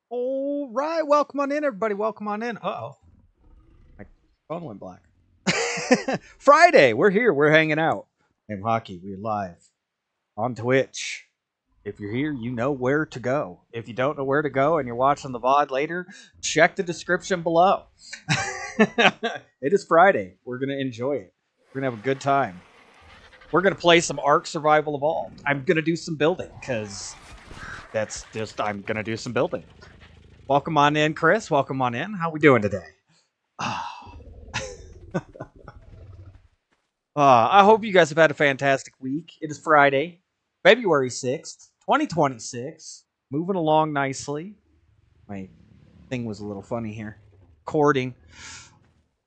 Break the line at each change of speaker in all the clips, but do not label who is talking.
All right, welcome on in, everybody. Welcome on in. Uh-oh, my phone went black. Friday, we're here. We're hanging out. I'm Hockey. We're live on Twitch. If you're here, you know where to go. If you don't know where to go and you're watching the VOD later, check the description below. It is Friday. We're going to enjoy it. We're going to have a good time. We're going to play some Ark Survival Evolved. I'm going to do some building because I'm going to do some building. Welcome on in, Chris. Welcome on in. How we doing today? I hope you guys have had a fantastic week. It is Friday, February 6th, 2026. Moving along nicely. My thing was a little funny here. Recording.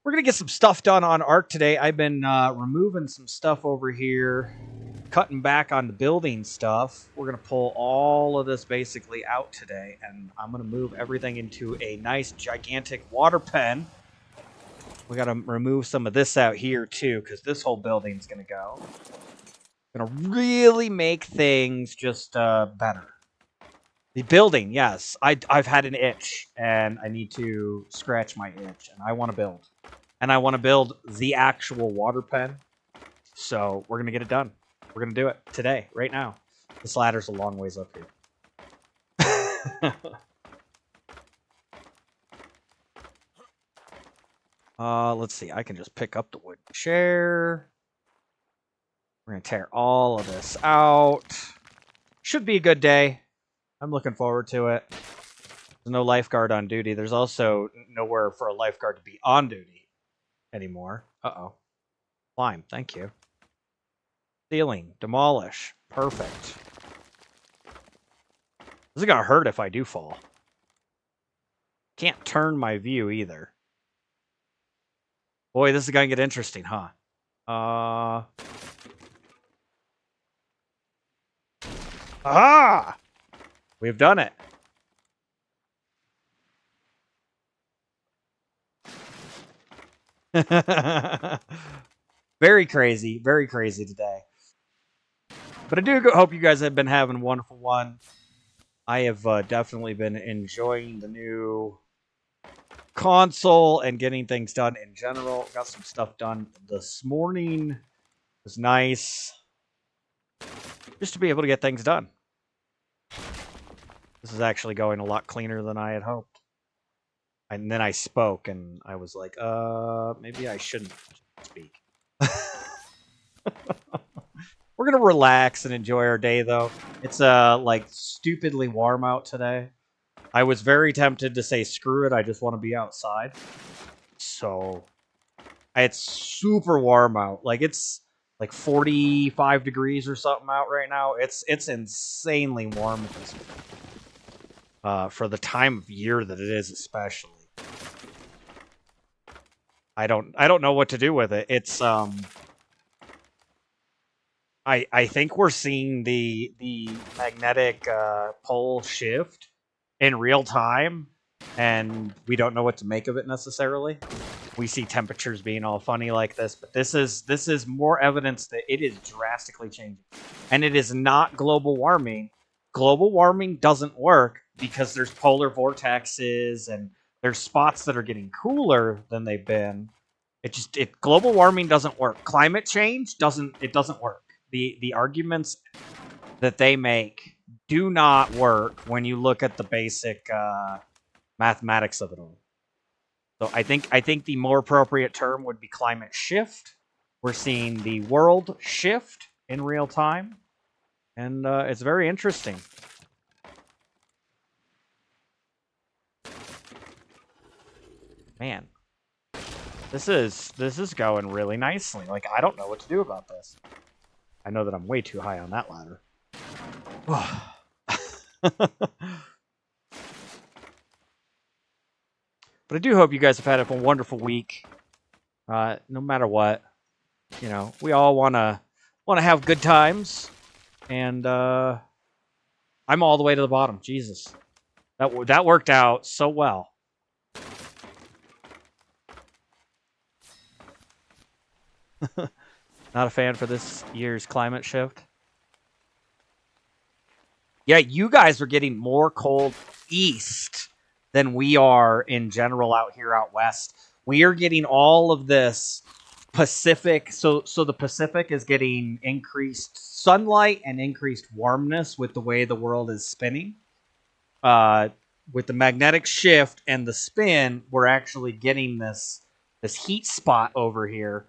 We're going to get some stuff done on Ark today. I've been removing some stuff over here, cutting back on the building stuff. We're going to pull all of this basically out today, and I'm going to move everything into a nice, gigantic water pen. We got to remove some of this out here, too, because this whole building's going to go. Going to really make things just better. The building, yes. I've had an itch, and I need to scratch my itch, and I want to build. And I want to build the actual water pen. So we're going to get it done. We're going to do it today, right now. This ladder's a long ways up here. Let's see. I can just pick up the wood chair. We're going to tear all of this out. Should be a good day. I'm looking forward to it. There's no lifeguard on duty. There's also nowhere for a lifeguard to be on duty anymore. Uh-oh. Climb. Thank you. Ceiling. Demolish. Perfect. This is going to hurt if I do fall. Can't turn my view either. Boy, this is going to get interesting, huh? Aha! We've done it. Very crazy today. But I do hope you guys have been having a wonderful one. I have definitely been enjoying the new console and getting things done in general. Got some stuff done this morning. It was nice just to be able to get things done. This is actually going a lot cleaner than I had hoped. And then I spoke, and I was like, maybe I shouldn't speak. We're going to relax and enjoy our day, though. It's, like, stupidly warm out today. I was very tempted to say, screw it, I just want to be outside. So, it's super warm out. Like, it's, like, 45 degrees or something out right now. It's insanely warm for the time of year that it is, especially. I don't know what to do with it. It's I think we're seeing the magnetic pole shift in real time, and we don't know what to make of it necessarily. We see temperatures being all funny like this, but this is more evidence that it is drastically changing. And it is not global warming. Global warming doesn't work because there's polar vortexes and there's spots that are getting cooler than they've been. Global warming doesn't work. Climate change doesn't work. The arguments that they make do not work when you look at the basic mathematics of it all. So I think the more appropriate term would be climate shift. We're seeing the world shift in real time, and it's very interesting. Man, this is going really nicely. Like, I don't know what to do about this. I know that I'm way too high on that ladder. But I do hope you guys have had a wonderful week. No matter what, you know, we all wanna have good times, and I'm all the way to the bottom. Jesus, that worked out so well. Not a fan for this year's climate shift. Yeah, you guys are getting more cold east than we are in general out here out west. We are getting all of this Pacific. So the Pacific is getting increased sunlight and increased warmness with the way the world is spinning. With the magnetic shift and the spin, we're actually getting this heat spot over here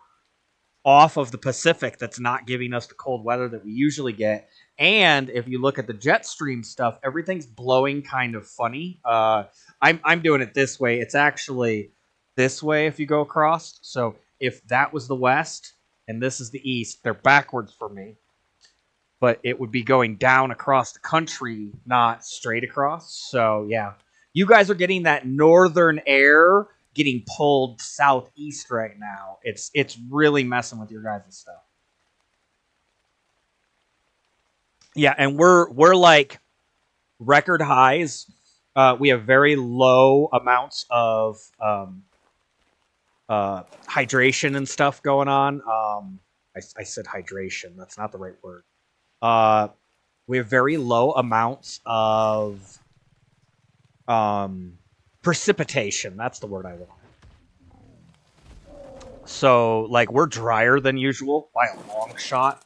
off of the Pacific that's not giving us the cold weather that we usually get. And if you look at the jet stream stuff, everything's blowing kind of funny. I'm doing it this way. It's actually this way if you go across. So if that was the west and this is the east, they're backwards for me. But it would be going down across the country, not straight across. So yeah, you guys are getting that northern air getting pulled southeast right now. It's really messing with your guys' stuff. Yeah, and we're like record highs. We have very low amounts of hydration and stuff going on. I said hydration. That's not the right word. We have very low amounts of precipitation. That's the word I want. So, like, we're drier than usual by a long shot.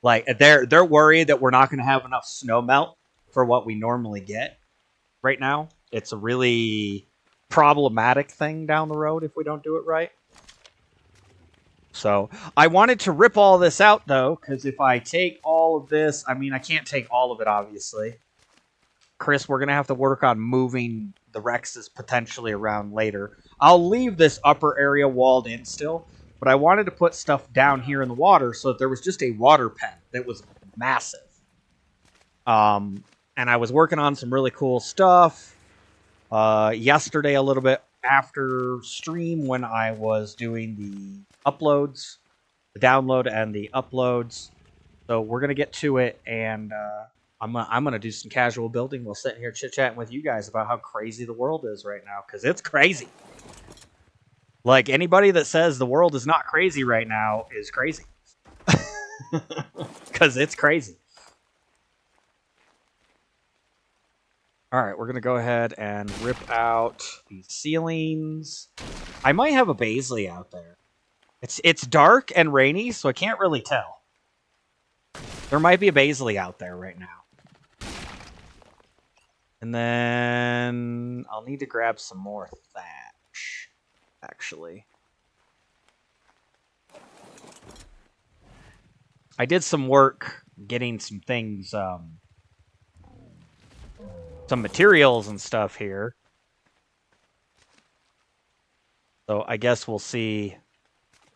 Like, they're worried that we're not going to have enough snow melt for what we normally get right now. It's a really problematic thing down the road if we don't do it right. So, I wanted to rip all this out, though, because if I take all of this, I mean, I can't take all of it, obviously. Chris, we're going to have to work on moving the Rexes potentially around later. I'll leave this upper area walled in still, but I wanted to put stuff down here in the water so that there was just a water pen that was massive. And I was working on some really cool stuff yesterday a little bit after stream when I was doing the uploads, the download and the uploads. So we're going to get to it, and I'm gonna do some casual building. We'll sit here chit-chatting with you guys about how crazy the world is right now, because it's crazy. Like, anybody that says the world is not crazy right now is crazy. Because it's crazy. Alright, we're going to go ahead and rip out these ceilings. I might have a Baisley out there. It's dark and rainy, so I can't really tell. There might be a Baisley out there right now. And then I'll need to grab some more thatch, actually. I did some work getting some things, some materials and stuff here. So I guess we'll see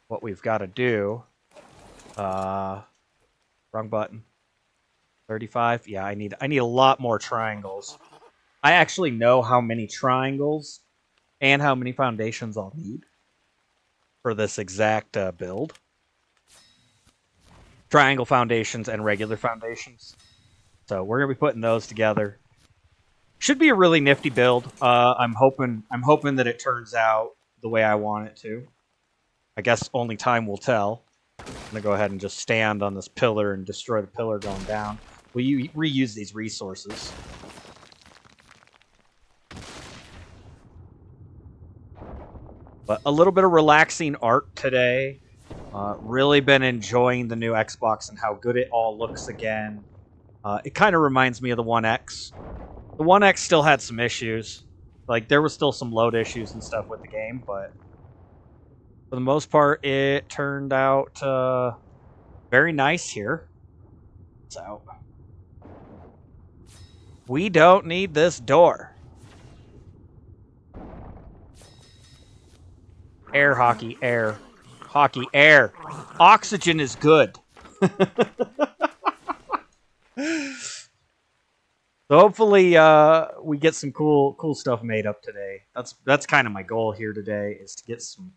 what we've got to do. Wrong button. 35? Yeah, I need a lot more triangles. I actually know how many triangles and how many foundations I'll need for this exact build. Triangle foundations and regular foundations. So we're gonna be putting those together. Should be a really nifty build. I'm hoping that it turns out the way I want it to. I guess only time will tell. I'm gonna go ahead and just stand on this pillar and destroy the pillar going down. Will you reuse these resources? But a little bit of relaxing art today. Really been enjoying the new Xbox and how good it all looks again. It kind of reminds me of the One X. The One X still had some issues. Like, there was still some load issues and stuff with the game, but for the most part, it turned out very nice here. So, we don't need this door. Air hockey, air. Hockey, air. Oxygen is good. So hopefully we get some cool stuff made up today. That's kind of my goal here today, is to get some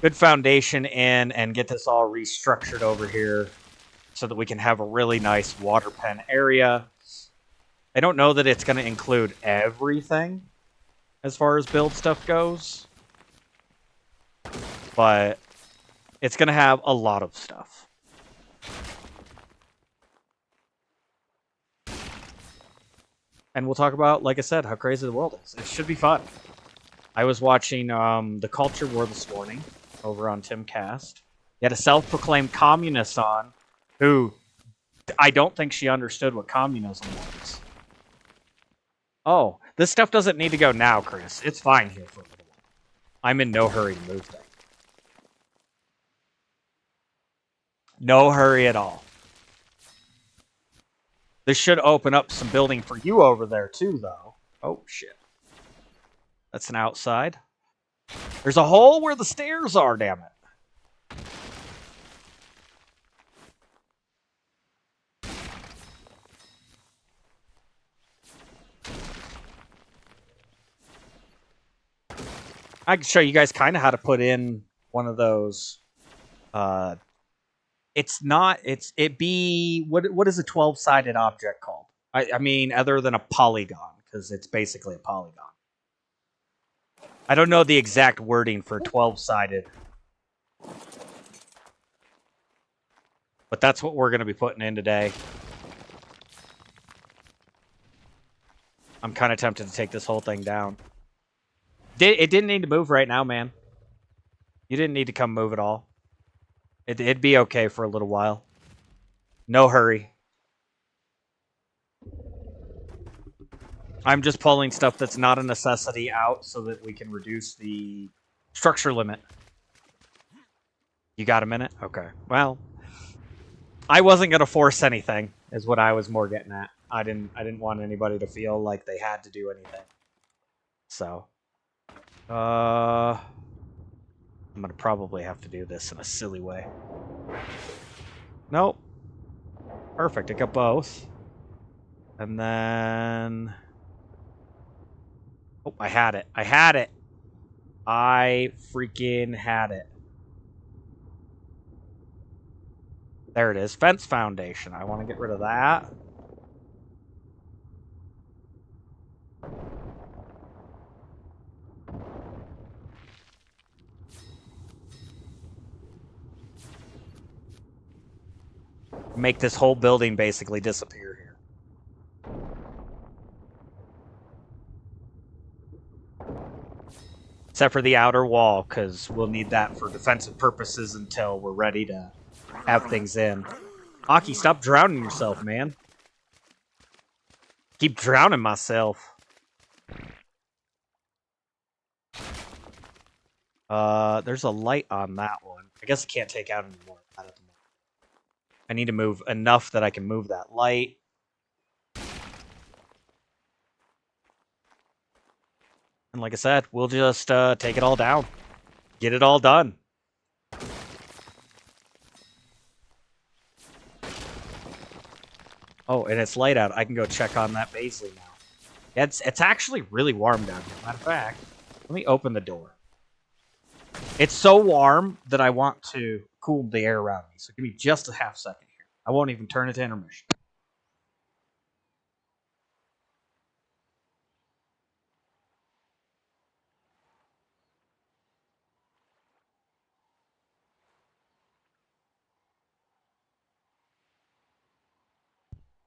good foundation in and get this all restructured over here so that we can have a really nice water pen area. I don't know that it's going to include everything as far as build stuff goes, but it's going to have a lot of stuff. And we'll talk about, like I said, how crazy the world is. It should be fun. I was watching The Culture War this morning over on Timcast. He had a self-proclaimed communist on who I don't think she understood what communism was. Oh, this stuff doesn't need to go now, Chris. It's fine here for a little while. I'm in no hurry to move things. No hurry at all. This should open up some building for you over there, too, though. Oh, shit. That's an outside. There's a hole where the stairs are, damn it. I can show you guys kind of how to put in one of those. It's not. It be what is a 12-sided object called? I mean, other than a polygon, because it's basically a polygon. I don't know the exact wording for 12-sided, but that's what we're going to be putting in today. I'm kind of tempted to take this whole thing down. It didn't need to move right now, man. You didn't need to come move at all. It'd be okay for a little while. No hurry. I'm just pulling stuff that's not a necessity out so that we can reduce the structure limit. You got a minute? Okay. Well, I wasn't going to force anything, is what I was more getting at. I didn't want anybody to feel like they had to do anything. So, I'm going to probably have to do this in a silly way. Nope. Perfect. I got both. And then... Oh, I had it. I had it. I freaking had it. There it is. Fence foundation. I want to get rid of that. Make this whole building basically disappear here. Except for the outer wall, because we'll need that for defensive purposes until we're ready to have things in. Aki, stop drowning yourself, man. Keep drowning myself. There's a light on that one. I guess I can't take out any more. Not at the moment. I need to move enough that I can move that light. And like I said, we'll just take it all down. Get it all done. Oh, and it's light out. I can go check on that Baisley now. Yeah, it's actually really warm down here. Matter of fact, let me open the door. It's so warm that I want to cool the air around me. So give me just a half second here. I won't even turn it to intermission.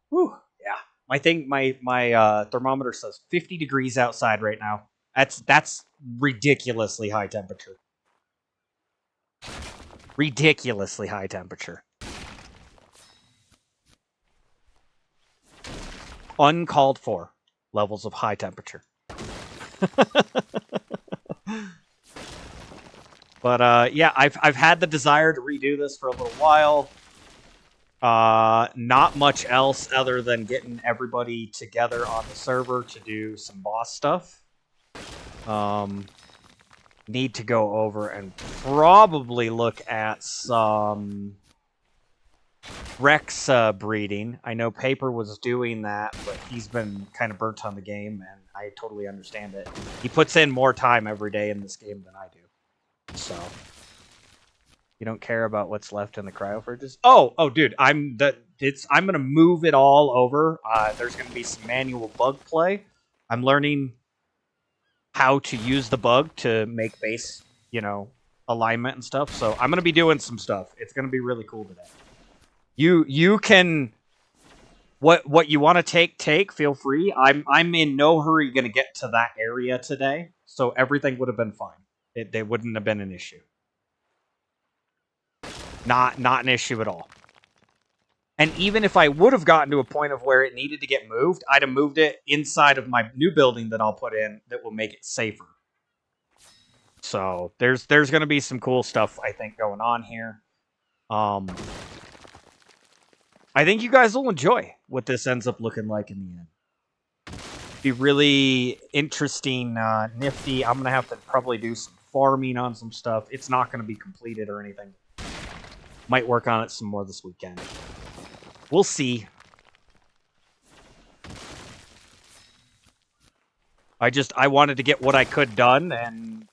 Whew, yeah. My thermometer says 50 degrees outside right now. That's ridiculously high temperature. Ridiculously high temperature. Uncalled for levels of high temperature. But yeah, I've had the desire to redo this for a little while. Not much else other than getting everybody together on the server to do some boss stuff. Need to go over and probably look at some Rex breeding. I know Paper was doing that, but he's been kind of burnt on the game, and I totally understand it. He puts in more time every day in this game than I do. So, you don't care about what's left in the cryofridges? Oh, dude, I'm gonna move it all over. There's gonna be some manual bug play. I'm learning how to use the bug to make base, alignment and stuff. So I'm gonna be doing some stuff. It's gonna be really cool today. You can What you want to take. Feel free. I'm in no hurry going to get to that area today, so everything would have been fine. They wouldn't have been an issue. Not an issue at all. And even if I would have gotten to a point of where it needed to get moved, I'd have moved it inside of my new building that I'll put in that will make it safer. So there's going to be some cool stuff, I think, going on here. I think you guys will enjoy what this ends up looking like in the end. Be really interesting, nifty. I'm going to have to probably do some farming on some stuff. It's not going to be completed or anything. Might work on it some more this weekend. We'll see. I wanted to get what I could done, and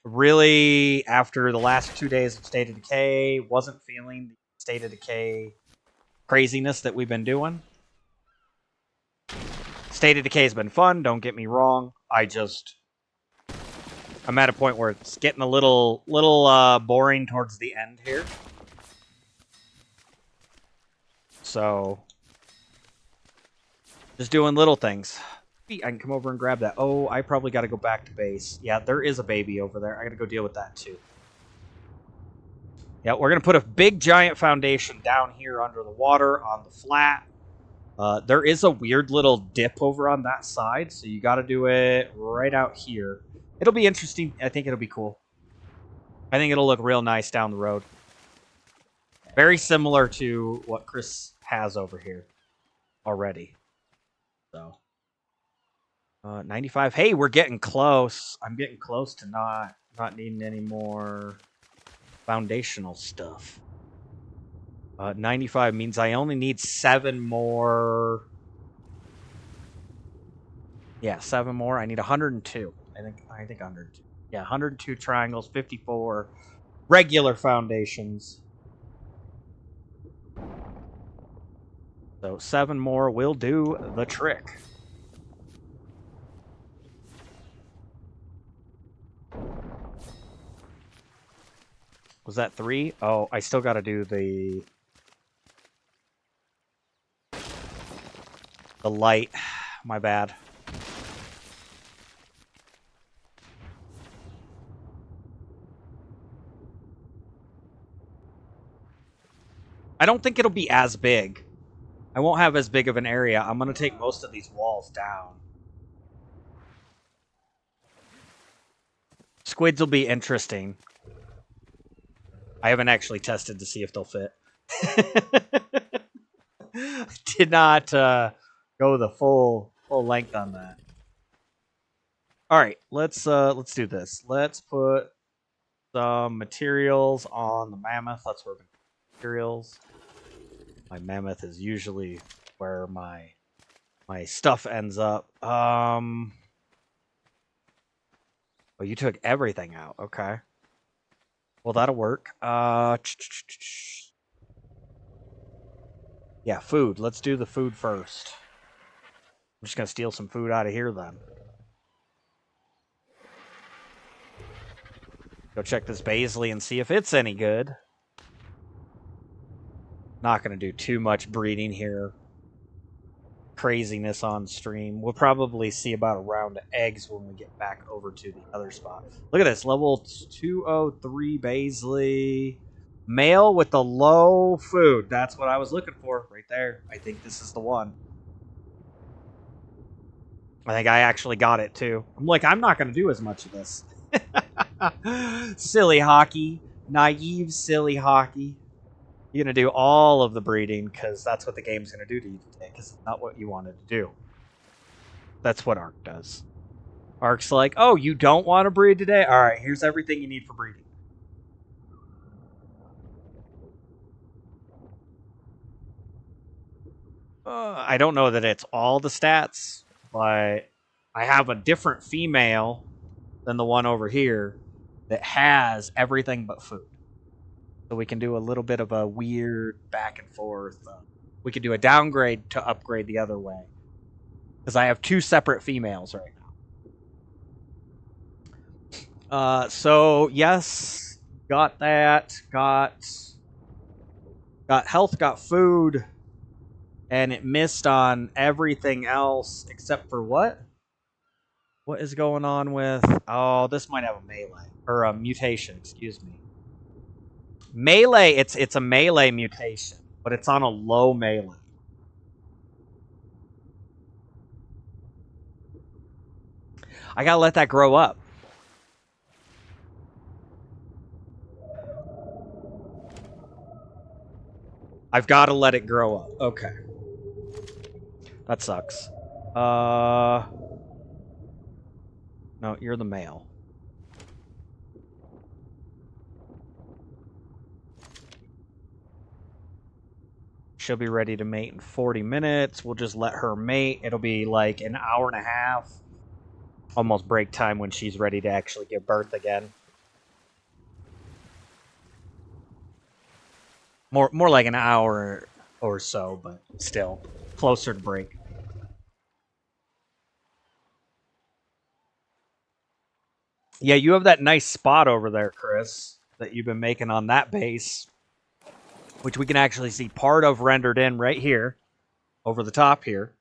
really, after the last 2 days of State of Decay, wasn't feeling the State of Decay craziness that we've been doing. State of Decay has been fun, don't get me wrong. I'm at a point where it's getting a little boring towards the end here. So, just doing little things. I can come over and grab that. Oh, I probably got to go back to base. Yeah, there is a baby over there. I got to go deal with that too. Yeah, we're going to put a big giant foundation down here under the water on the flat. There is a weird little dip over on that side, so you got to do it right out here. It'll be interesting. I think it'll be cool. I think it'll look real nice down the road. Very similar to what Chris has over here already. So, 95. Hey, we're getting close. I'm getting close to not needing any more foundational stuff. 95 means I only need 7 more. Yeah, 7 more. I need 102. I think 102. Yeah, 102 triangles, 54 regular foundations. So 7 more will do the trick. Was that 3? Oh, I still got to do the light. My bad. I don't think it'll be as big. I won't have as big of an area. I'm going to take most of these walls down. Squids will be interesting. I haven't actually tested to see if they'll fit. Did not go the full length on that. All right, let's do this. Let's put some materials on the mammoth. That's where materials. My mammoth is usually where my stuff ends up. Oh, you took everything out. Okay. Well, that'll work. Yeah, food. Let's do the food first. I'm just gonna steal some food out of here then. Go check this Baisley and see if it's any good. Not gonna do too much breeding here. Craziness on stream. We'll probably see about a round of eggs when we get back over to the other spot. Look at this. Level 203 Baisley. Male with the low food. That's what I was looking for right there. I think this is the one. I think I actually got it too. I'm like, I'm not going to do as much of this. Silly hockey. Naive, silly hockey. You're going to do all of the breeding because that's what the game's going to do to you today because it's not what you wanted to do. That's what Ark does. Ark's like, oh, you don't want to breed today? All right, here's everything you need for breeding. I don't know that it's all the stats, but I have a different female than the one over here that has everything but food. So we can do a little bit of a weird back and forth. We could do a downgrade to upgrade the other way. Because I have 2 separate females right now. So, yes, got that. Got health, got food. And it missed on everything else except for what? What is going on with... Oh, this might have a melee. Or a mutation, excuse me. Melee, it's a melee mutation, but it's on a low melee. I gotta let that grow up. I've got to let it grow up. Okay. That sucks. No, you're the male. She'll be ready to mate in 40 minutes. We'll just let her mate. It'll be like an hour and a half. Almost break time when she's ready to actually give birth again. More like an hour or so, but still closer to break. Yeah, you have that nice spot over there, Chris, that you've been making on that base, which we can actually see part of rendered in right here, over the top here.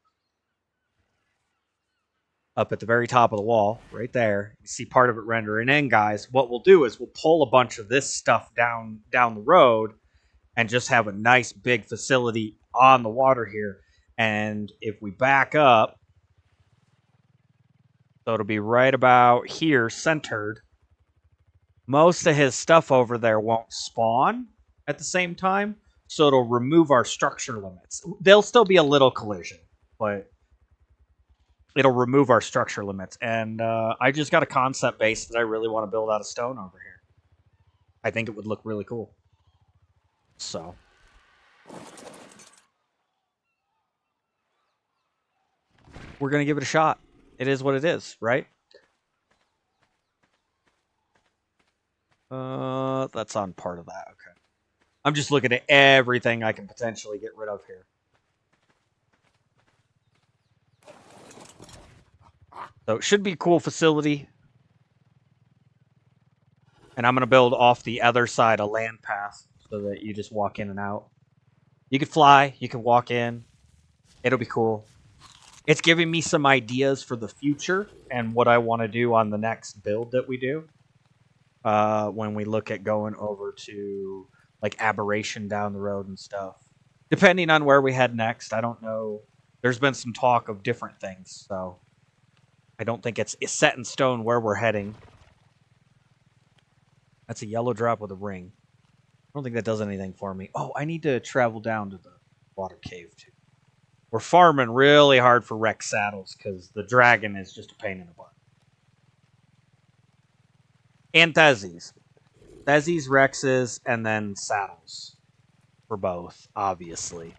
Up at the very top of the wall, right there. You see part of it rendering in, guys. What we'll do is we'll pull a bunch of this stuff down the road and just have a nice big facility on the water here. And if we back up, so it'll be right about here, centered. Most of his stuff over there won't spawn at the same time, so it'll remove our structure limits. There'll still be a little collision, but it'll remove our structure limits. And I just got a concept base that I really want to build out of stone over here. I think it would look really cool. So... we're going to give it a shot. It is what it is, right? That's on part of that. Okay. I'm just looking at everything I can potentially get rid of here. So it should be a cool facility. And I'm going to build off the other side a land path so that you just walk in and out. You can fly. You can walk in. It'll be cool. It's giving me some ideas for the future and what I want to do on the next build that we do. When we look at going over to like Aberration down the road and stuff. Depending on where we head next, I don't know. There's been some talk of different things, so I don't think it's set in stone where we're heading. That's a yellow drop with a ring. I don't think that does anything for me. Oh, I need to travel down to the water cave too. We're farming really hard for Rex saddles because the dragon is just a pain in the butt. And Thezzies. Thezzies, Rexes, and then saddles for both, obviously.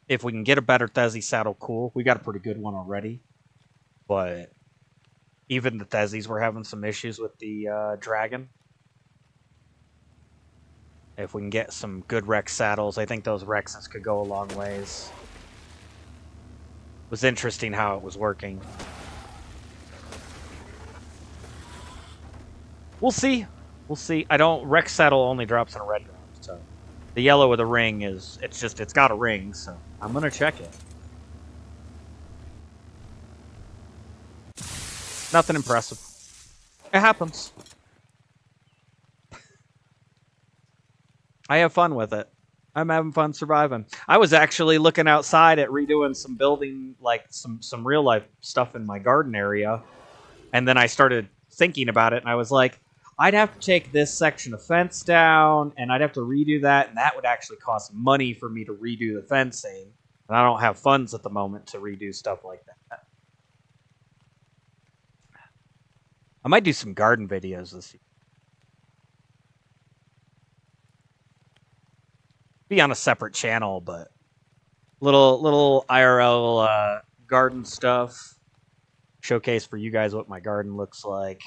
If we can get a better Thezzy saddle, cool. We got a pretty good one already. But even the Thezzies were having some issues with the dragon. If we can get some good Rex saddles, I think those Rexes could go a long ways. It was interesting how it was working. We'll see. We'll see. Rex saddle only drops in a red drop, so the yellow with a ring is it's got a ring, so I'm gonna check it. Nothing impressive. It happens. I have fun with it. I'm having fun surviving. I was actually looking outside at redoing some building, like some real life stuff in my garden area, and then I started thinking about it, and I was like, I'd have to take this section of fence down, and I'd have to redo that, and that would actually cost money for me to redo the fencing, and I don't have funds at the moment to redo stuff like that. I might do some garden videos this year. Be on a separate channel, but little IRL garden stuff. Showcase for you guys what my garden looks like.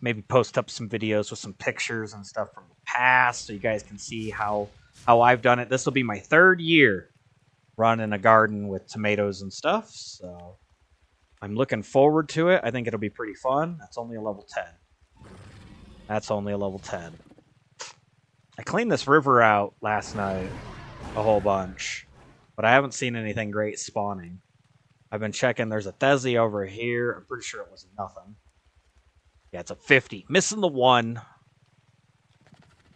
Maybe post up some videos with some pictures and stuff from the past so you guys can see how I've done it. This will be my 3rd year running a garden with tomatoes and stuff, so I'm looking forward to it. I think it'll be pretty fun. That's only a level 10. That's only a level 10. I cleaned this river out last night. a whole bunch. But I haven't seen anything great spawning. I've been checking. There's a Thesi over here. I'm pretty sure it was nothing. Yeah, it's a 50. Missing the 1.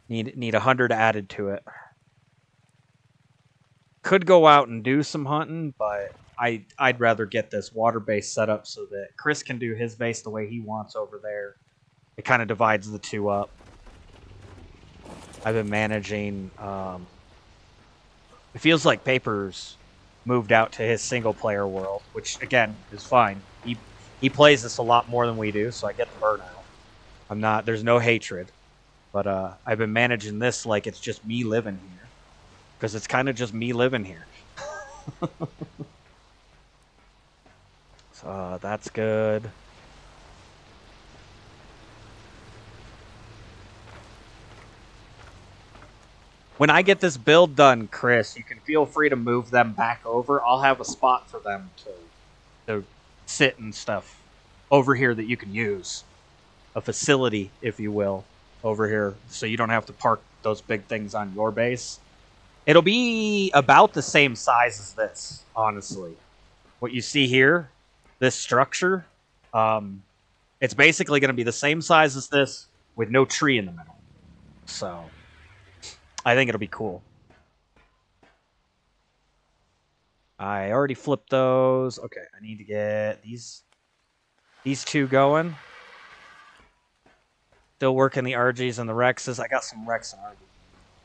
Need 100 added to it. Could go out and do some hunting, but I'd rather get this water base set up so that Chris can do his base the way he wants over there. It kind of divides the two up. I've been managing. It feels like Paper's moved out to his single-player world, which again is fine. He plays this a lot more than we do, so I get the burnout. I'm not. There's no hatred, but I've been managing this like it's just me living here, because it's kind of just me living here. So that's good. When I get this build done, Chris, you can feel free to move them back over. I'll have a spot for them to sit and stuff over here that you can use. A facility, if you will, over here, so you don't have to park those big things on your base. It'll be about the same size as this, honestly. What you see here, this structure, it's basically going to be the same size as this with no tree in the middle. So I think it'll be cool. I already flipped those. Okay, I need to get these two going. Still working the RGs and the Rexes. I got some Rex and RG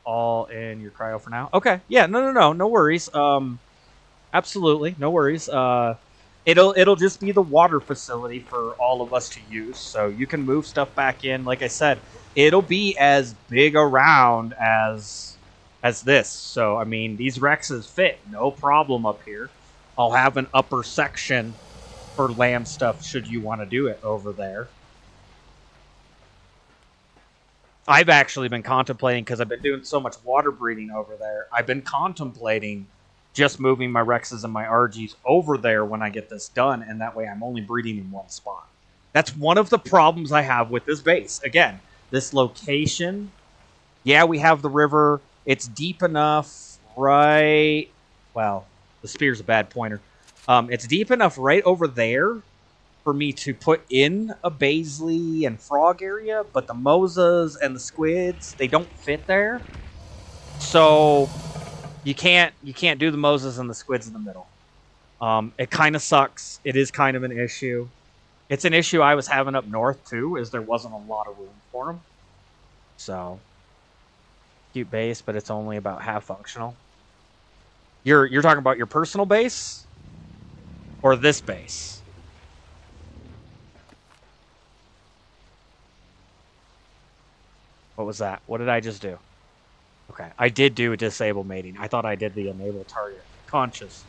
all in your cryo for now. Okay, yeah, no worries. Absolutely, no worries. It'll just be the water facility for all of us to use, so you can move stuff back in. Like I said, it'll be as big around as this. So I mean, these Rexes fit no problem up here. I'll have an upper section for lamb stuff should you want to do it over there. I've actually been contemplating, because I've been doing so much water breeding over there, I've been contemplating just moving my Rexes and my RGs over there when I get this done, and that way I'm only breeding in one spot. That's one of the problems I have with this base. Again, this location, yeah, we have the river. It's deep enough right... Well, the spear's a bad pointer. It's deep enough right over there for me to put in a Baisley and Frog area, but the Mosas and the Squids, they don't fit there. So you can't do the Mosas and the Squids in the middle. It kind of sucks. It is kind of an issue. It's an issue I was having up north too, is there wasn't a lot of room for them. So cute base, but it's only about half functional. You're talking about your personal base or this base? What was that? What did I just do? Okay, I did do a disable mating. I thought I did the enable target. Conscious.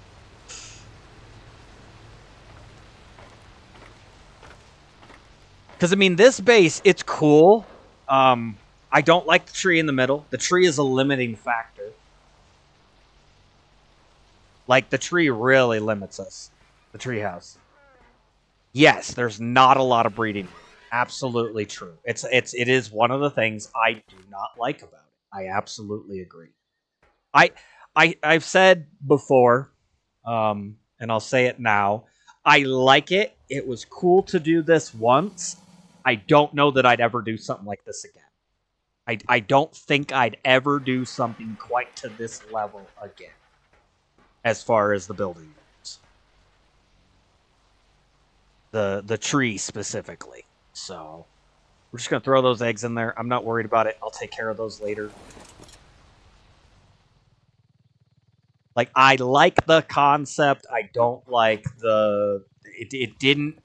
Because, I mean, this base, it's cool. I don't like the tree in the middle. The tree is a limiting factor. Like, the tree really limits us. The tree house. Yes, there's not a lot of breeding. Absolutely true. It is one of the things I do not like about it. I absolutely agree. I've said before, and I'll say it now. I like it. It was cool to do this once. I don't know that I'd ever do something like this again. I don't think I'd ever do something quite to this level again, as far as the building goes. The tree specifically. So we're just going to throw those eggs in there. I'm not worried about it. I'll take care of those later. Like, I like the concept. I don't like the... It didn't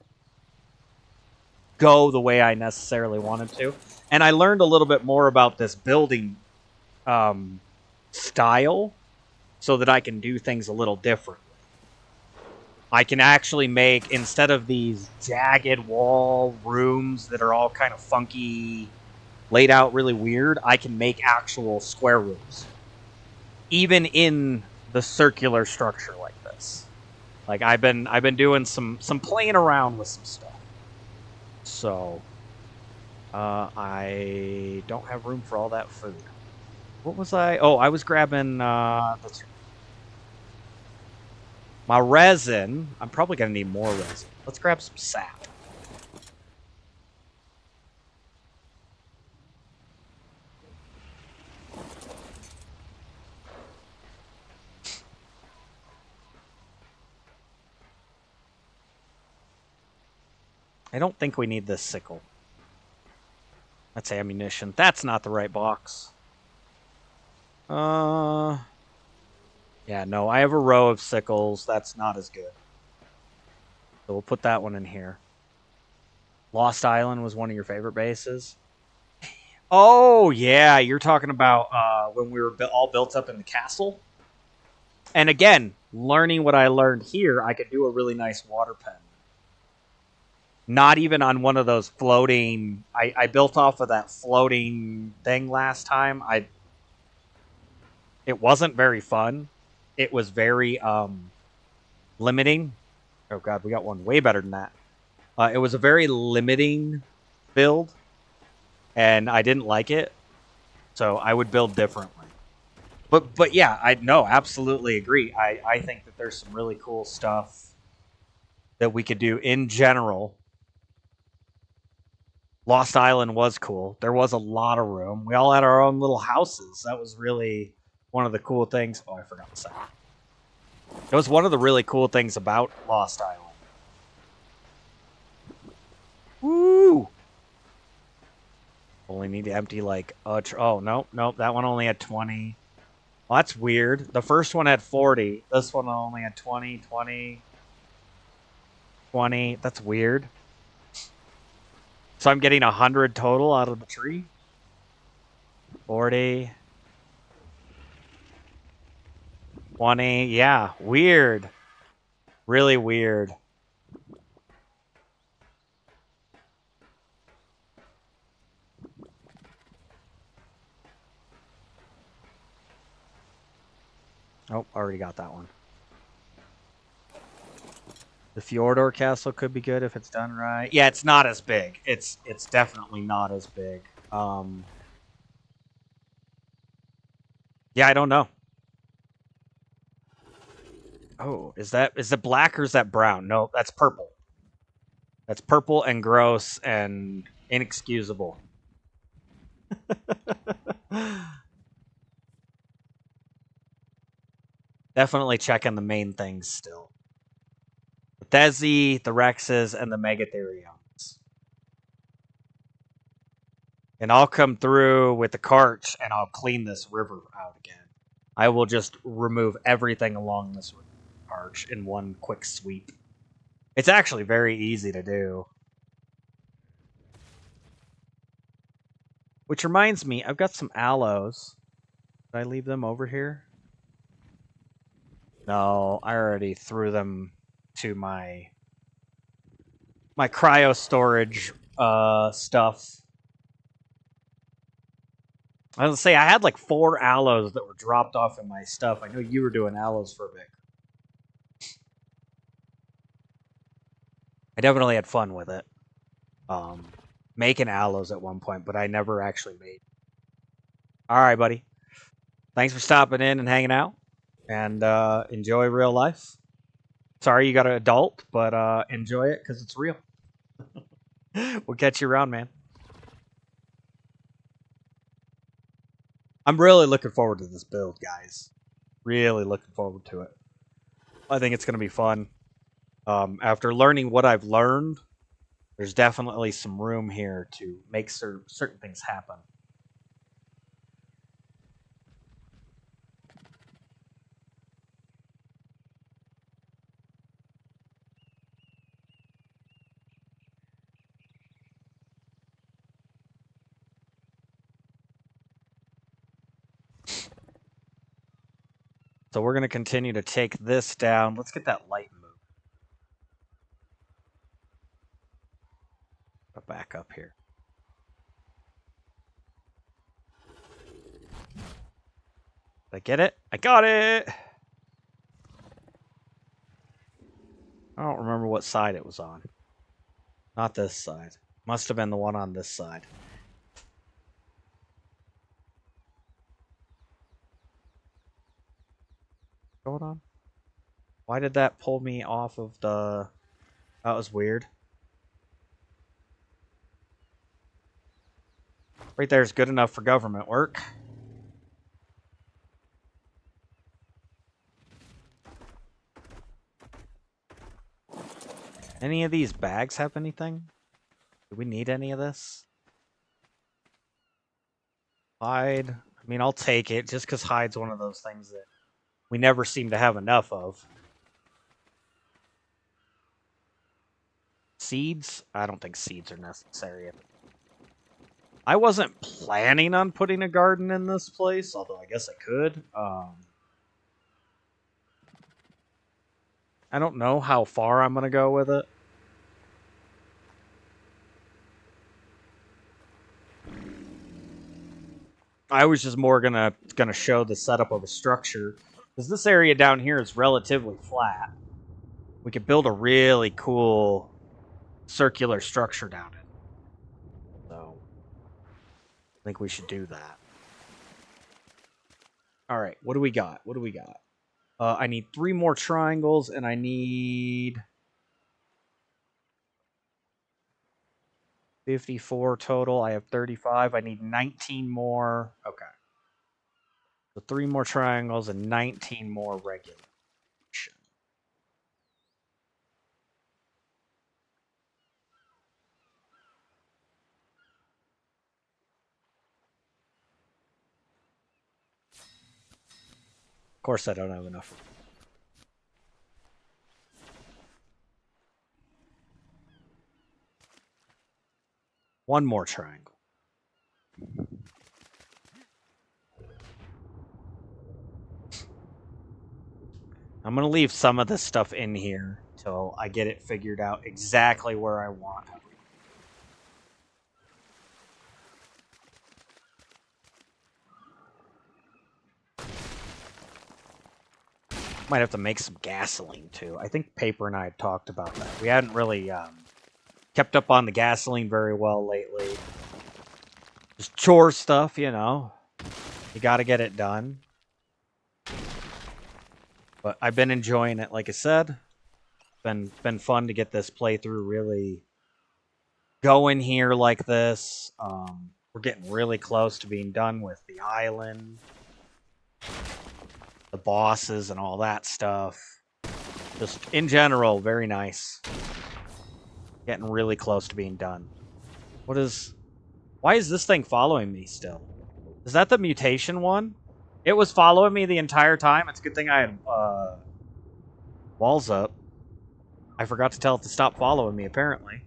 go the way I necessarily wanted to. And I learned a little bit more about this building style so that I can do things a little differently. I can actually make, instead of these jagged wall rooms that are all kind of funky, laid out really weird, I can make actual square rooms. Even in the circular structure like this. Like, I've been doing some playing around with some stuff. So I don't have room for all that food. What was I? Oh, I was grabbing that's my resin. I'm probably gonna need more resin. Let's grab some sap. I don't think we need this sickle. That's ammunition. That's not the right box. Yeah, no, I have a row of sickles. That's not as good. So we'll put that one in here. Lost Island was one of your favorite bases. Oh, yeah, you're talking about when we were all built up in the castle? And again, learning what I learned here, I could do a really nice water pen. Not even on one of those floating... I built off of that floating thing last time. It wasn't very fun. It was very limiting. Oh, God, we got one way better than that. It was a very limiting build, and I didn't like it. So I would build differently. But yeah, I no, absolutely agree. I think that there's some really cool stuff that we could do in general. Lost Island was cool. There was a lot of room. We all had our own little houses. That was really one of the cool things. Oh, I forgot to say. It was one of the really cool things about Lost Island. Woo! Only need to empty like oh nope, that one only had 20. Well, that's weird. The first one had 40. This one only had 20, 20, 20. That's weird. So I'm getting 100 total out of the tree. 40. 20. Yeah, weird. Really weird. Oh, already got that one. The Fjordor Castle could be good if it's done right. Yeah, it's not as big. It's definitely not as big. Yeah, I don't know. Oh, is it black or is that brown? No, that's purple. That's purple and gross and inexcusable. Definitely checking the main things still. The Thesi, the Rexes, and the Megatheriums. And I'll come through with the cart and I'll clean this river out again. I will just remove everything along this arch in one quick sweep. It's actually very easy to do. Which reminds me, I've got some aloes. Did I leave them over here? No, I already threw them to my cryo storage stuff. I was gonna say I had like 4 aloes that were dropped off in my stuff. I know you were doing aloes for a bit. I definitely had fun with it. Making aloes at one point, but I never actually made. All right, buddy. Thanks for stopping in and hanging out, and enjoy real life. Sorry you got an adult, but enjoy it because it's real. We'll catch you around, man. I'm really looking forward to this build, guys. Really looking forward to it. I think it's going to be fun. After learning what I've learned, there's definitely some room here to make certain things happen. So we're going to continue to take this down. Let's get that light moved. Back up here. Did I get it? I got it! I don't remember what side it was on. Not this side. Must have been the one on this side. Hold on. Why did that pull me off of the... That was weird. Right there is good enough for government work. Any of these bags have anything? Do we need any of this? Hide. I mean, I'll take it just because hide's one of those things that we never seem to have enough of. Seeds? I don't think seeds are necessary. I wasn't planning on putting a garden in this place, although I guess I could. I don't know how far I'm going to go with it. I was just more gonna show the setup of a structure, because this area down here is relatively flat. We could build a really cool circular structure down it. So I think we should do that. All right, what do we got? What do we got? I need 3 more triangles, and I need 54 total. I have 35. I need 19 more. Okay. So 3 more triangles and 19 more regular. Of course, I don't have enough. One more triangle. I'm going to leave some of this stuff in here till I get it figured out exactly where I want it. Might have to make some gasoline, too. I think Paper and I had talked about that. We hadn't really kept up on the gasoline very well lately. Just chore stuff, you know. You got to get it done. But I've been enjoying it, like I said. Been fun to get this playthrough really going here like this. We're getting really close to being done with the island, the bosses, and all that stuff. Just in general, very nice. Getting really close to being done. Why is this thing following me still? Is that the mutation one? It was following me the entire time. It's a good thing I had walls up. I forgot to tell it to stop following me, apparently.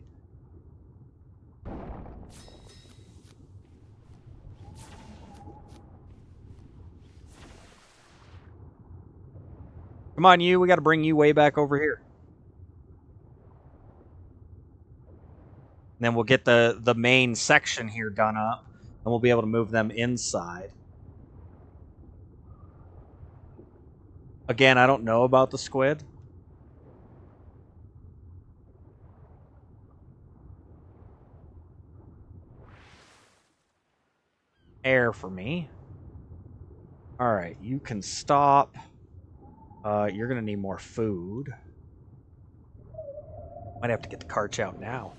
Come on, you. We got to bring you way back over here. And then we'll get the main section here done up, and we'll be able to move them inside. Again, I don't know about the squid. Air for me. Alright, you can stop. You're going to need more food. Might have to get the carts out now.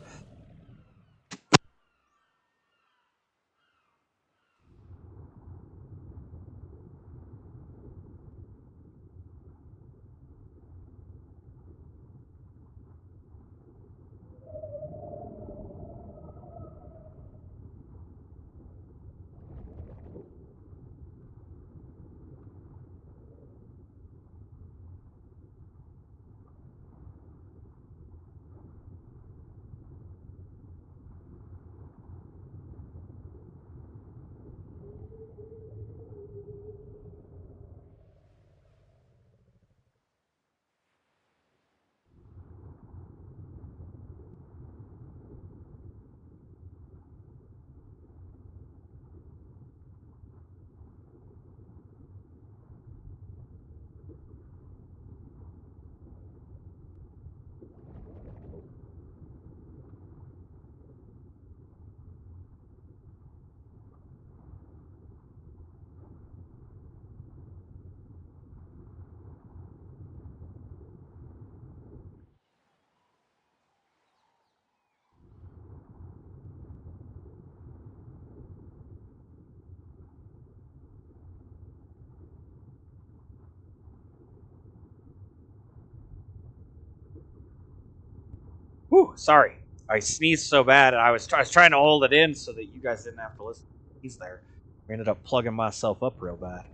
Whew, sorry. I sneezed so bad, and I was trying to hold it in so that you guys didn't have to listen. He's there. I ended up plugging myself up real bad.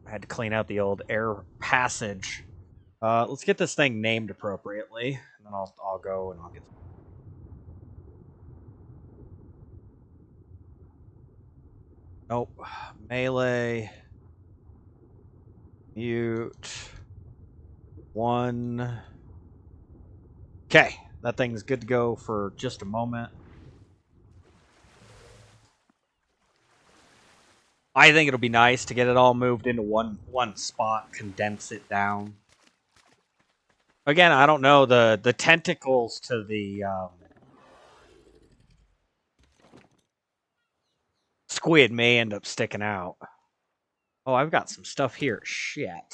I had to clean out the old air passage. Let's get this thing named appropriately, and then I'll go and I'll get. Nope. Melee. Mute. 1. Okay, that thing's good to go for just a moment. I think it'll be nice to get it all moved into one spot, condense it down. Again, I don't know, the tentacles to the squid may end up sticking out. Oh, I've got some stuff here. Shit.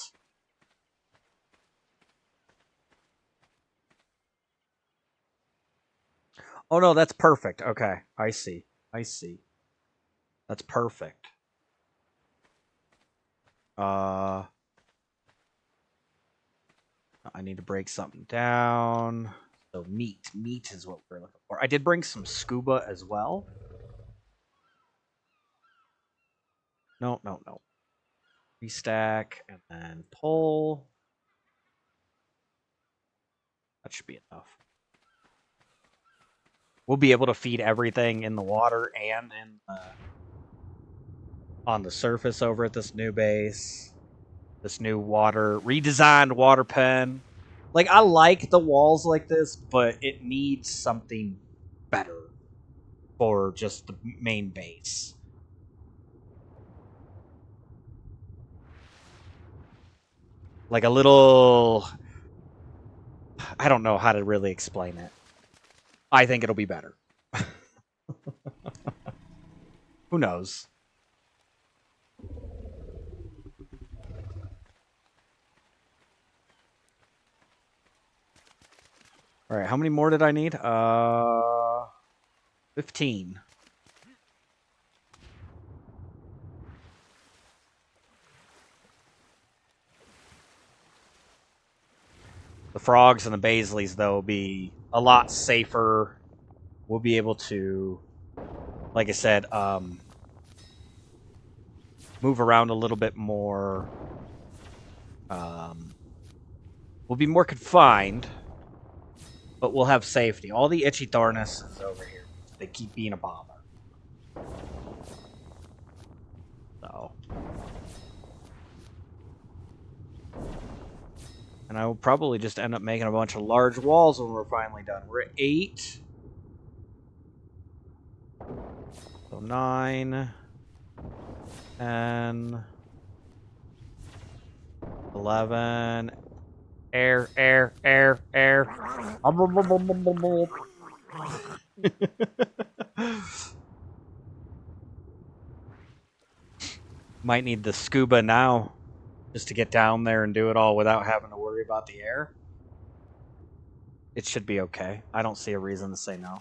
Oh no, that's perfect. Okay, I see. I see. That's perfect. I need to break something down. So meat. Meat is what we're looking for. I did bring some scuba as well. No. Restack and then pull. That should be enough. We'll be able to feed everything in the water and on the surface over at this new base. This new redesigned water pen. Like, I like the walls like this, but it needs something better for just the main base. Like a little... I don't know how to really explain it. I think it'll be better. Who knows? Alright, how many more did I need? 15. The frogs and the Baisleys, though, will be a lot safer. We'll be able to, like I said, move around a little bit more. We'll be more confined, but we'll have safety. All the itchy Thornus is over here. They keep being a bother. So. And I will probably just end up making a bunch of large walls when we're finally done. We're at 8. So 9. 10. 11. Air. Might need the scuba now. Just to get down there and do it all without having to worry about the air. It should be okay. I don't see a reason to say no.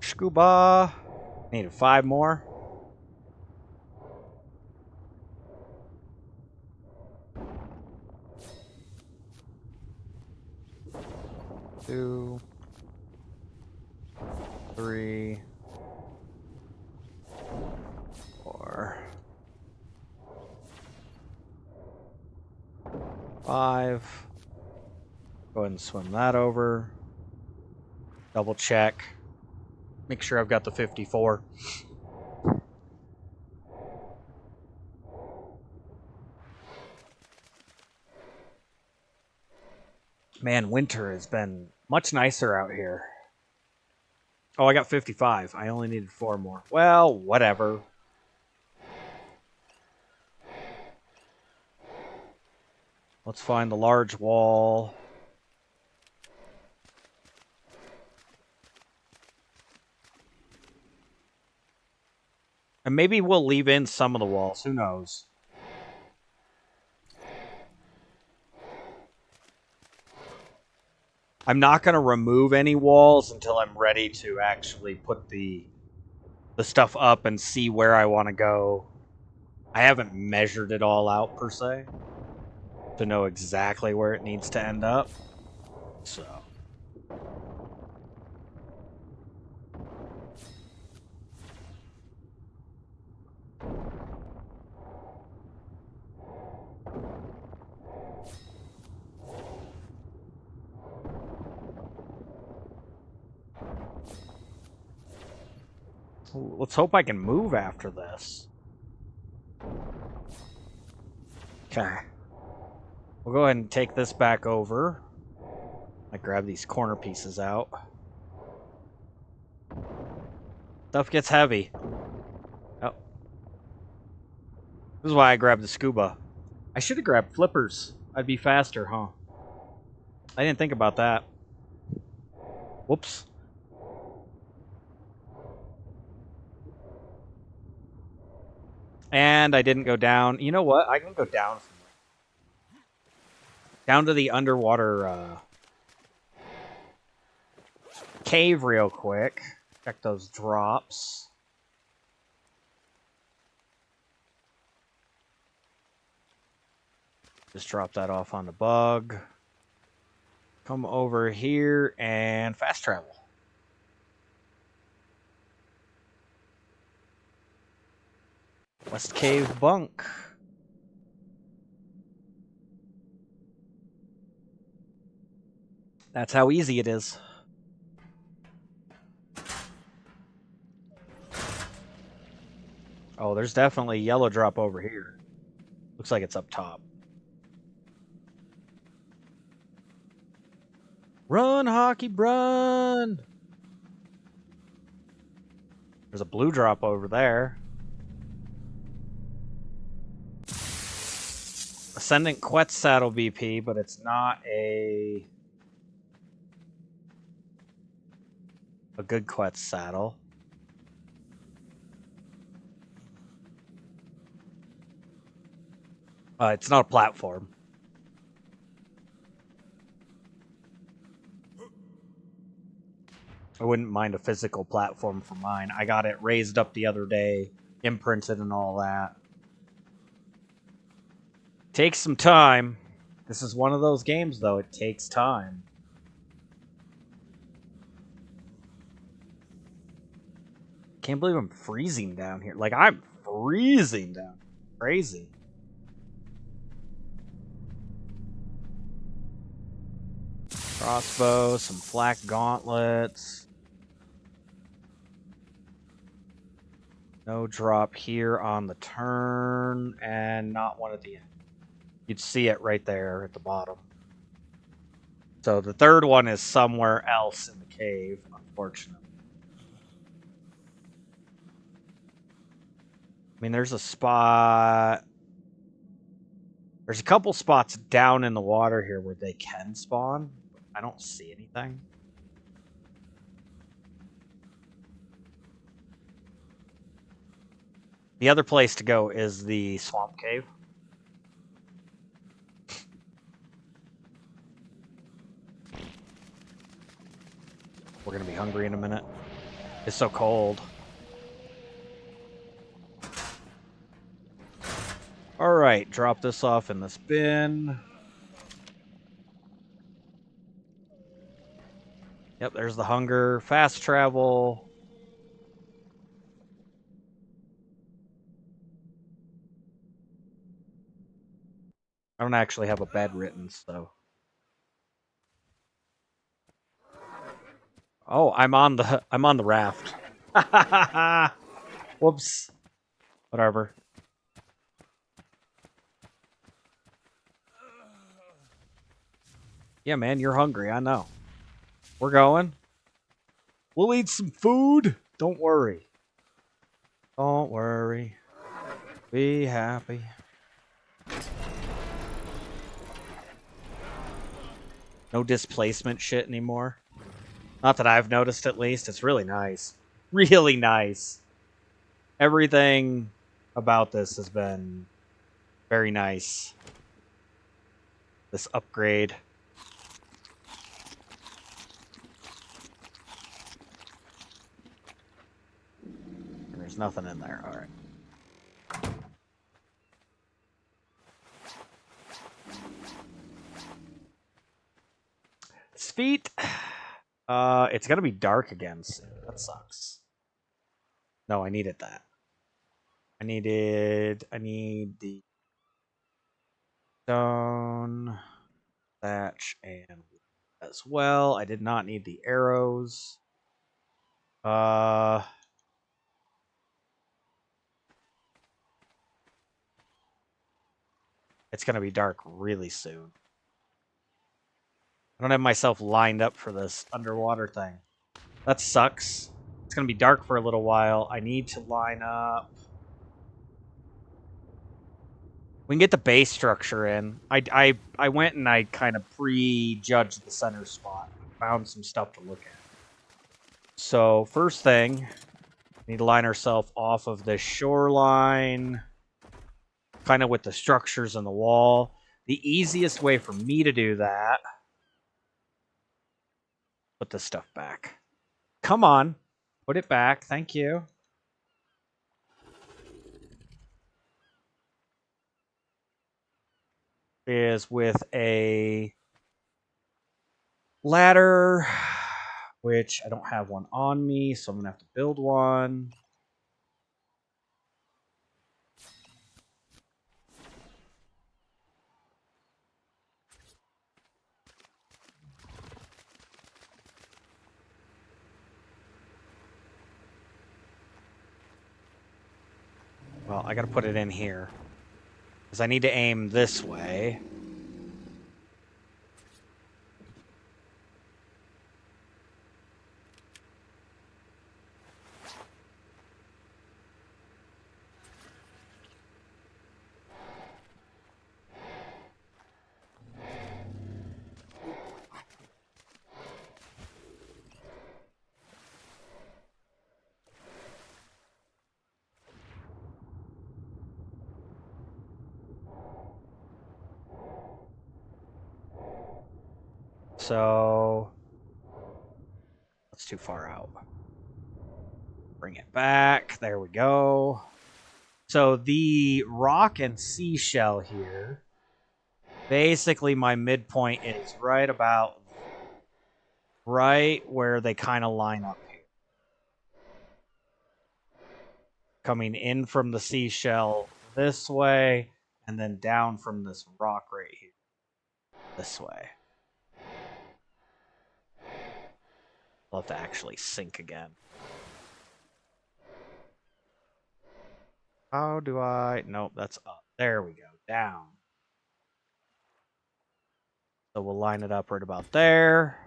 Scuba. Needed 5 more. Two, 3, 4, 5. Go ahead and swim that over. Double check. Make sure I've got the 54. Man, winter has been much nicer out here. Oh, I got 55. I only needed 4 more. Well, whatever. Let's find the large wall. And maybe we'll leave in some of the walls. Who knows? I'm not going to remove any walls until I'm ready to actually put the stuff up and see where I want to go. I haven't measured it all out, per se, to know exactly where it needs to end up. So... let's hope I can move after this. Okay. We'll go ahead and take this back over. I grab these corner pieces out. Stuff gets heavy. Oh. This is why I grabbed the scuba. I should have grabbed flippers. I'd be faster, huh? I didn't think about that. Whoops. And I didn't go down. You know what? I can go down. Down to the underwater cave real quick. Check those drops. Just drop that off on the bug. Come over here and fast travel. West Cave Bunk. That's how easy it is. Oh, there's definitely yellow drop over here. Looks like it's up top. Run, hockey, run! There's a blue drop over there. Ascendant Quetzalcoatl BP, but it's not a good Quetzalcoatl. It's not a platform. I wouldn't mind a physical platform for mine. I got it raised up the other day, imprinted and all that. Takes some time. This is one of those games, though. It takes time. Can't believe I'm freezing down here. Like, I'm freezing down. Crazy. Crossbow, some flak gauntlets. No drop here on the turn, and not one at the end. You'd see it right there at the bottom. So the third one is somewhere else in the cave, unfortunately. I mean, there's a spot... There's a couple spots down in the water here where they can spawn. I don't see anything. The other place to go is the swamp cave. We're gonna be hungry in a minute. It's so cold. Alright, drop this off in this bin. Yep, there's the hunger. Fast travel. I don't actually have a bed written, so... Oh, I'm on the raft. Whoops. Whatever. Yeah, man, you're hungry. I know. We're going. We'll eat some food. Don't worry. Don't worry. Be happy. No displacement shit anymore. Not that I've noticed, at least. It's really nice. Really nice. Everything about this has been very nice. This upgrade. There's nothing in there. All right. Feet. It's gonna be dark again soon. That sucks. No, I needed that. I need the stone, thatch, and as well. I did not need the arrows. It's gonna be dark really soon. I don't have myself lined up for this underwater thing. That sucks. It's gonna be dark for a little while. I need to line up. We can get the base structure in. I went and I kind of prejudged the center spot. Found some stuff to look at. So first thing, we need to line ourselves off of the shoreline, kind of with the structures on the wall. The easiest way for me to do that, put this stuff back. Come on, put it back. Thank you. Is with a ladder, which I don't have one on me, so I'm gonna have to build one. Well, I gotta put it in here, because I need to aim this way. So that's too far out. Bring it back. There we go. So the rock and seashell here, basically my midpoint is right about right where they kind of line up here. Coming in from the seashell this way, and then down from this rock right here this way. I'll have to actually sink again. How do I... Nope, that's up. There we go. Down. So we'll line it up right about there.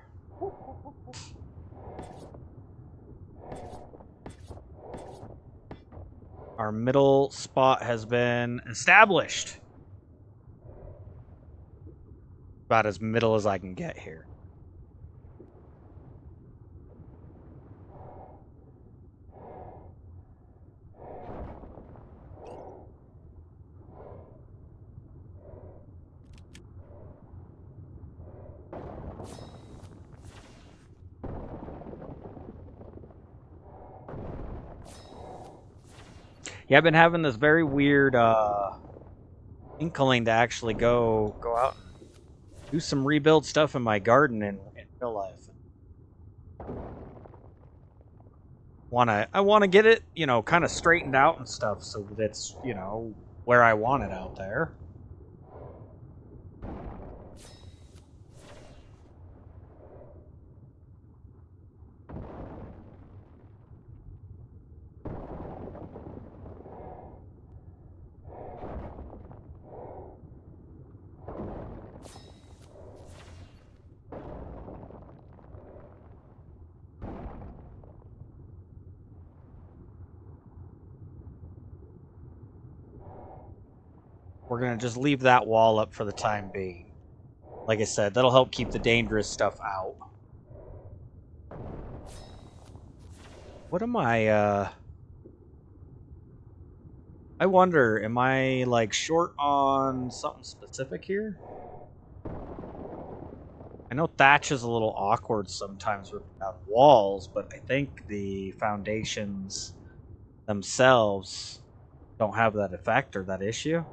Our middle spot has been established. About as middle as I can get here. Yeah, I've been having this very weird inkling to actually go out and do some rebuild stuff in my garden in real life. I wanna get it, you know, kind of straightened out and stuff so that it's, you know, where I want it out there. We're going to just leave that wall up for the time being. Like I said, that'll help keep the dangerous stuff out. What am I wonder, am I, like, short on something specific here? I know thatch is a little awkward sometimes with walls, but I think the foundations themselves don't have that effect or that issue.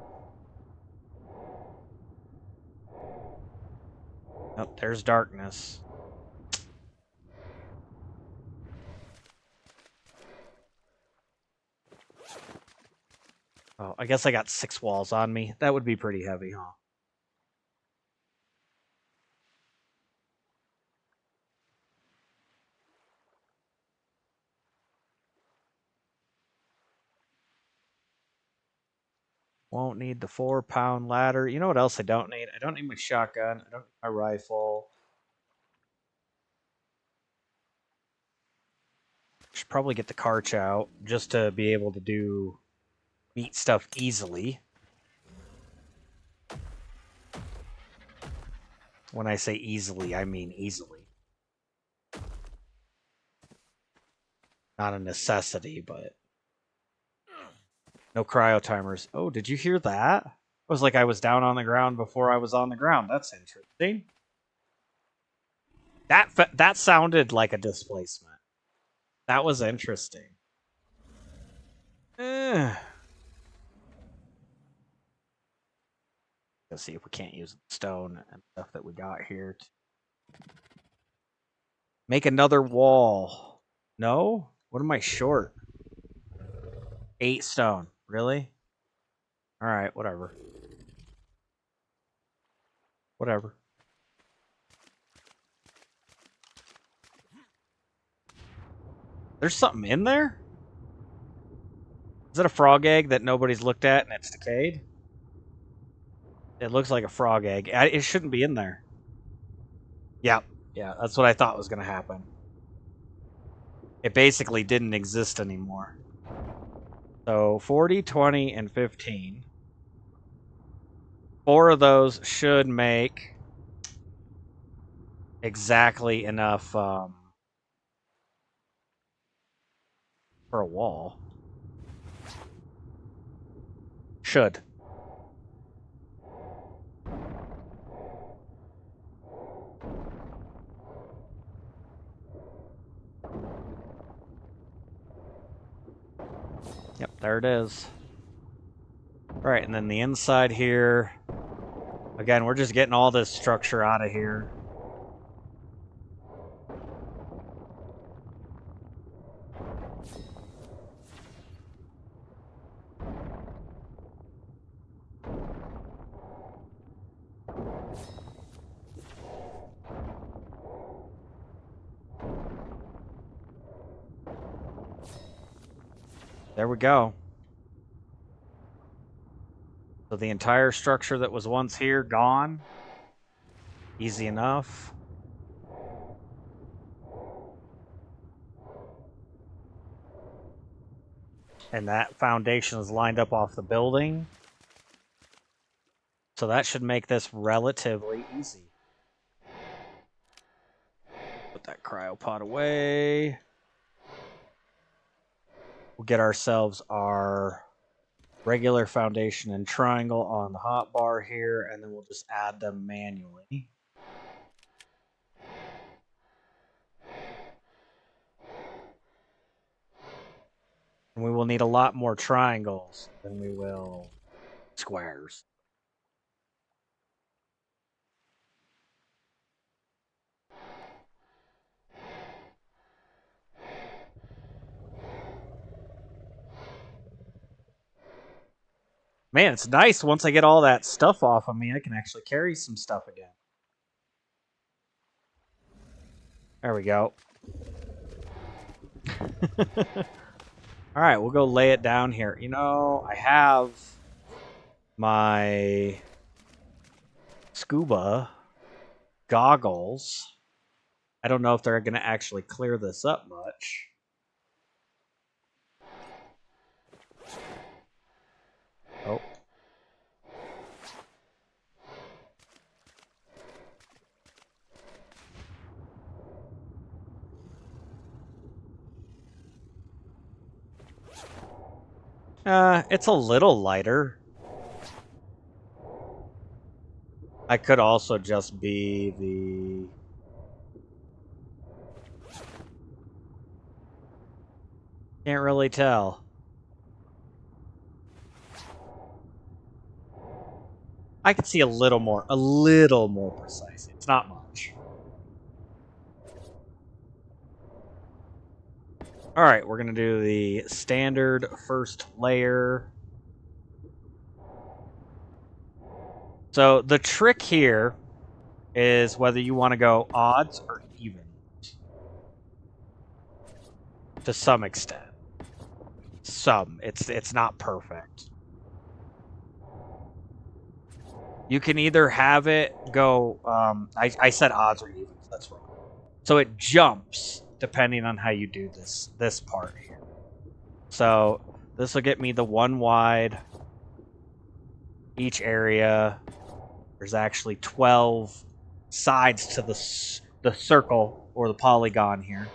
Oh, there's darkness. Oh, I guess I got 6 walls on me. That would be pretty heavy, huh? Won't need the 4-pound ladder. You know what else I don't need? I don't need my shotgun. I don't need my rifle. Should probably get the carch out just to be able to do meat stuff easily. When I say easily, I mean easily. Not a necessity, but no cryo timers. Oh, did you hear that? It was like I was down on the ground before I was on the ground. That's interesting. That sounded like a displacement. That was interesting. Let's see if we can't use the stone and stuff that we got here. Make another wall. No? What am I short? 8 stone. Really? Alright, whatever. Whatever. There's something in there? Is it a frog egg that nobody's looked at and it's decayed? It looks like a frog egg. It shouldn't be in there. Yeah, that's what I thought was going to happen. It basically didn't exist anymore. So 40, 20, and 15. 4 of those should make exactly enough for a wall. Should. Yep, there it is. Right, and then the inside here. Again, we're just getting all this structure out of here. There we go. So the entire structure that was once here, gone. Easy enough. And that foundation is lined up off the building. So that should make this relatively easy. Put that cryopod away. We'll get ourselves our regular foundation and triangle on the hotbar here, and then we'll just add them manually. And we will need a lot more triangles than we will squares. Man, it's nice once I get all that stuff off of me, I can actually carry some stuff again. There we go. Alright, we'll go lay it down here. You know, I have my scuba goggles. I don't know if they're going to actually clear this up much. Oh. It's a little lighter. I could also just be the... Can't really tell. I can see a little more precise. It's not much. All right, we're gonna do the standard first layer. So the trick here is whether you want to go odds or even to some extent. It's not perfect. You can either have it go. I said odds or evens. That's wrong. So it jumps depending on how you do this part here. So this will get me the one wide. Each area. There's actually 12 sides to the circle or the polygon here.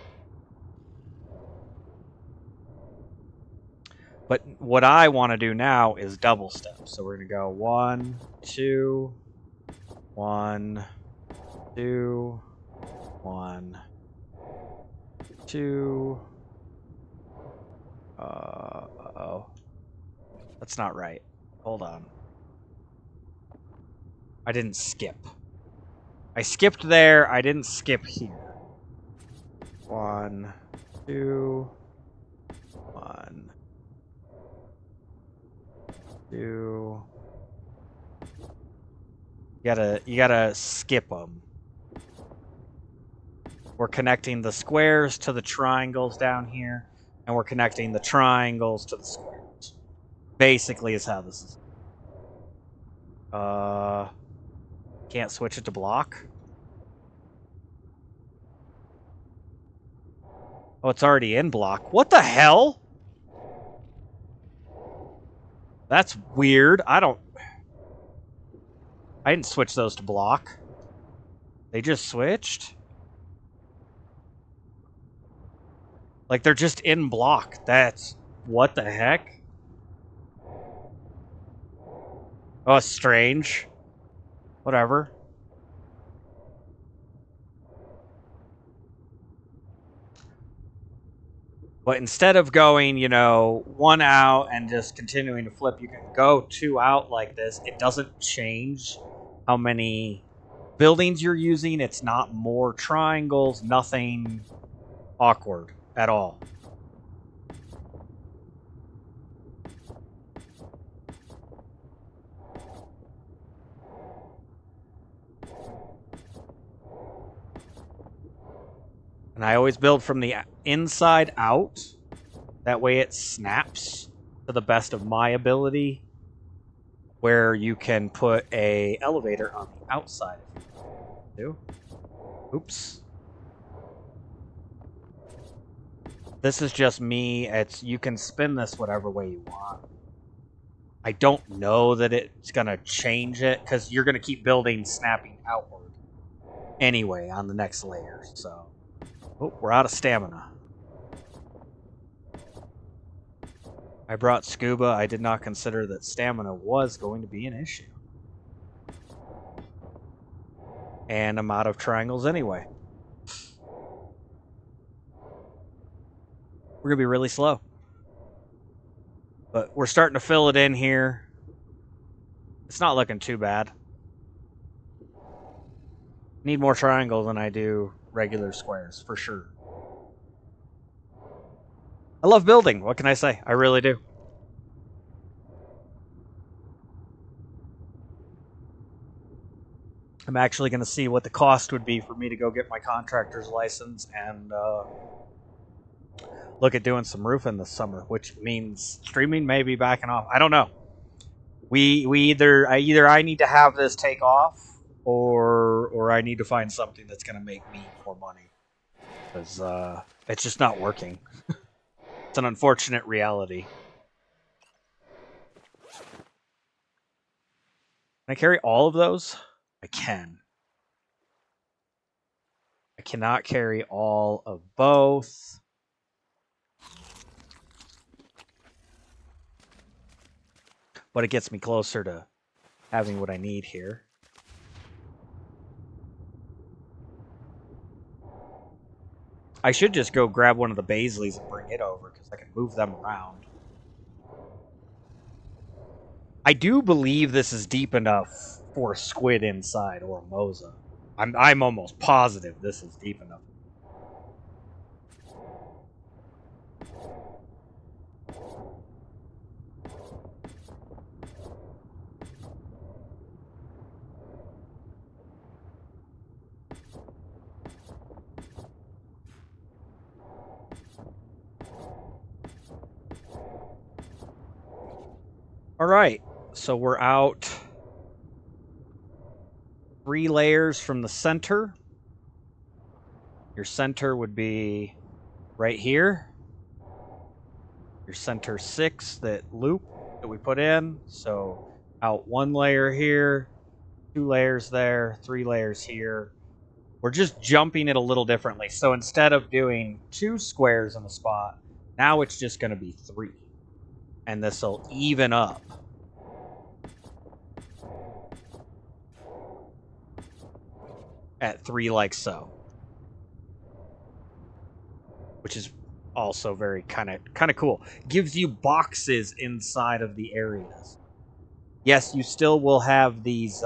But what I want to do now is double step. So we're going to go 1, 2, 1, 2, 1, 2. Uh-oh. That's not right. Hold on. I didn't skip. I skipped there. I didn't skip here. 1, 2, 1, 2. You gotta skip them. We're connecting the squares to the triangles down here, and we're connecting the triangles to the squares. Basically, is how this is. Can't switch it to block. Oh, it's already in block. What the hell? That's weird. I didn't switch those to block. They just switched? Like, they're just in block. That's... What the heck? Oh, strange. Whatever. But instead of going, you know, 1 out and just continuing to flip, you can go 2 out like this. It doesn't change how many buildings you're using. It's not more triangles. Nothing awkward at all. And I always build from the inside out. That way it snaps to the best of my ability. Where you can put a elevator on the outside if you want to. Oops. This is just me. You can spin this whatever way you want. I don't know that it's going to change it, because you're going to keep building snapping outward anyway on the next layer. So, oh, we're out of stamina. I brought scuba. I did not consider that stamina was going to be an issue. And I'm out of triangles anyway. We're going to be really slow. But we're starting to fill it in here. It's not looking too bad. Need more triangles than I do regular squares, for sure. I love building. What can I say? I really do. I'm actually going to see what the cost would be for me to go get my contractor's license and look at doing some roofing this summer, which means streaming may be backing off. I don't know. Either I need to have this take off, or I need to find something that's going to make me more money, because it's just not working. It's an unfortunate reality. Can I carry all of those? I can. I cannot carry all of both. But it gets me closer to having what I need here. I should just go grab one of the Baisleys and bring it over, because I can move them around. I do believe this is deep enough for a squid inside or a mosa. I'm almost positive this is deep enough. All right, so we're out 3 layers from the center. Your center would be right here. Your center 6, that loop that we put in. So out 1 layer here, 2 layers there, 3 layers here. We're just jumping it a little differently. So instead of doing 2 squares in a spot, now it's just going to be 3. And this will even up. At 3 like so. Which is also very kind of cool. Gives you boxes inside of the areas. Yes, you still will have these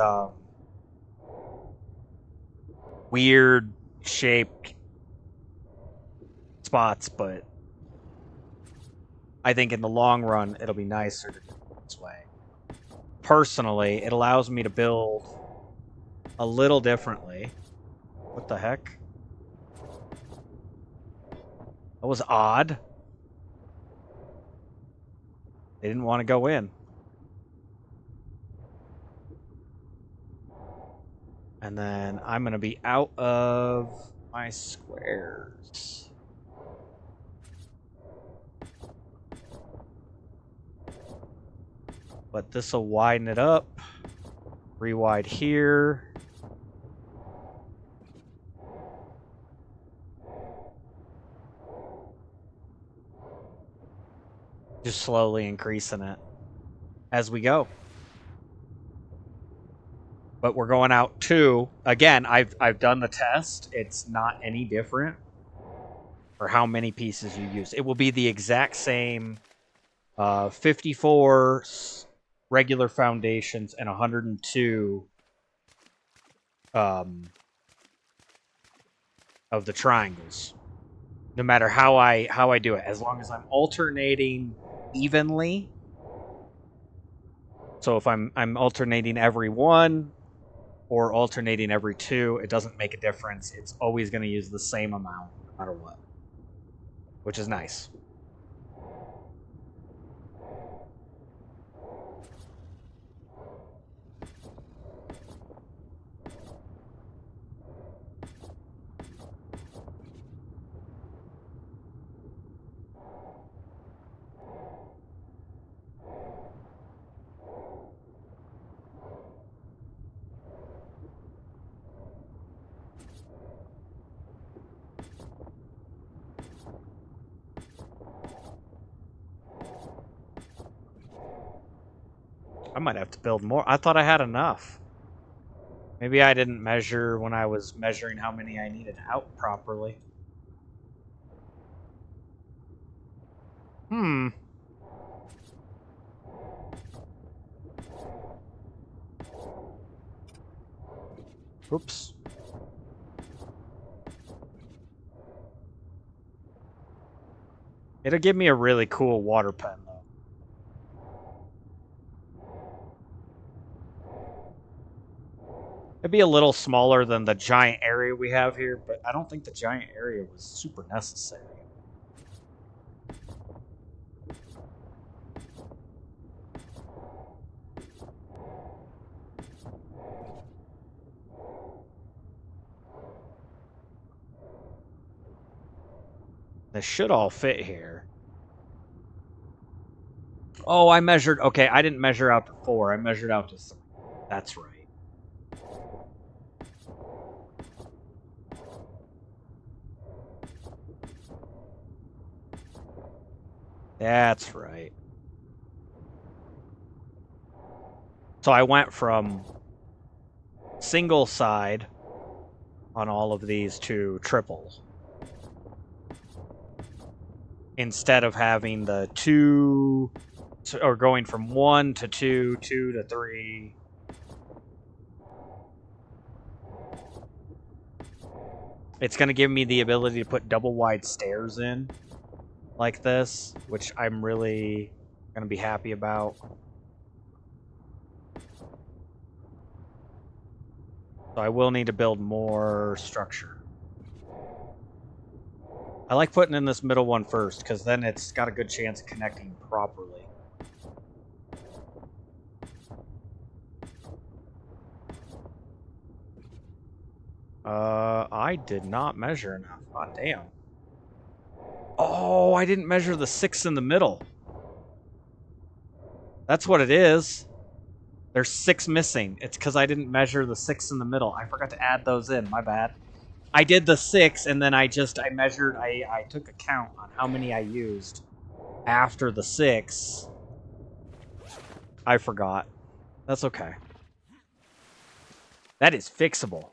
weird shaped spots, but I think in the long run it'll be nicer to do it this way. Personally, it allows me to build a little differently. What the heck? That was odd. They didn't want to go in. And then I'm going to be out of my squares. But this will widen it up. Re-wide here. Just slowly increasing it as we go. But we're going out 2. Again, I've done the test. It's not any different for how many pieces you use. It will be the exact same 54 regular foundations and 102 of the triangles. No matter how I do it, as long as I'm alternating evenly. So if I'm alternating every 1 or alternating every 2, it doesn't make a difference. It's always going to use the same amount no matter what, which is nice. I might have to build more. I thought I had enough. Maybe I didn't measure when I was measuring how many I needed out properly. Oops. It'll give me a really cool water pen, though. It'd be a little smaller than the giant area we have here, but I don't think the giant area was super necessary. This should all fit here. Oh, I measured... Okay, I didn't measure out to 4. I measured out to 3. That's right. That's right. So I went from single side on all of these to triple. Instead of having the 2, or going from 1 to 2, 2 to 3. It's going to give me the ability to put double wide stairs in like this, which I'm really going to be happy about. So I will need to build more structure. I like putting in this middle one first, because then it's got a good chance of connecting properly. I did not measure enough. God damn. Oh, I didn't measure the 6 in the middle. That's what it is. There's 6 missing. It's because I didn't measure the 6 in the middle. I forgot to add those in. My bad. I did the 6, and then I measured. I took a count on how many I used after the 6. I forgot. That's okay. That is fixable.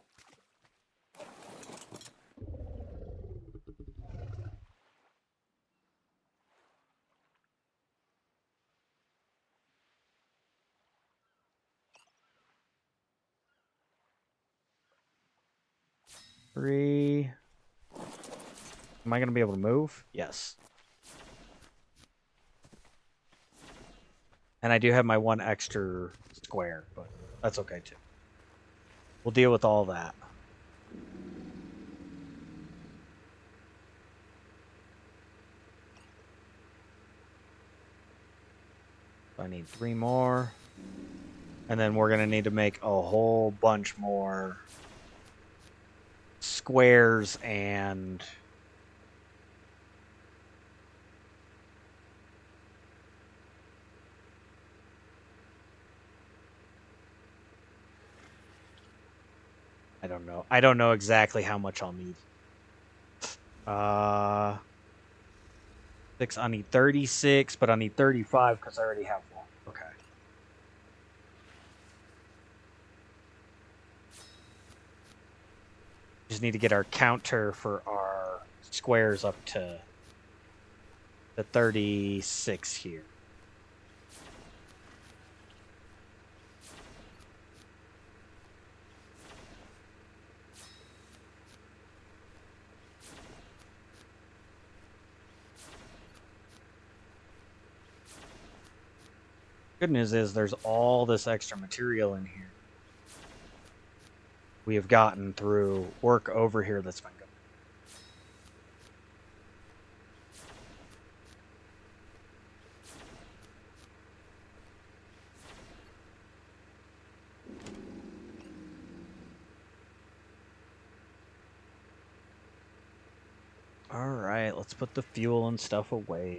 Three. Am I going to be able to move? Yes. And I do have my 1 extra square, but that's okay too. We'll deal with all that. I need 3 more. And then we're going to need to make a whole bunch more squares and I don't know. I don't know exactly how much I'll need. 6. I need 36, but I need 35 because I already have 1. Okay. Just need to get our counter for our squares up to the 36 here. Good news is there's all this extra material in here we have gotten through work over here that's been going. Alright, let's put the fuel and stuff away.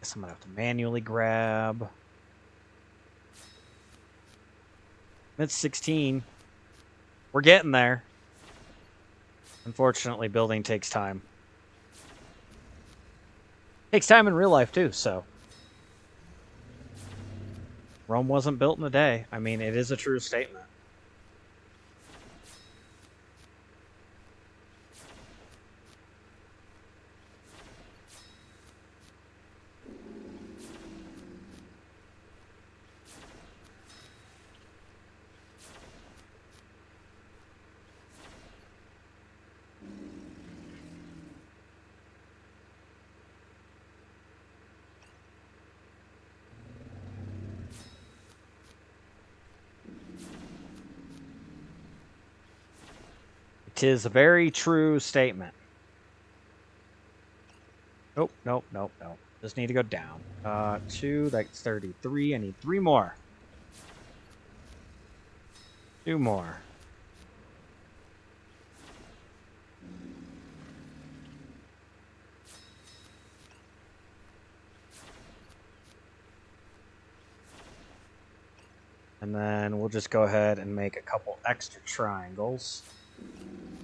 Guess I'm gonna have to manually grab. It's 16. We're getting there. Unfortunately, building takes time. Takes time in real life, too, so. Rome wasn't built in a day. I mean, it is a true statement. It is a very true statement. Nope, nope, nope, nope. Just need to go down. 2, that's 33. I need 3 more. 2 more. And then we'll just go ahead and make a couple extra triangles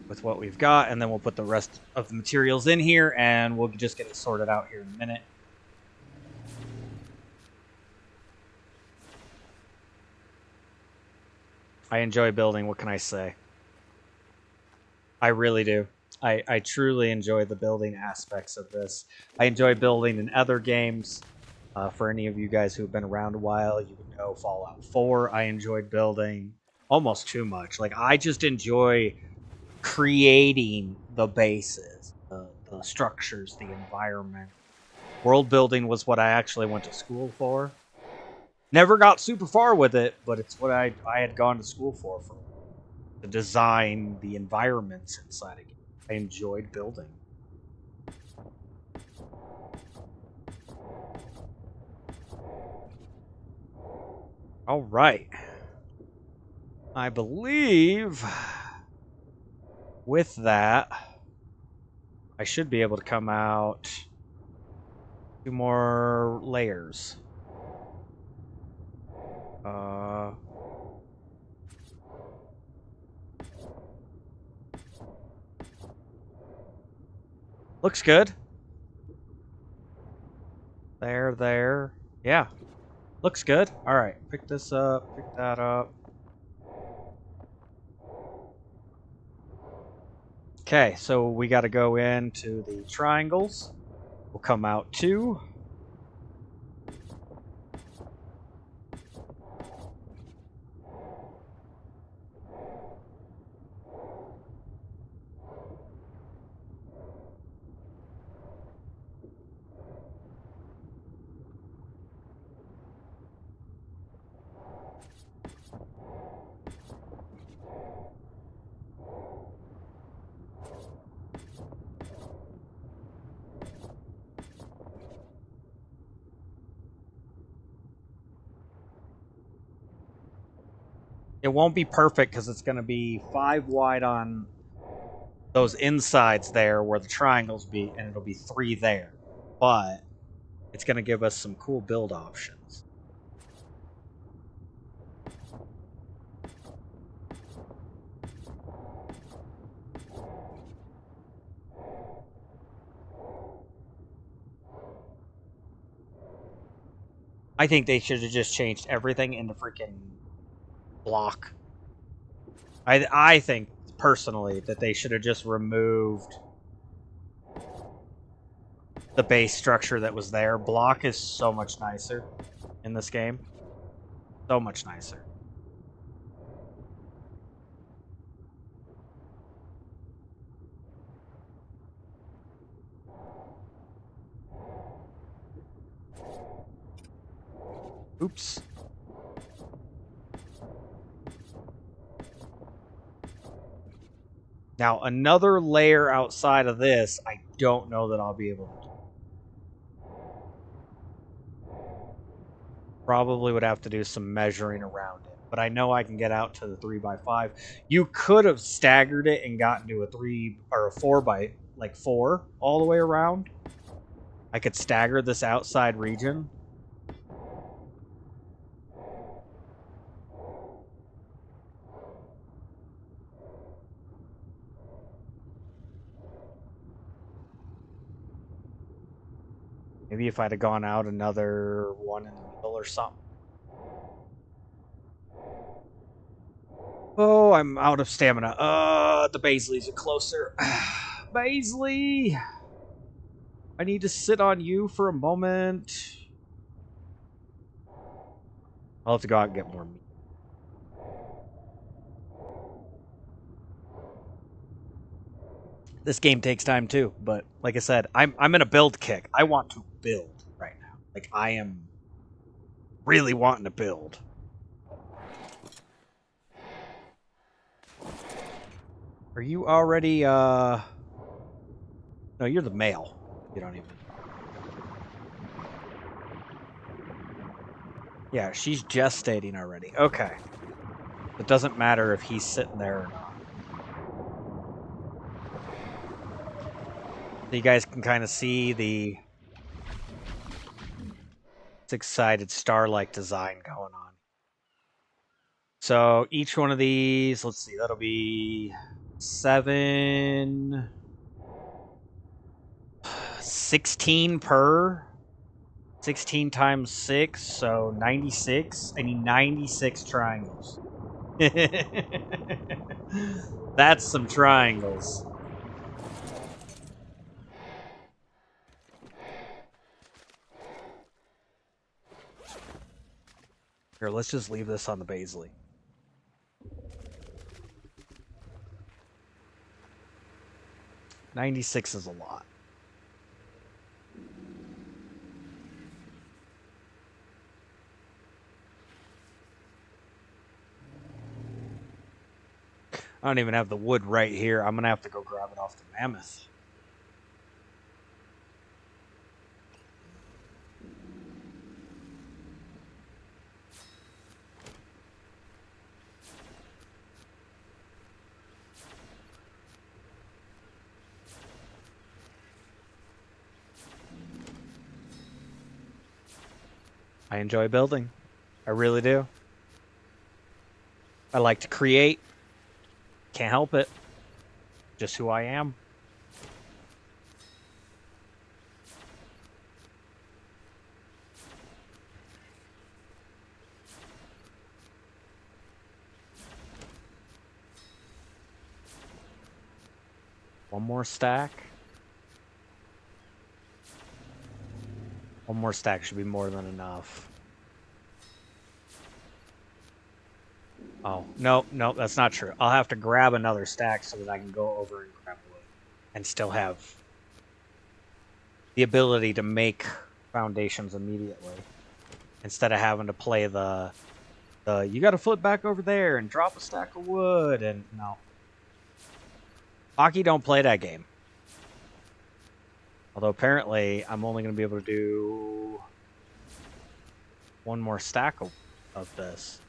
with what we've got, and then we'll put the rest of the materials in here, and we'll just get it sorted out here in a minute. I enjoy building, what can I say? I really do. I truly enjoy the building aspects of this. I enjoy building in other games. For any of you guys who have been around a while, you would know Fallout 4 I enjoyed building. almost too much. Like, I just enjoy creating the bases, the structures, the environment. World building was what I actually went to school for. Never got super far with it, but it's what I had gone to school for to design the environments inside a game. I enjoyed building. All right. I believe with that, I should be able to come out 2 more layers. Looks good. There. Yeah. Looks good. Alright, pick this up, pick that up. Okay, so we gotta go into the triangles. We'll come out 2. It won't be perfect because it's gonna be 5 wide on those insides there where the triangles be, and it'll be 3 there. But it's gonna give us some cool build options. I think they should have just changed everything into freaking block. I think personally that they should have just removed the base structure that was there. Block is so much nicer in this game. So much nicer. Oops. Now, another layer outside of this, I don't know that I'll be able to do. Probably would have to do some measuring around it. But I know I can get out to the 3x5. You could have staggered it and gotten to a 3 or a 4x4 all the way around. I could stagger this outside region. Maybe if I'd have gone out another one in the middle or something. Oh, I'm out of stamina. The Baisleys are closer. Baisley! I need to sit on you for a moment. I'll have to go out and get more meat. This game takes time too, but like I said, I'm in a build kick. I want to build right now. Like, I am really wanting to build. Are you already, No, you're the male. You don't even... Yeah, she's gestating already. Okay. It doesn't matter if he's sitting there or not. So you guys can kind of see the six-sided star-like design going on. So each one of these, let's see, that'll be 7... 16 per. 16 times 6, so 96. I need 96 triangles. That's some triangles. Here, let's just leave this on the Baisley. 96 is a lot. I don't even have the wood right here. I'm going to have to go grab it off the mammoth. I enjoy building. I really do. I like to create. Can't help it. Just who I am. One more stack. One more stack should be more than enough. Oh, no, that's not true. I'll have to grab another stack so that I can go over and grab wood and still have the ability to make foundations immediately instead of having to play the you got to flip back over there and drop a stack of wood. And no. Hockey don't play that game. Although apparently I'm only going to be able to do one more stack of this.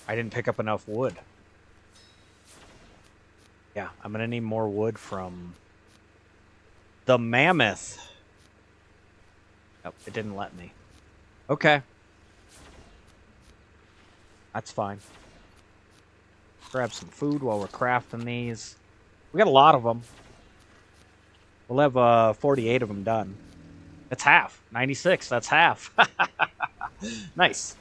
I didn't pick up enough wood. Yeah, I'm going to need more wood from the mammoth. Nope, it didn't let me. Okay. That's fine. Grab some food while we're crafting these. We got a lot of them. We'll have 48 of them done. That's half. 96, that's half. Nice.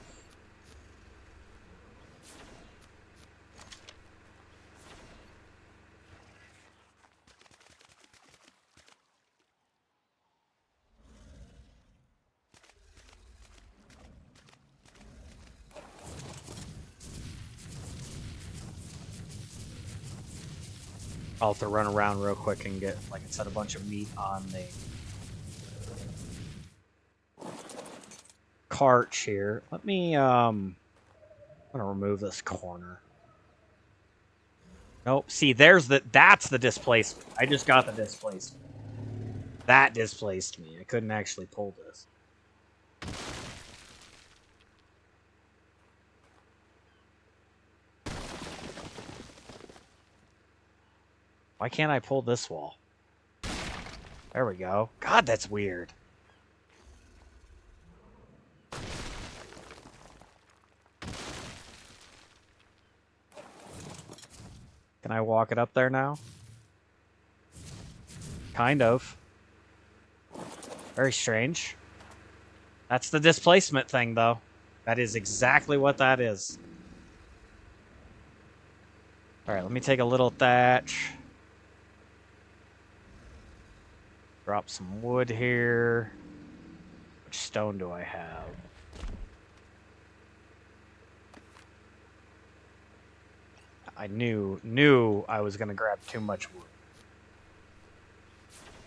I'll have to run around real quick and get, like I said, a bunch of meat on the cart here. Let me, I'm gonna remove this corner. Nope. See, that's the displacement. I just got the displacement. That displaced me. I couldn't actually pull this. Why can't I pull this wall? There we go. God, that's weird. Can I walk it up there now? Kind of. Very strange. That's the displacement thing, though. That is exactly what that is. Alright, let me take a little thatch. Drop some wood here. Which stone do I have? I knew I was going to grab too much wood.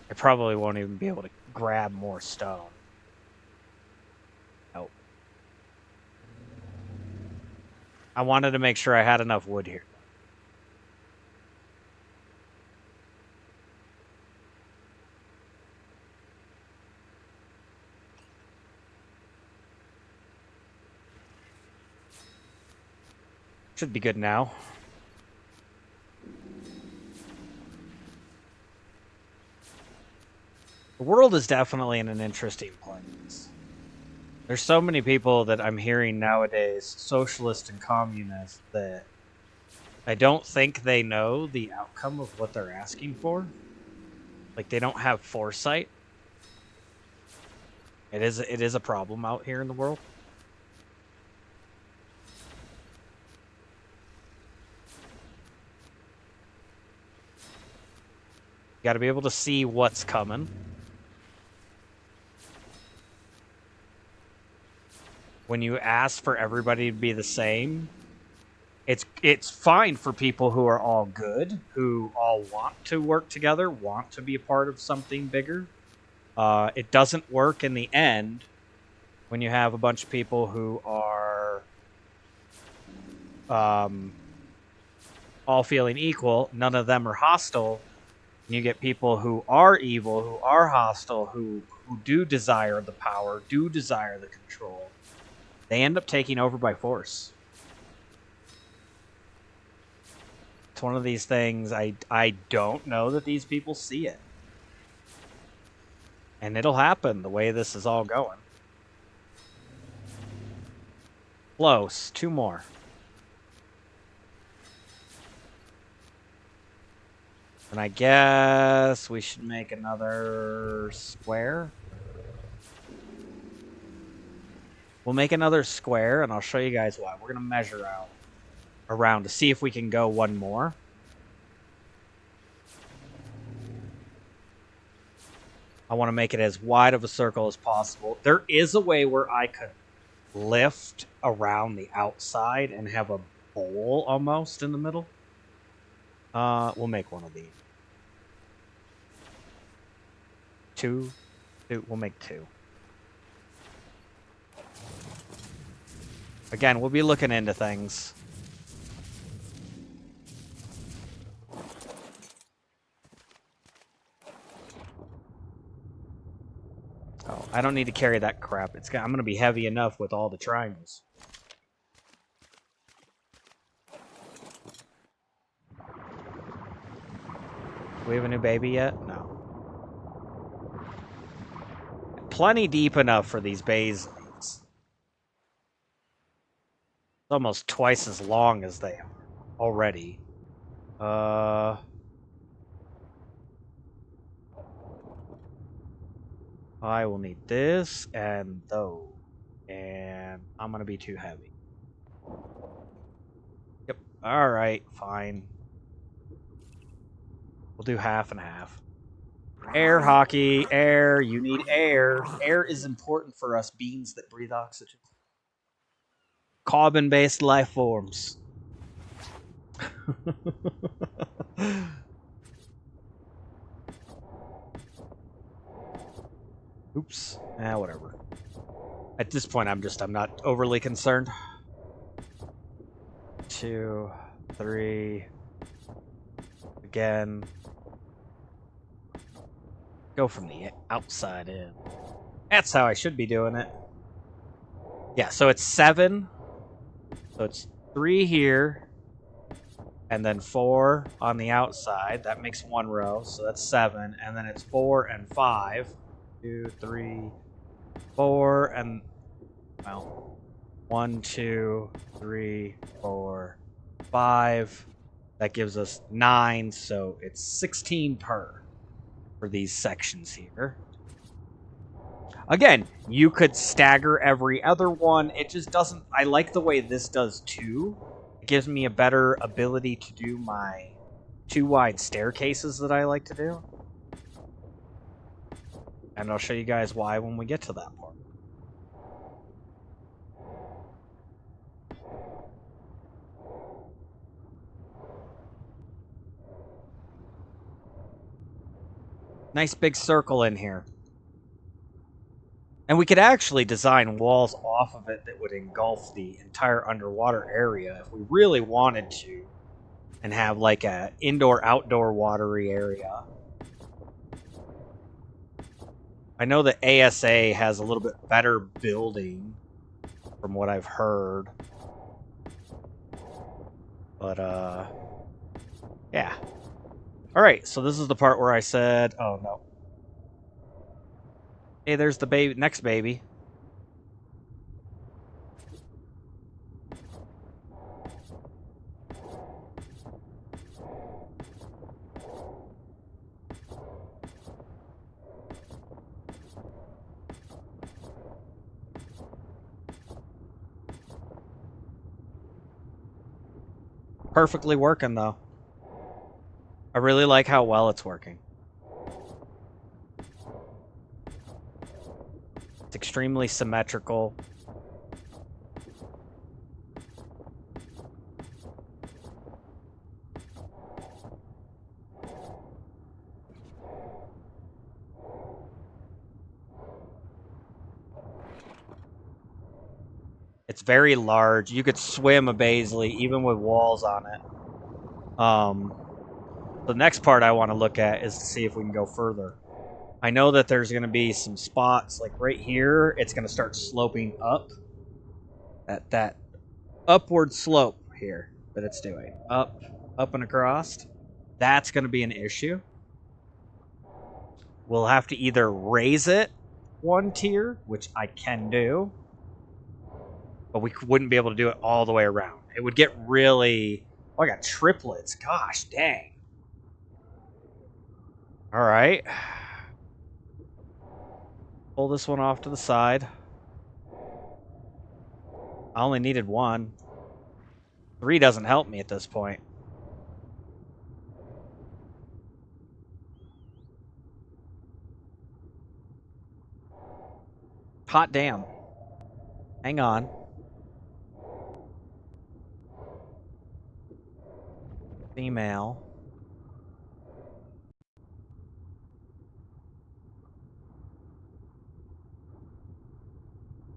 I probably won't even be able to grab more stone. Nope. I wanted to make sure I had enough wood here. Should be good now. The world is definitely in an interesting place. There's so many people that I'm hearing nowadays, socialist and communist, that I don't think they know the outcome of what they're asking for. Like, they don't have foresight. It is a problem out here in the world. You got to be able to see what's coming. When you ask for everybody to be the same, It's fine for people who are all good, who all want to work together, want to be a part of something bigger. It doesn't work in the end when you have a bunch of people who are all feeling equal. None of them are hostile. And you get people who are evil, who are hostile, who do desire the power, do desire the control. They end up taking over by force. It's one of these things I don't know that these people see it. And it'll happen the way this is all going. Close. 2 more. And I guess we should make another square. We'll make another square, and I'll show you guys why. We're going to measure out around to see if we can go one more. I want to make it as wide of a circle as possible. There is a way where I could lift around the outside and have a bowl almost in the middle. We'll make one of these. 2. We'll make 2. Again, we'll be looking into things. Oh, I don't need to carry that crap. I'm going to be heavy enough with all the triangles. Do we have a new baby yet? No. Plenty deep enough for these bays. It's almost twice as long as they are already. I will need this and those. And I'm going to be too heavy. Yep. Alright, fine. We'll do half and half. Air hockey, air. You need air. Air is important for us beings that breathe oxygen. Carbon-based life forms. Oops. Whatever. At this point, I'm not overly concerned. 2, 3. Again. Go from the outside in. That's how I should be doing it. Yeah, so it's 7. So it's 3 here. And then 4 on the outside. That makes 1 row, so that's 7. And then it's 4 and 5. 2, 3, 4, and, well, 1, 2, 3, 4, 5. That gives us 9, so it's 16 per for these sections here. Again, you could stagger every other one. It just doesn't... I like the way this does too. It gives me a better ability to do my 2 wide staircases that I like to do. And I'll show you guys why when we get to that part. Nice big circle in here. And we could actually design walls off of it that would engulf the entire underwater area if we really wanted to. And have like a indoor-outdoor watery area. I know that ASA has a little bit better building from what I've heard. But, yeah. Alright, so this is the part where I said, oh no. Hey, there's the baby, next baby. Perfectly working, though. I really like how well it's working. It's extremely symmetrical. It's very large. You could swim a Baisley, even with walls on it. The next part I want to look at is to see if we can go further. I know that there's going to be some spots, like right here, it's going to start sloping up. That upward slope here that it's doing. Up and across. That's going to be an issue. We'll have to either raise it one tier, which I can do, but we wouldn't be able to do it all the way around. It would get really... Oh, I got triplets. Gosh, dang. All right. Pull this one off to the side. I only needed one. 3 doesn't help me at this point. Hot damn. Hang on. Female.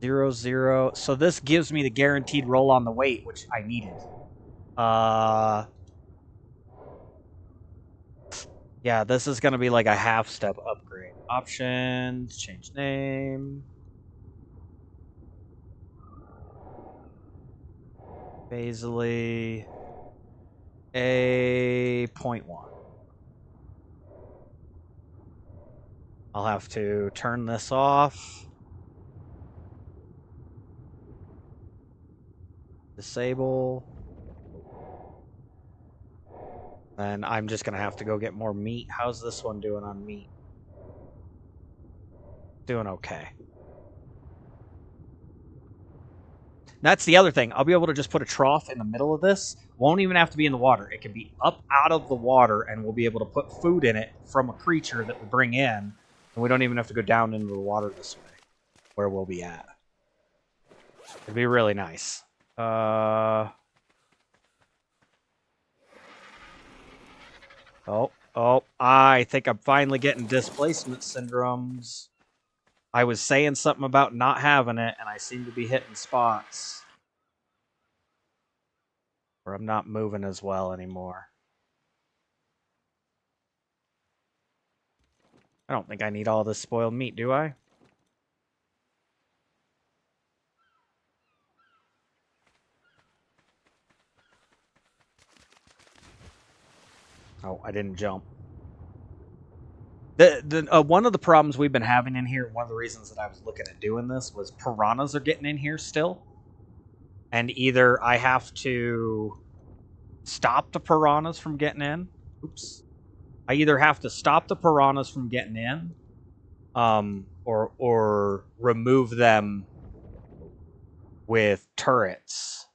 Zero, zero. So this gives me the guaranteed roll on the weight, which I needed. Yeah, this is going to be like a half-step upgrade. Options, change name. Baisley. A.1. I'll have to turn this off. Disable. Then I'm just going to have to go get more meat. How's this one doing on meat? Doing okay. That's the other thing. I'll be able to just put a trough in the middle of this. Won't even have to be in the water. It can be up out of the water, and we'll be able to put food in it from a creature that we bring in, and we don't even have to go down into the water this way, where we'll be at. It'd be really nice. I think I'm finally getting displacement syndromes. I was saying something about not having it, and I seem to be hitting spots where I'm not moving as well anymore. I don't think I need all this spoiled meat, do I? Oh, I didn't jump. One of the problems we've been having in here, one of the reasons that I was looking at doing this, was piranhas are getting in here still. And either I have to stop the piranhas from getting in. Oops. I either have to stop the piranhas from getting in, or remove them with turrets,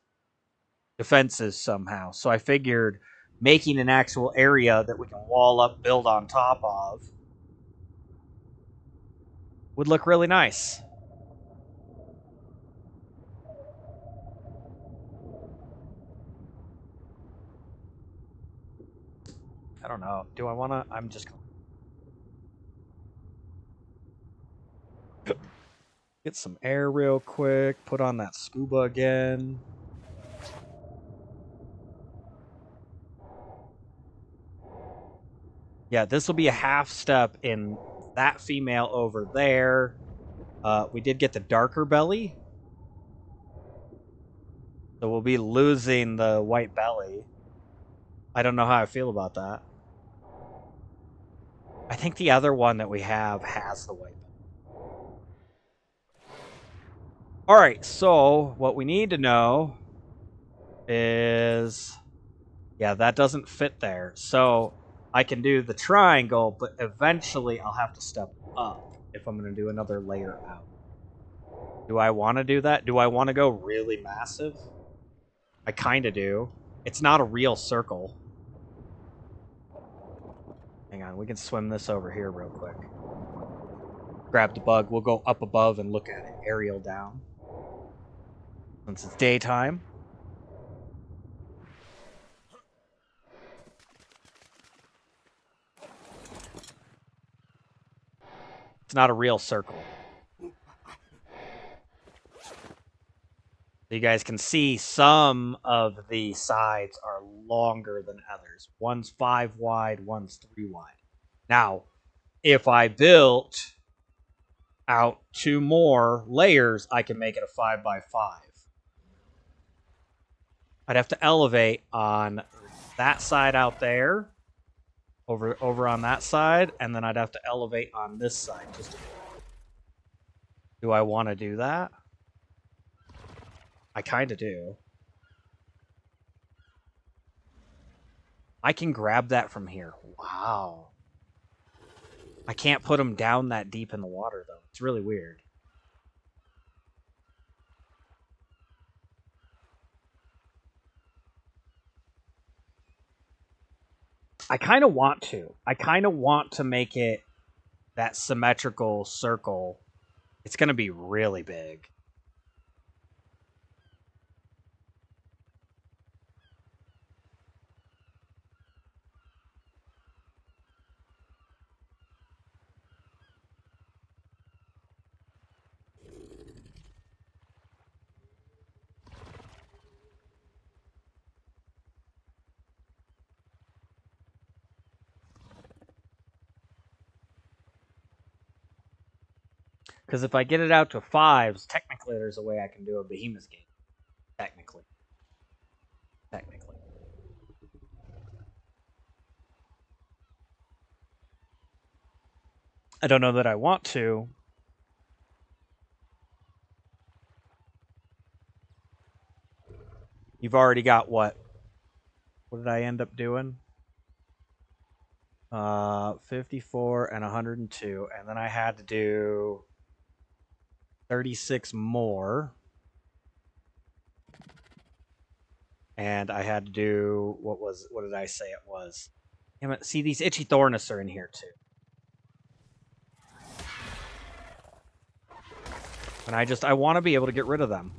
defenses somehow. So I figured making an actual area that we can wall up, build on top of, would look really nice. I don't know. Do I want to? I'm just gonna get some air real quick. Put on that scuba again. Yeah, this will be a half step in that female over there. We did get the darker belly. So we'll be losing the white belly. I don't know how I feel about that. I think the other one that we have has the white belly. Alright, so what we need to know is... Yeah, that doesn't fit there. So I can do the triangle, but eventually I'll have to step up if I'm going to do another layer out. Do I want to do that? Do I want to go really massive? I kind of do. It's not a real circle. Hang on, we can swim this over here real quick. Grab the bug. We'll go up above and look at it. Aerial down. Since it's daytime. It's not a real circle. You guys can see some of the sides are longer than others. One's 5 wide, one's 3 wide. Now, if I built out 2 more layers, I can make it a 5 by 5. I'd have to elevate on that side out there, over on that side, and then I'd have to elevate on this side. Do I want to do that? I kind of do. I can grab that from here. Wow. I can't put them down that deep in the water, though. It's really weird. I kind of want to. I kind of want to make it that symmetrical circle. It's going to be really big. Because if I get it out to 5s, technically there's a way I can do a behemoth game. Technically. I don't know that I want to. You've already got what? What did I end up doing? 54 and 102. And then I had to do 36 more. And I had to do, what did I say it was? Damn it, see, these itchy thornus are in here too. And I want to be able to get rid of them.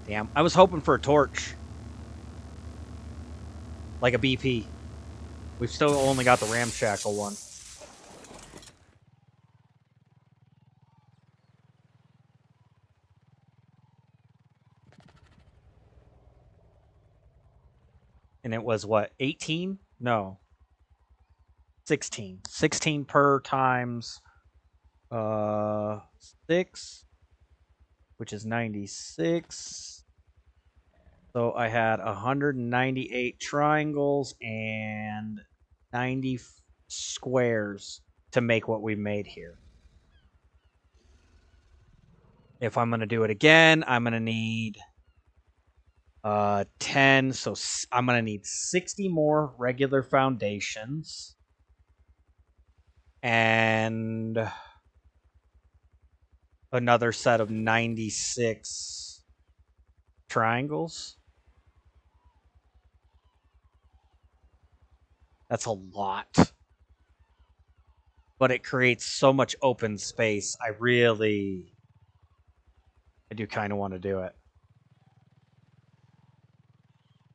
Damn, I was hoping for a torch. Like a BP. We've still only got the ramshackle one. And it was what, 18? No. 16. 16 per times 6, which is 96. So I had 198 triangles and 90 squares to make what we made here. If I'm going to do it again, I'm going to need 10. So I'm going to need 60 more regular foundations. And another set of 96 triangles. That's a lot. But it creates so much open space. I do kind of want to do it.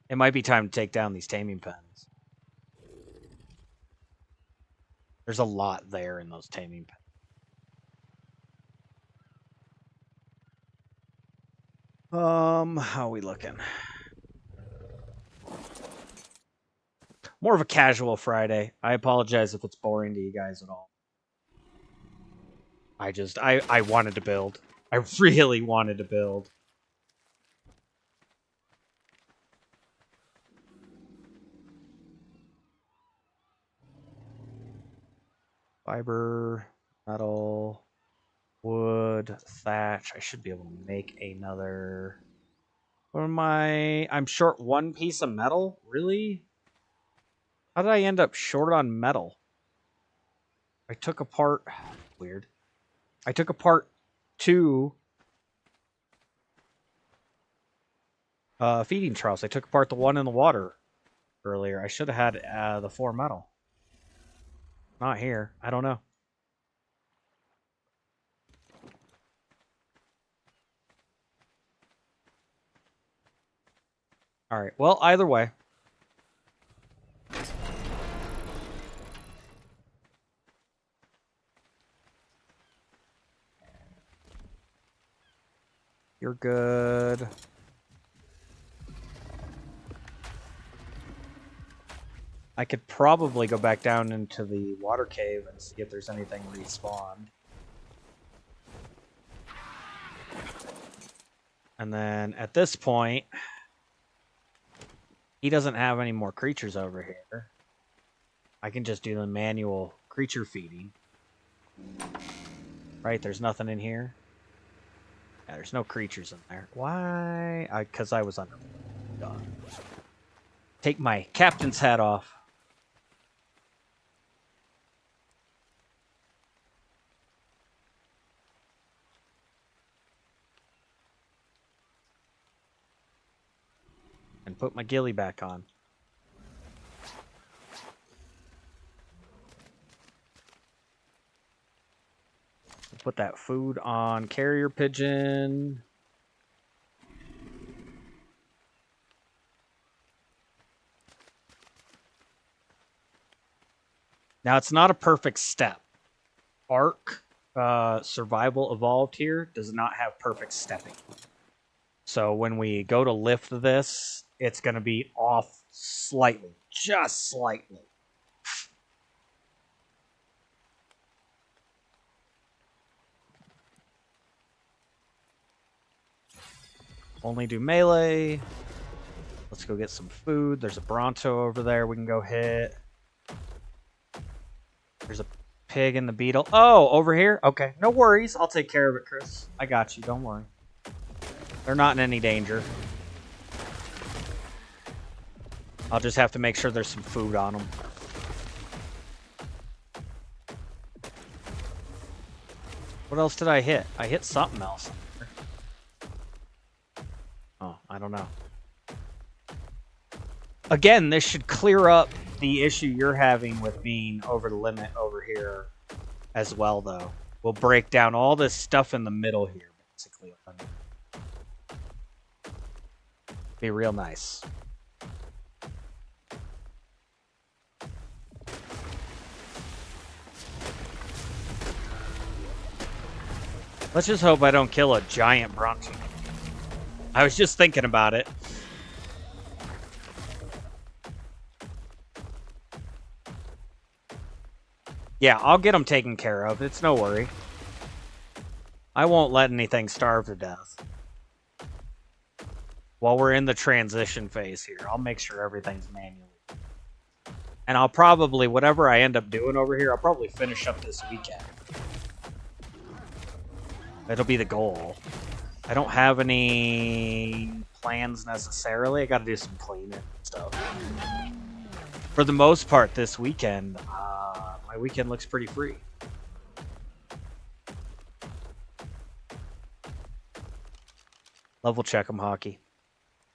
It might be time to take down these taming pens. There's a lot there in those taming pens. How are we looking? More of a casual Friday. I apologize if it's boring to you guys at all. I wanted to build. I really wanted to build. Fiber, metal, wood, thatch. I should be able to make another. What am I? I'm short 1 piece of metal? Really? How did I end up short on metal? I took apart... Weird. I took apart 2 feeding troughs. I took apart the one in the water earlier. I should have had the 4 metal. Not here. I don't know. Alright, well, either way. You're good. I could probably go back down into the water cave and see if there's anything respawned. And then at this point, he doesn't have any more creatures over here. I can just do the manual creature feeding. Right, there's nothing in here. Yeah, there's no creatures in there. Why? Because I was under. God. Take my captain's hat off. And put my ghillie back on. Put that food on carrier pigeon. Now, it's not a perfect step. Ark Survival Evolved here does not have perfect stepping. So when we go to lift this, it's going to be off slightly. Just slightly. Only do melee. Let's go get some food. There's a Bronto over there we can go hit. There's a pig and the beetle. Oh, over here? Okay, no worries. I'll take care of it, Chris. I got you. Don't worry. They're not in any danger. I'll just have to make sure there's some food on them. What else did I hit? I hit something else. Oh, I don't know. Again, this should clear up the issue you're having with being over the limit over here as well, though. We'll break down all this stuff in the middle here, basically. Be real nice. Let's just hope I don't kill a giant Bronto. I was just thinking about it. Yeah, I'll get them taken care of. It's no worry. I won't let anything starve to death. While we're in the transition phase here, I'll make sure everything's manual. And I'll probably, whatever I end up doing over here, I'll probably finish up this weekend. It'll be the goal. I don't have any plans necessarily. I gotta do some cleaning and stuff. For the most part this weekend, my weekend looks pretty free. Level check them, Hockey.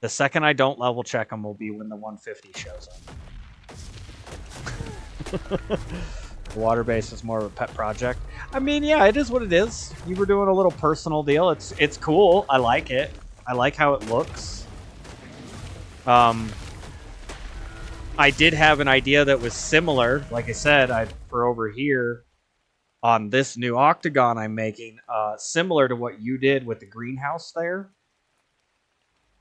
The second I don't level check them will be when the 150 shows up. The water base is more of a pet project. I mean, yeah, it is what it is. You were doing a little personal deal. It's cool. I like it. I like how it looks. I did have an idea that was similar. Like I said, for over here on this new octagon I'm making, similar to what you did with the greenhouse there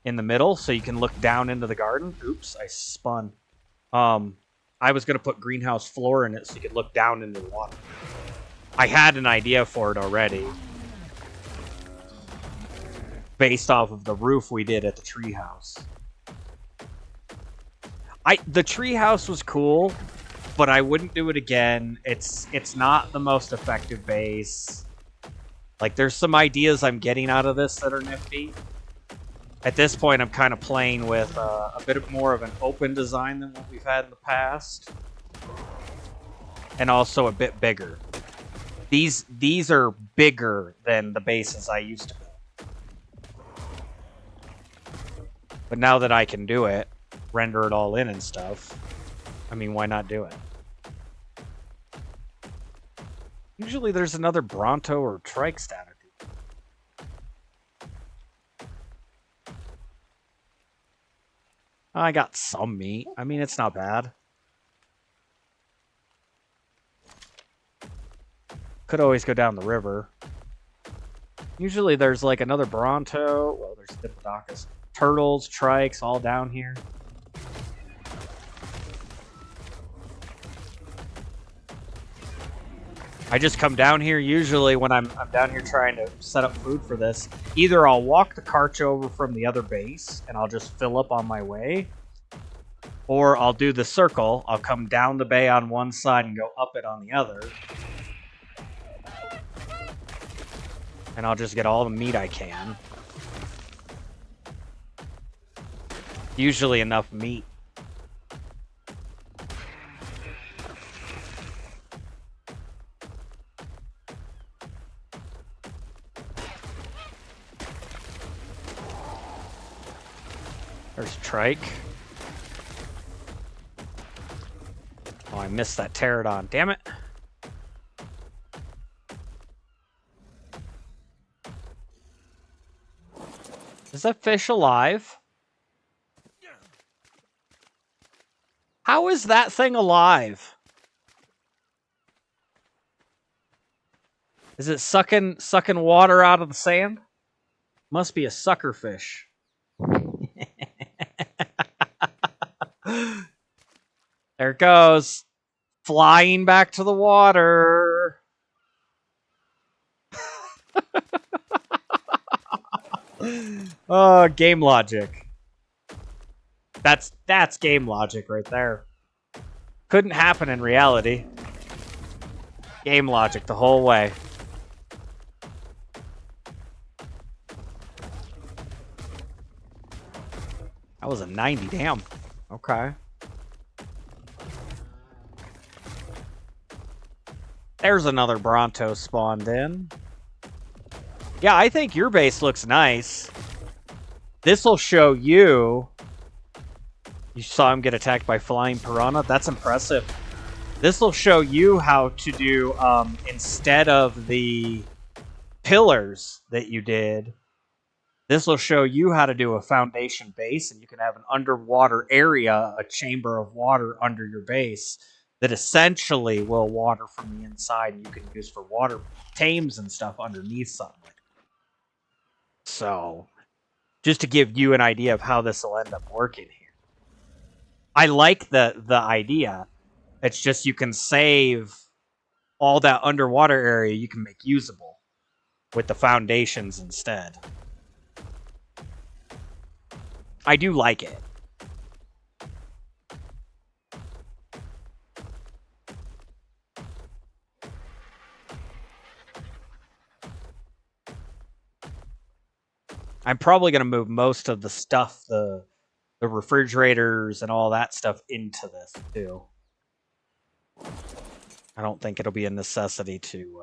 in the middle, so you can look down into the garden. Oops, I spun. I was going to put greenhouse floor in it so you could look down into the water. I had an idea for it already, based off of the roof we did at the treehouse. The treehouse was cool, but I wouldn't do it again. It's not the most effective base. Like, there's some ideas I'm getting out of this that are nifty. At this point, I'm kind of playing with a bit more of an open design than what we've had in the past. And also a bit bigger. These are bigger than the bases I used to build. But now that I can do it, render it all in and stuff, I mean, why not do it? Usually there's another Bronto or Trike static. I got some meat. I mean, it's not bad. Could always go down the river. Usually there's like another Bronto. Well, there's Diplodocus. Turtles, trikes, all down here. I just come down here usually when I'm down here trying to set up food for this. Either I'll walk the cart over from the other base and I'll just fill up on my way, or I'll do the circle. I'll come down the bay on one side and go up it on the other. And I'll just get all the meat I can. Usually enough meat. There's trike. Oh, I missed that pterodon. Damn it. Is that fish alive? How is that thing alive? Is it sucking water out of the sand? Must be a sucker fish. There it goes. Flying back to the water. Oh, game logic. That's game logic right there. Couldn't happen in reality. Game logic the whole way. That was a 90, damn. Okay. There's another Bronto spawned in. Yeah, I think your base looks nice. This will show you... You saw him get attacked by flying piranha? That's impressive. This will show you how to do, instead of the pillars that you did, this will show you how to do a foundation base, and you can have an underwater area, a chamber of water under your base that essentially will water from the inside, and you can use for water tames and stuff underneath something. So, just to give you an idea of how this will end up working here. I like the idea. It's just you can save all that underwater area you can make usable with the foundations instead. I do like it. I'm probably going to move most of the stuff, the refrigerators and all that stuff into this too. I don't think it'll be a necessity to...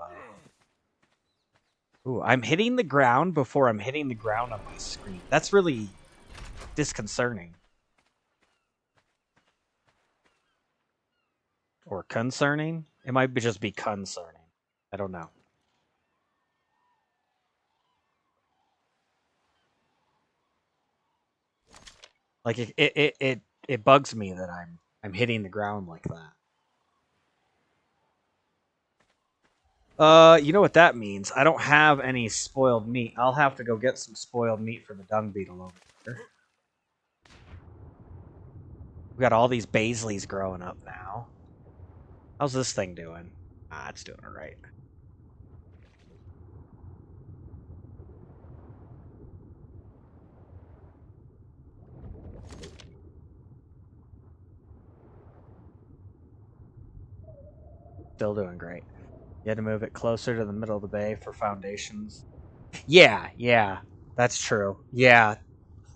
Ooh, I'm hitting the ground before I'm hitting the ground on my screen. That's really disconcerting. Or concerning? It might just be concerning. I don't know. Like it bugs me that I'm hitting the ground like that. You know what that means? I don't have any spoiled meat. I'll have to go get some spoiled meat for the dung beetle over here. We got all these Baisleys growing up now. How's this thing doing? Ah, it's doing all right. Still doing great. You had to move it closer to the middle of the bay for foundations. Yeah, that's true. Yeah.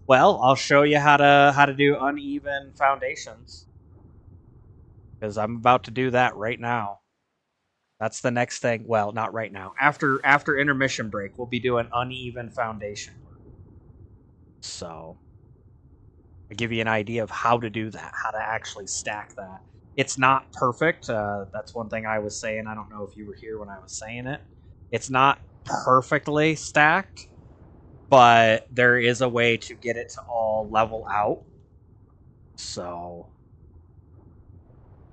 Well, I'll show you how to do uneven foundations. Because I'm about to do that right now. That's the next thing. Well, not right now. After intermission break, we'll be doing uneven foundation work. So, I give you an idea of how to do that, how to actually stack that. It's not perfect. That's one thing I was saying. I don't know if you were here when I was saying it. It's not perfectly stacked, but there is a way to get it to all level out. So,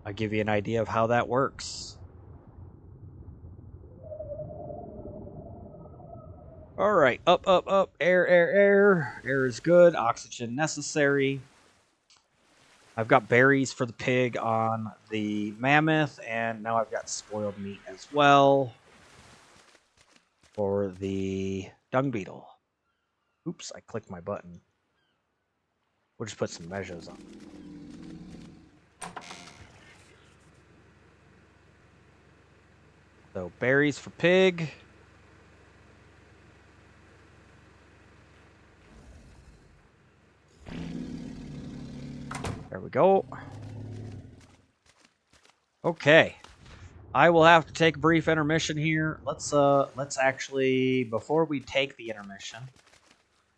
I'll give you an idea of how that works. All right, up, up, up. Air, air, air. Air is good. Oxygen necessary. I've got berries for the pig on the mammoth, and now I've got spoiled meat as well for the dung beetle. Oops, I clicked my button. We'll just put some measures on. So berries for pig. There we go. Okay. I will have to take a brief intermission here. Let's actually, before we take the intermission,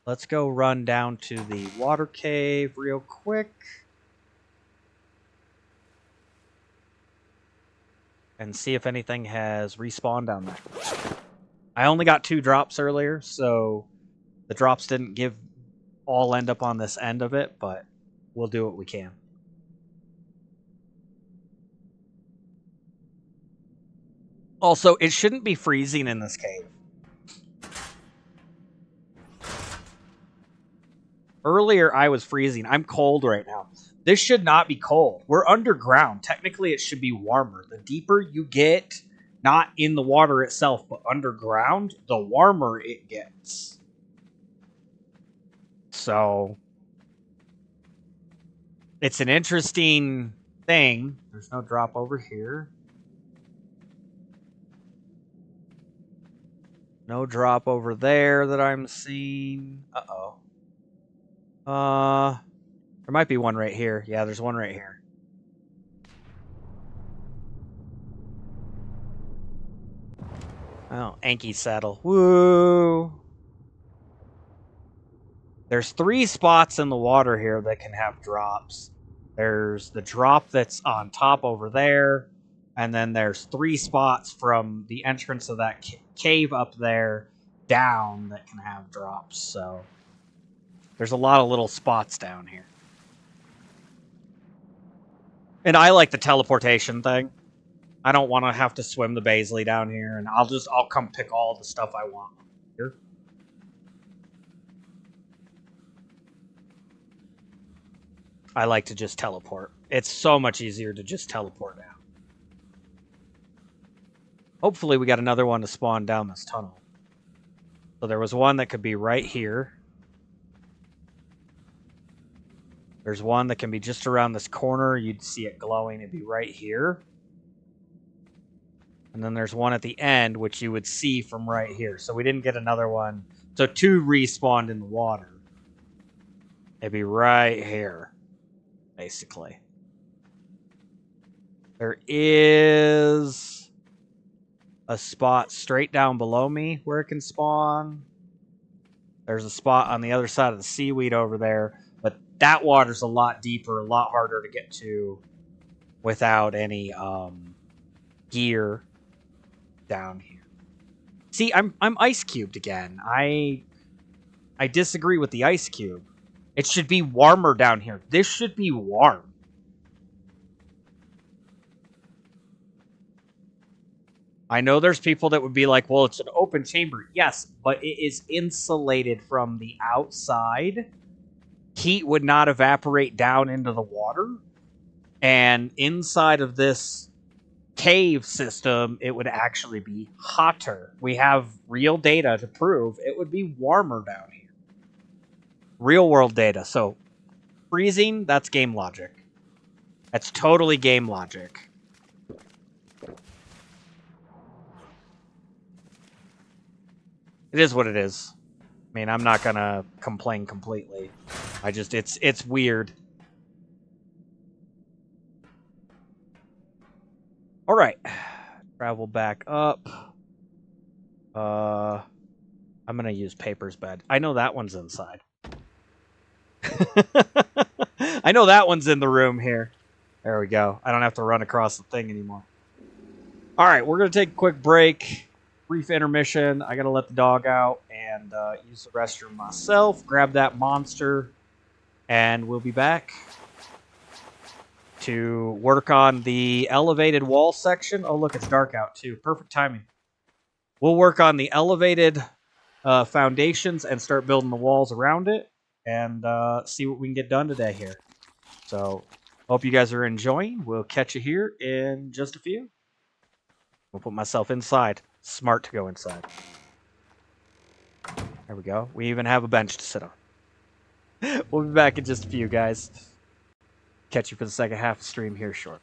let's go run down to the water cave real quick. And see if anything has respawned down there. I only got 2 drops earlier, so the drops didn't all end up on this end of it, but we'll do what we can. Also, it shouldn't be freezing in this cave. Earlier, I was freezing. I'm cold right now. This should not be cold. We're underground. Technically, it should be warmer. The deeper you get, not in the water itself, but underground, the warmer it gets. So, it's an interesting thing. There's no drop over here. No drop over there that I'm seeing. Uh-oh. There might be one right here. Yeah, there's one right here. Oh, Anki saddle. Woo! There's 3 spots in the water here that can have drops. There's the drop that's on top over there, and then there's 3 spots from the entrance of that cave up there down that can have drops. So there's a lot of little spots down here. And I like the teleportation thing. I don't want to have to swim the Baisley down here, and I'll come pick all the stuff I want here. I like to just teleport. It's so much easier to just teleport down. Hopefully we got another one to spawn down this tunnel. So there was one that could be right here. There's one that can be just around this corner. You'd see it glowing. It'd be right here. And then there's one at the end, which you would see from right here. So we didn't get another one. So 2 respawned in the water. It'd be right here, basically. There is a spot straight down below me where it can spawn. There's a spot on the other side of the seaweed over there. But that water's a lot deeper, a lot harder to get to without any gear down here. See, I'm ice cubed again. I disagree with the ice cube. It should be warmer down here. This should be warm. I know there's people that would be like, well, it's an open chamber. Yes, but it is insulated from the outside. Heat would not evaporate down into the water. And inside of this cave system, it would actually be hotter. We have real data to prove it would be warmer down here. Real world data. So, freezing, that's game logic. That's totally game logic. It is what it is. I mean, I'm not gonna complain completely. It's weird. All right, travel back up. I'm gonna use Paper's bed. I know that one's inside. I know that one's in the room here. There we go. I don't have to run across the thing anymore. All right, we're gonna take a quick break. Brief intermission. I gotta let the dog out and use the restroom myself. Grab that monster, and we'll be back to work on the elevated wall section. Oh, look, it's dark out too. Perfect timing. We'll work on the elevated foundations and start building the walls around it and see what we can get done today here. So, hope you guys are enjoying. We'll catch you here in just a few. I'll put myself inside. Smart to go inside. There we go. We even have a bench to sit on. We'll be back in just a few, guys. Catch you for the second half of the stream here shortly.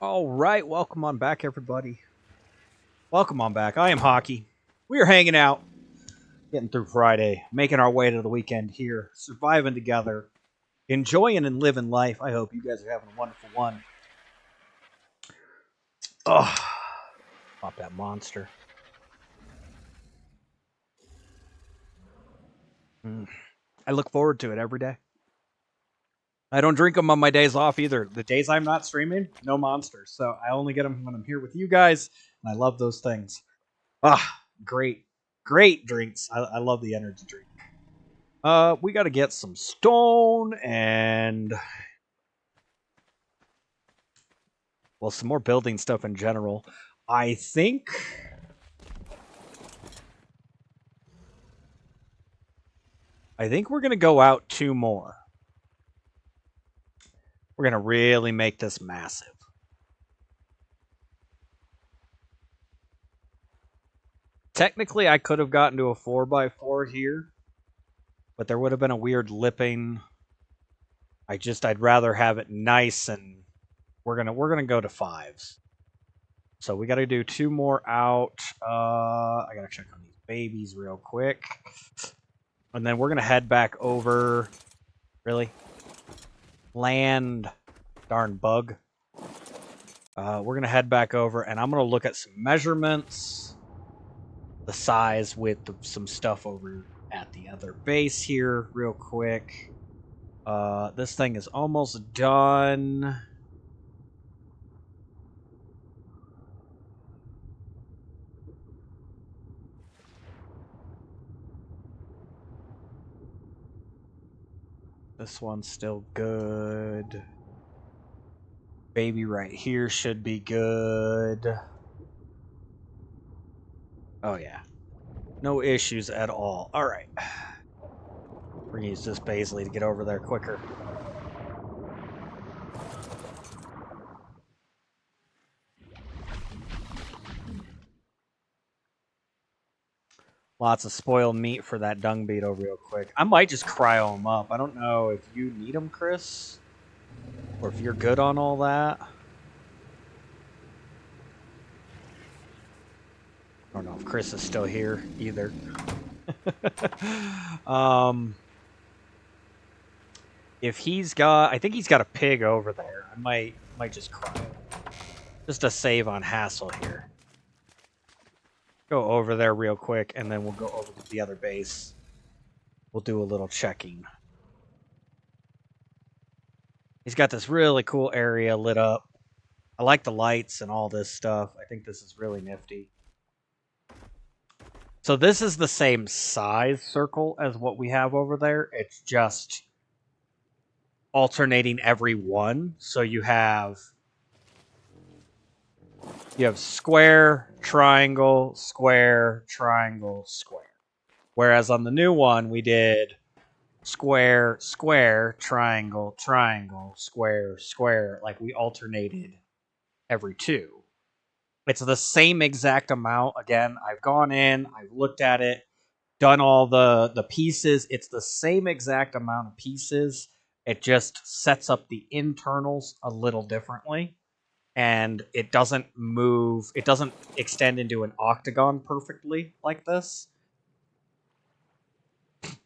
All right, welcome on back, everybody. Welcome on back. I am Hockey. We are hanging out, getting through Friday, making our way to the weekend here, surviving together, enjoying and living life. I hope you guys are having a wonderful one. Oh, pop that monster. I look forward to it every day. I don't drink them on my days off either. The days I'm not streaming, no monsters. So I only get them when I'm here with you guys, and I love those things. Great drinks. I love the energy drink. We got to get some stone and, well, some more building stuff in general. I think we're gonna go out 2 more. We're going to really make this massive. Technically, I could have gotten to a 4x4 here, but there would have been a weird lipping. I'd rather have it nice, and we're gonna go to 5s. So we got to do 2 more out. I got to check on these babies real quick. And then we're going to head back over. Really? Land. Darn bug. We're going to head back over, and I'm going to look at some measurements. The size with some stuff over at the other base here real quick. This thing is almost done. This one's still good. Baby right here should be good. Oh yeah. No issues at all. Alright. We're gonna use this Paisley to get over there quicker. Lots of spoiled meat for that dung beetle real quick. I might just cryo him up. I don't know if you need him, Chris. Or if you're good on all that. I don't know if Chris is still here either. If he's got, I think he's got a pig over there. I might just cryo. Just a save on hassle here. Go over there real quick, and then we'll go over to the other base. We'll do a little checking. He's got this really cool area lit up. I like the lights and all this stuff. I think this is really nifty. So this is the same size circle as what we have over there. It's just alternating every one. So you have square, triangle, square, triangle, square. Whereas on the new one, we did square, square, triangle, triangle, square, square. Like we alternated every 2. It's the same exact amount. Again, I've gone in, I've looked at it, done all the pieces. It's the same exact amount of pieces. It just sets up the internals a little differently. And it doesn't move, it doesn't extend into an octagon perfectly like this.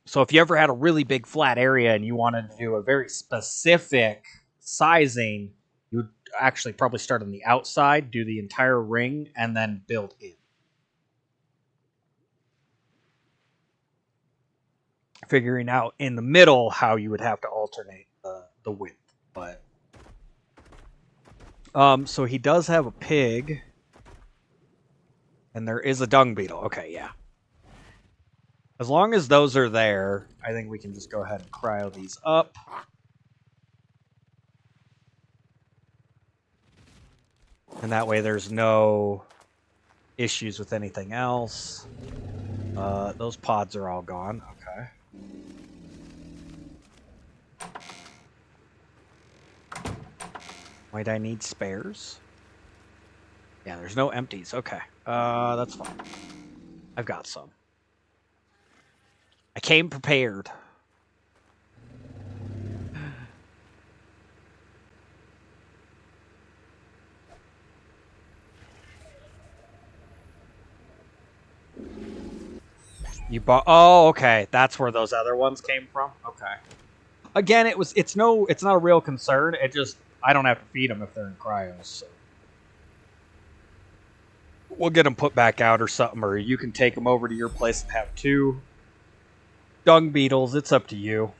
So if you ever had a really big flat area and you wanted to do a very specific sizing, you would actually probably start on the outside, do the entire ring, and then build in. Figuring out in the middle how you would have to alternate the width. But so he does have a pig, and there is a dung beetle. Okay, yeah. As long as those are there, I think we can just go ahead and cryo these up. And that way there's no issues with anything else. Those pods are all gone. Okay. Might I need spares? Yeah, there's no empties. Okay. That's fine. I've got some. I came prepared. You bought... Oh, okay. That's where those other ones came from? Okay. Again, it's not a real concern. It just... I don't have to feed them if they're in cryos, so... We'll get them put back out or something, or you can take them over to your place and have 2 dung beetles. It's up to you.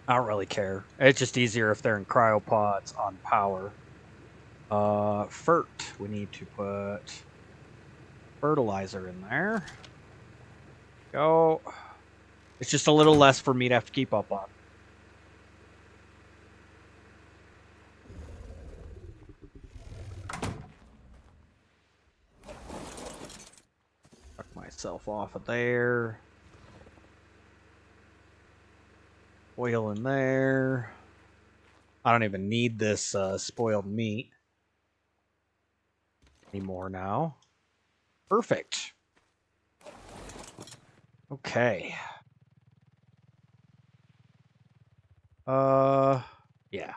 I don't really care. It's just easier if they're in cryopods on power. Fert. We need to put fertilizer in there. Go. It's just a little less for me to have to keep up on. Tuck myself off of there. Oil in there. I don't even need this spoiled meat anymore now. Perfect. Okay. Yeah.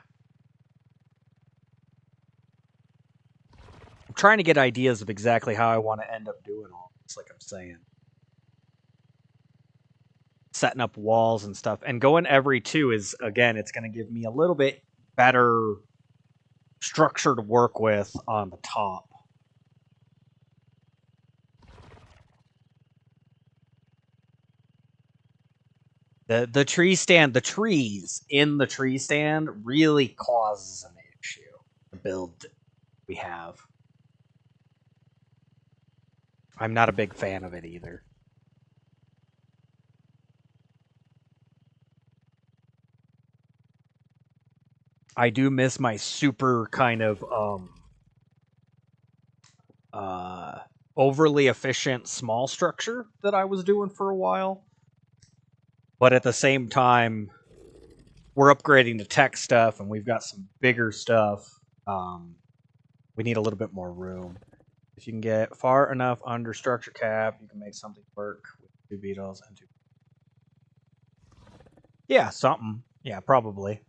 I'm trying to get ideas of exactly how I want to end up doing all this, like I'm saying. Setting up walls and stuff. And going every 2 is, again, it's going to give me a little bit better structure to work with on the top. The tree stand, the trees in the tree stand really causes an issue. The build we have. I'm not a big fan of it either. I do miss my super kind of overly efficient small structure that I was doing for a while. But at the same time, we're upgrading to tech stuff, and we've got some bigger stuff. We need a little bit more room. If you can get far enough under structure cap, you can make something work with 2 beetles and 2. Yeah, something. Yeah, probably.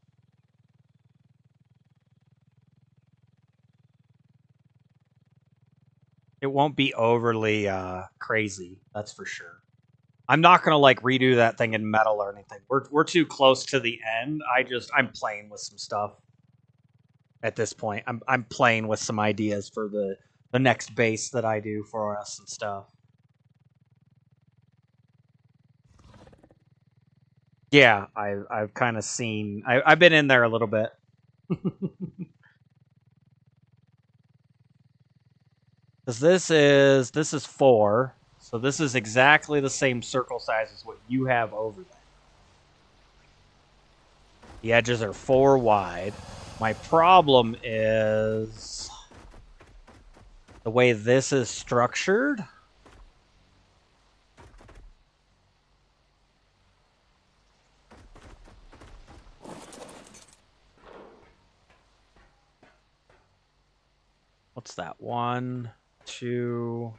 It won't be overly crazy, that's for sure. I'm not gonna like redo that thing in metal or anything. We're too close to the end. I'm playing with some stuff at this point. I'm playing with some ideas for the next base that I do for us and stuff. Yeah, I've kind of seen. I've been in there a little bit. Because this is 4, so this is exactly the same circle size as what you have over there. The edges are 4 wide. My problem is the way this is structured. What's that? 1, 2.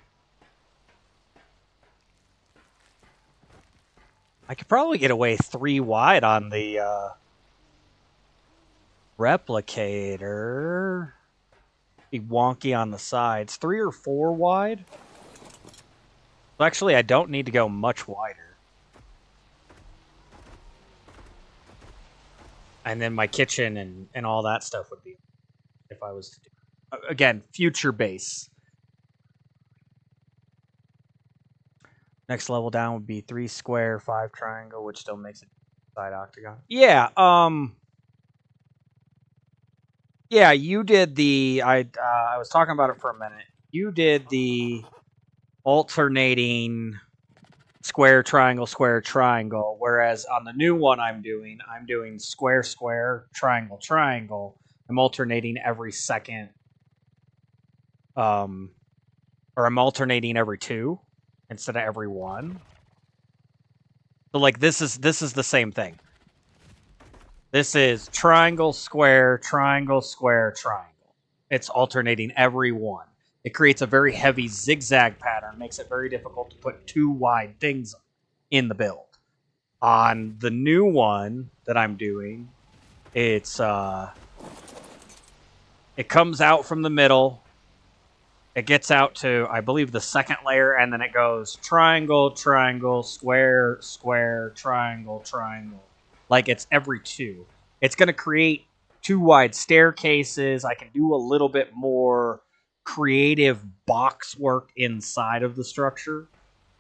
I could probably get away 3 wide on the replicator. Be wonky on the sides. 3 or 4 wide. Well, actually, I don't need to go much wider. And then my kitchen and all that stuff would be if I was to do. Again, future base. Next level down would be 3 square, 5 triangle, which still makes it side octagon. Yeah, yeah, you did the I was talking about it for a minute. You did the alternating square, triangle, whereas on the new one I'm doing square, square, triangle, triangle. I'm alternating every second, or I'm alternating every 2 instead of every 1. So like this is the same thing. This is triangle, square, triangle, square, triangle. It's alternating every 1. It creates a very heavy zigzag pattern, makes it very difficult to put 2 wide things in the build. On the new one that I'm doing, it's it comes out from the middle. It gets out to, I believe, the second layer, and then it goes triangle, triangle, square, square, triangle, triangle. Like it's every 2. It's going to create 2 wide staircases. I can do a little bit more creative box work inside of the structure.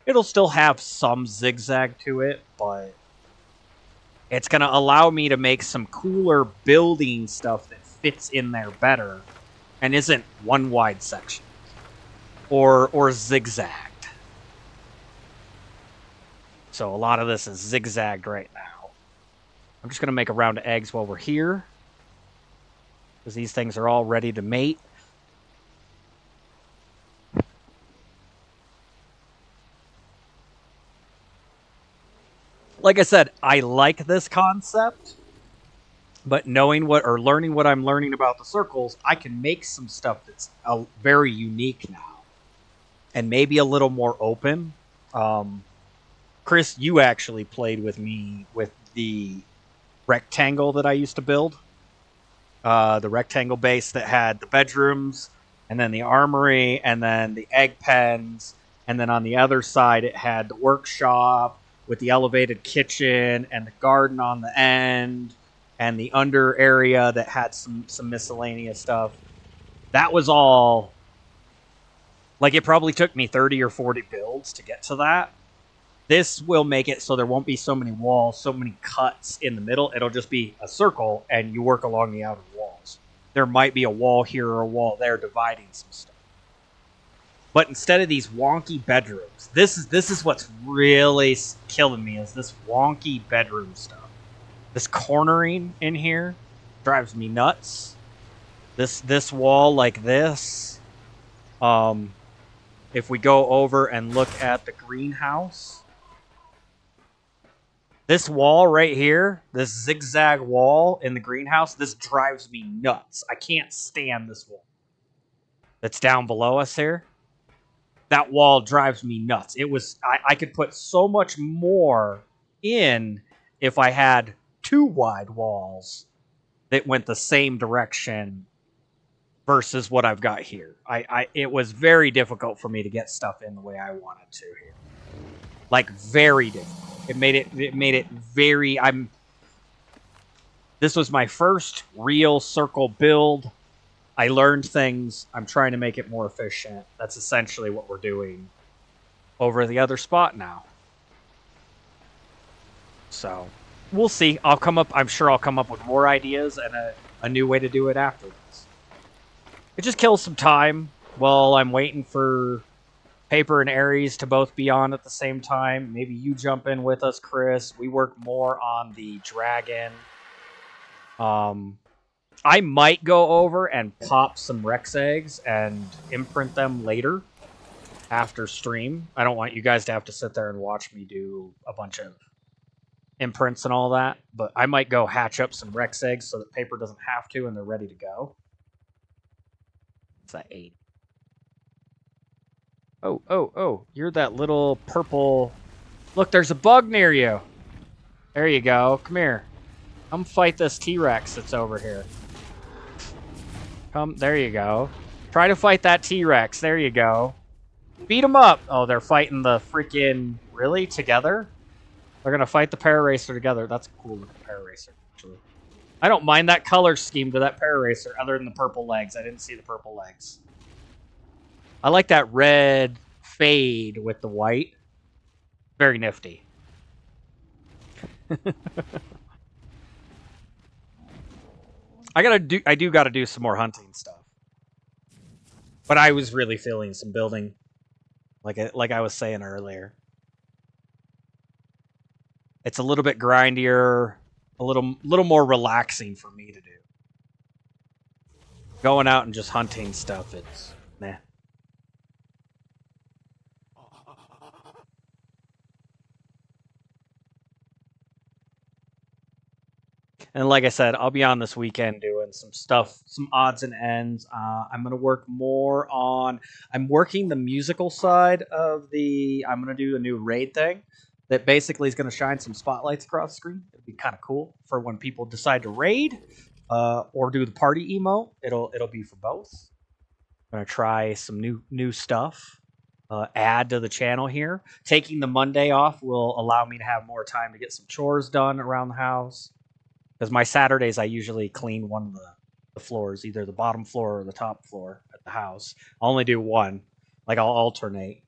It'll still have some zigzag to it, but it's going to allow me to make some cooler building stuff that fits in there better and isn't 1 wide section or zigzagged. So a lot of this is zigzagged right now. I'm just going to make a round of eggs while we're here, because these things are all ready to mate. Like I said, I like this concept, but learning what I'm learning about the circles, I can make some stuff that's very unique now, and maybe a little more open. Chris, you actually played with me with the rectangle that I used to build. The rectangle base that had the bedrooms, and then the armory, and then the egg pens, and then on the other side it had the workshop with the elevated kitchen and the garden on the end, and the under area that had some miscellaneous stuff. That was all, like, it probably took me 30 or 40 builds to get to that. This will make it so there won't be so many walls, so many cuts in the middle. It'll just be a circle, and you work along the outer walls. There might be a wall here or a wall there dividing some stuff. But instead of these wonky bedrooms, this is what's really killing me, is this wonky bedroom stuff. This cornering in here drives me nuts. This wall like this. If we go over and look at the greenhouse, this wall right here, this zigzag wall in the greenhouse, this drives me nuts. I can't stand this wall that's down below us here. That wall drives me nuts. I could put so much more in if I had 2 wide walls that went the same direction versus what I've got here. It was very difficult for me to get stuff in the way I wanted to here. Like, very difficult. It made it very... This was my first real circle build. I learned things. I'm trying to make it more efficient. That's essentially what we're doing over the other spot now. So, we'll see. I'm sure I'll come up with more ideas and a new way to do it after this. It just kills some time while I'm waiting for Paper and Aries to both be on at the same time. Maybe you jump in with us, Chris. We work more on the dragon. I might go over and pop some Rex eggs and imprint them later after stream. I don't want you guys to have to sit there and watch me do a bunch of imprints and all that, but I might go hatch up some Rex eggs so that Paper doesn't have to and they're ready to go. What's that, 8? Oh, you're that little purple... Look, there's a bug near you. There you go. Come here. Come fight this T-Rex that's over here. Come, there you go. Try to fight that T-Rex. There you go. Beat him up. Oh, they're fighting the freaking... Really? Together? They're going to fight the Pararacer together. That's a cool looking Pararacer, actually. I don't mind that color scheme to that Pararacer, other than the purple legs. I didn't see the purple legs. I like that red fade with the white. Very nifty. I do gotta do some more hunting stuff. But I was really feeling some building, like I was saying earlier. It's a little bit grindier, a little more relaxing for me to do. Going out and just hunting stuff, it's nah. And like I said, I'll be on this weekend doing some stuff, some odds and ends. I'm going to work more on. I'm working the musical side of the. I'm going to do a new raid thing that basically is going to shine some spotlights across the screen. It'd be kind of cool for when people decide to raid or do the party emote. It'll be for both. I'm going to try some new stuff. Add to the channel here. Taking the Monday off will allow me to have more time to get some chores done around the house. Because my Saturdays, I usually clean one of the floors, either the bottom floor or the top floor at the house. I'll only do one. Like, I'll alternate.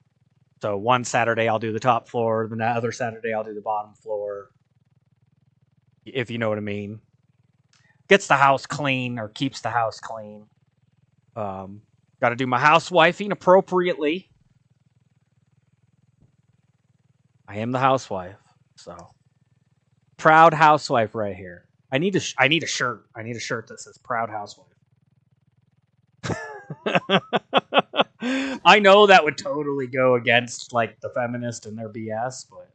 So one Saturday, I'll do the top floor. The other Saturday, I'll do the bottom floor. If you know what I mean. Gets the house clean, or keeps the house clean. Got to do my housewifing appropriately. I am the housewife, so. Proud housewife right here. I need a shirt. I need a shirt that says "Proud Housewife." I know that would totally go against like the feminist and their BS, but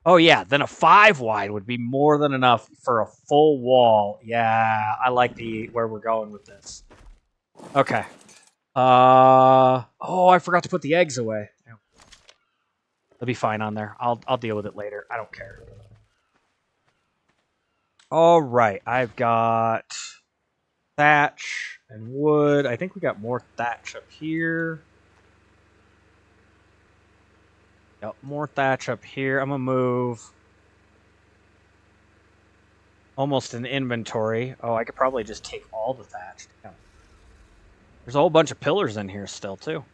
oh yeah, then a 5 wide would be more than enough for a full wall. Yeah, I like where we're going with this. Okay. Oh, I forgot to put the eggs away. They'll be fine on there. I'll deal with it later. I don't care. All right, I've got thatch and wood. I think we got more thatch up here. Yep, more thatch up here. I'm gonna move almost an inventory. Oh, I could probably just take all the thatch. Damn. There's a whole bunch of pillars in here still, too.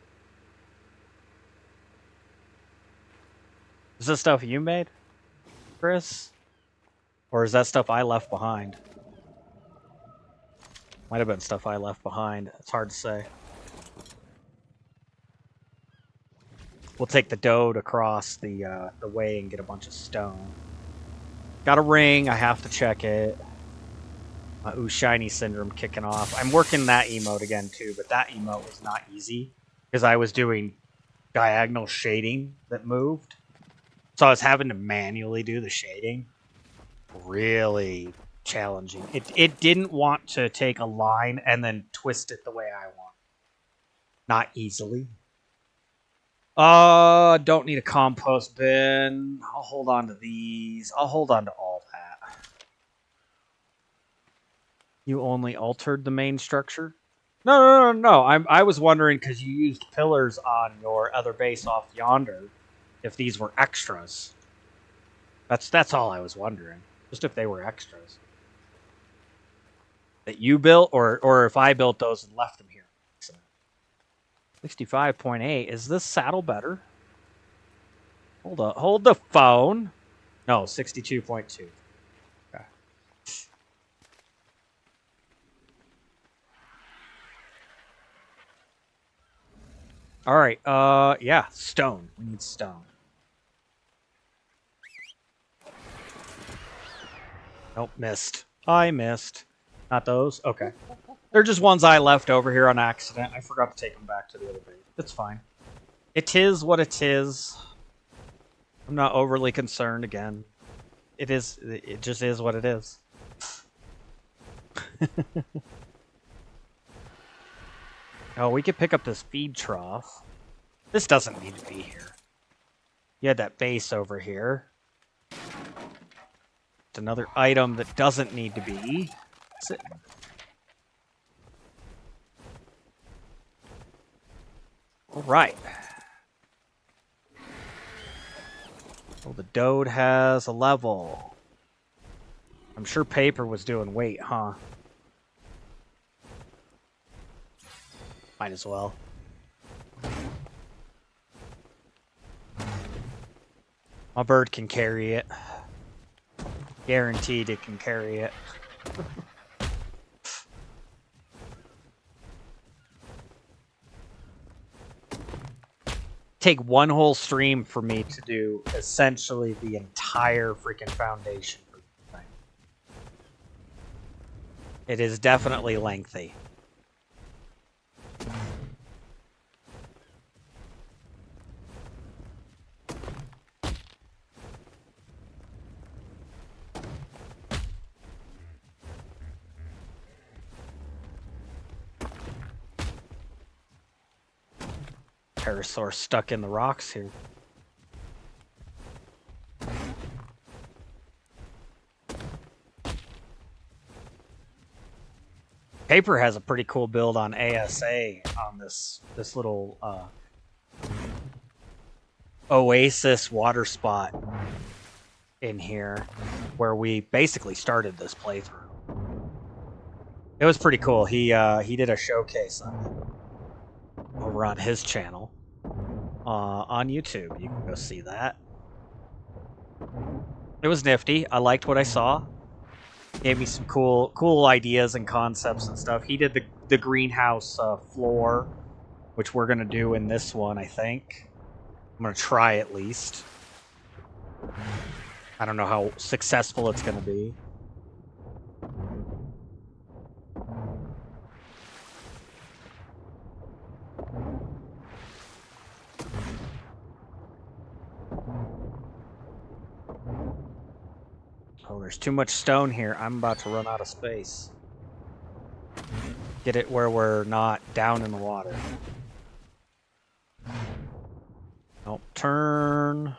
Is this stuff you made, Chris? Or is that stuff I left behind? Might have been stuff I left behind. It's hard to say. We'll take the Dode across the way and get a bunch of stone. Got a ring. I have to check it. Ooh, Shiny Syndrome kicking off. I'm working that emote again, too, but that emote was not easy because I was doing diagonal shading that moved. So I was having to manually do the shading. Really challenging. It didn't want to take a line and then twist it the way I want. Not easily. Don't need a compost bin. I'll hold on to these. I'll hold on to all that. You only altered the main structure? No. I was wondering because you used pillars on your other base off yonder. If these were extras. That's all I was wondering. Just if they were extras. That you built, or if I built those and left them here. 65.8. Is this saddle better? Hold the phone. No, 62.2. Okay. All right. Yeah, stone. We need stone. Nope, missed. I missed. Not those? Okay. They're just ones I left over here on accident. I forgot to take them back to the other base. It's fine. It is what it is. I'm not overly concerned again. It just is what it is. Oh, we could pick up this feed trough. This doesn't need to be here. You had that base over here. It's another item that doesn't need to be sitting. All right. We'll the Dode has a level. I'm sure Paper was doing weight, huh? Might as well. My bird can carry it. Guaranteed it can carry it. Take one whole stream for me to do essentially the entire freaking foundation for the thing. It is definitely lengthy. Pterosaur stuck in the rocks here. Paper has a pretty cool build on ASA on this little oasis water spot in here where we basically started this playthrough. It was pretty cool. He did a showcase on it over on his channel on YouTube. You can go see that. It was nifty. I liked what I saw. Gave me some cool ideas and concepts and stuff. He did the greenhouse floor, which we're gonna do in this one, I think. I'm gonna try at least. I don't know how successful it's gonna be. Oh, there's too much stone here. I'm about to run out of space. Get it where we're not down in the water. Nope. Turn.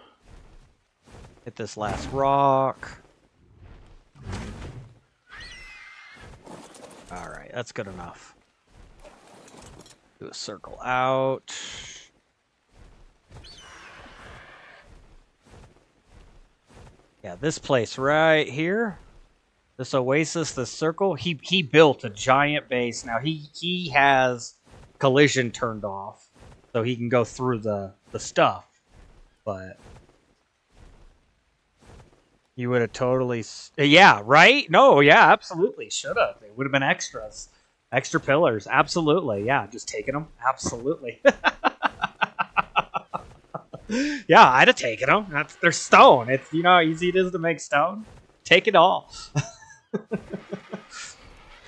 Hit this last rock. Alright, that's good enough. Do a circle out. Yeah, this place right here, this oasis, this circle, he built a giant base. Now he has collision turned off, so he can go through the stuff. But you would have totally, yeah, right? No, yeah, absolutely, should have. It would have been extras, extra pillars, absolutely. Yeah, just taking them, absolutely. Yeah, I'd have taken them. They're stone. It's, you know how easy it is to make stone? Take it all.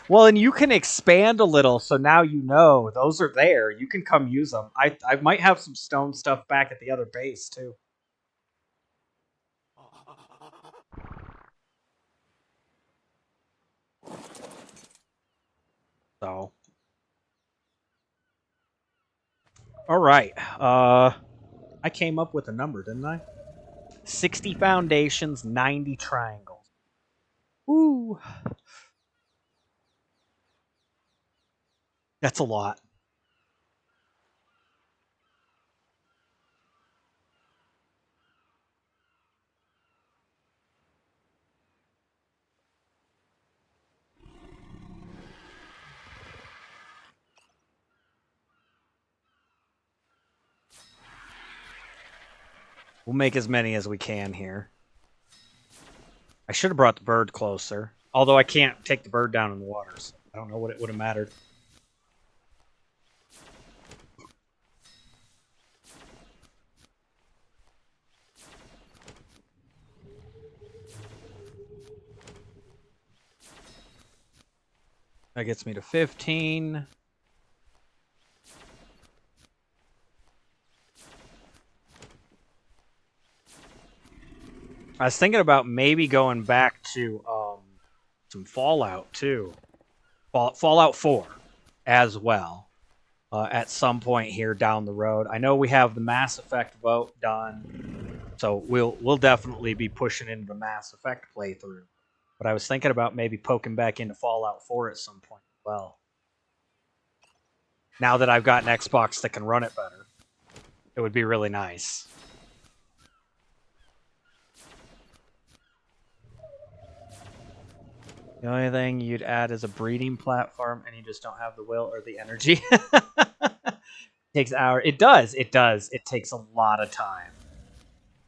Well, and you can expand a little, so now you know those are there. You can come use them. I might have some stone stuff back at the other base, too. So. All right. I came up with a number, didn't I? 60 foundations, 90 triangles. Ooh. That's a lot. We'll make as many as we can here. I should have brought the bird closer. Although I can't take the bird down in the water, so I don't know what it would have mattered. That gets me to 15. I was thinking about maybe going back to some Fallout too. Fallout 4 as well at some point here down the road. I know we have the Mass Effect vote done, so we'll definitely be pushing into the Mass Effect playthrough. But I was thinking about maybe poking back into Fallout 4 at some point as well. Now that I've got an Xbox that can run it better, it would be really nice. The only thing you'd add is a breeding platform, and you just don't have the will or the energy. Takes hours. It does. It does. It takes a lot of time.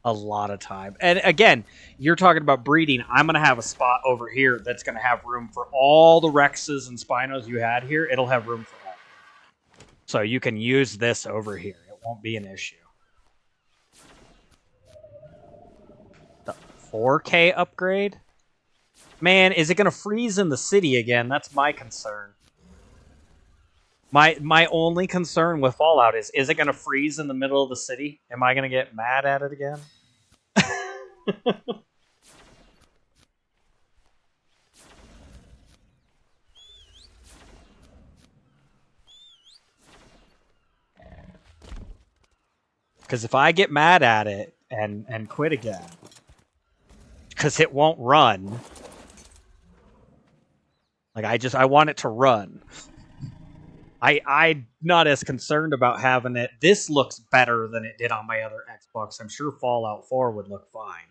A lot of time. And again, you're talking about breeding. I'm going to have a spot over here that's going to have room for all the Rexes and Spinos you had here. It'll have room for all. So you can use this over here. It won't be an issue. The 4K upgrade? Man, is it going to freeze in the city again? That's my concern. My only concern with Fallout is it going to freeze in the middle of the city? Am I going to get mad at it again? Because if I get mad at it and quit again, because it won't run, like I want it to run. I'm not as concerned about having it. This looks better than it did on my other Xbox. I'm sure Fallout 4 would look fine.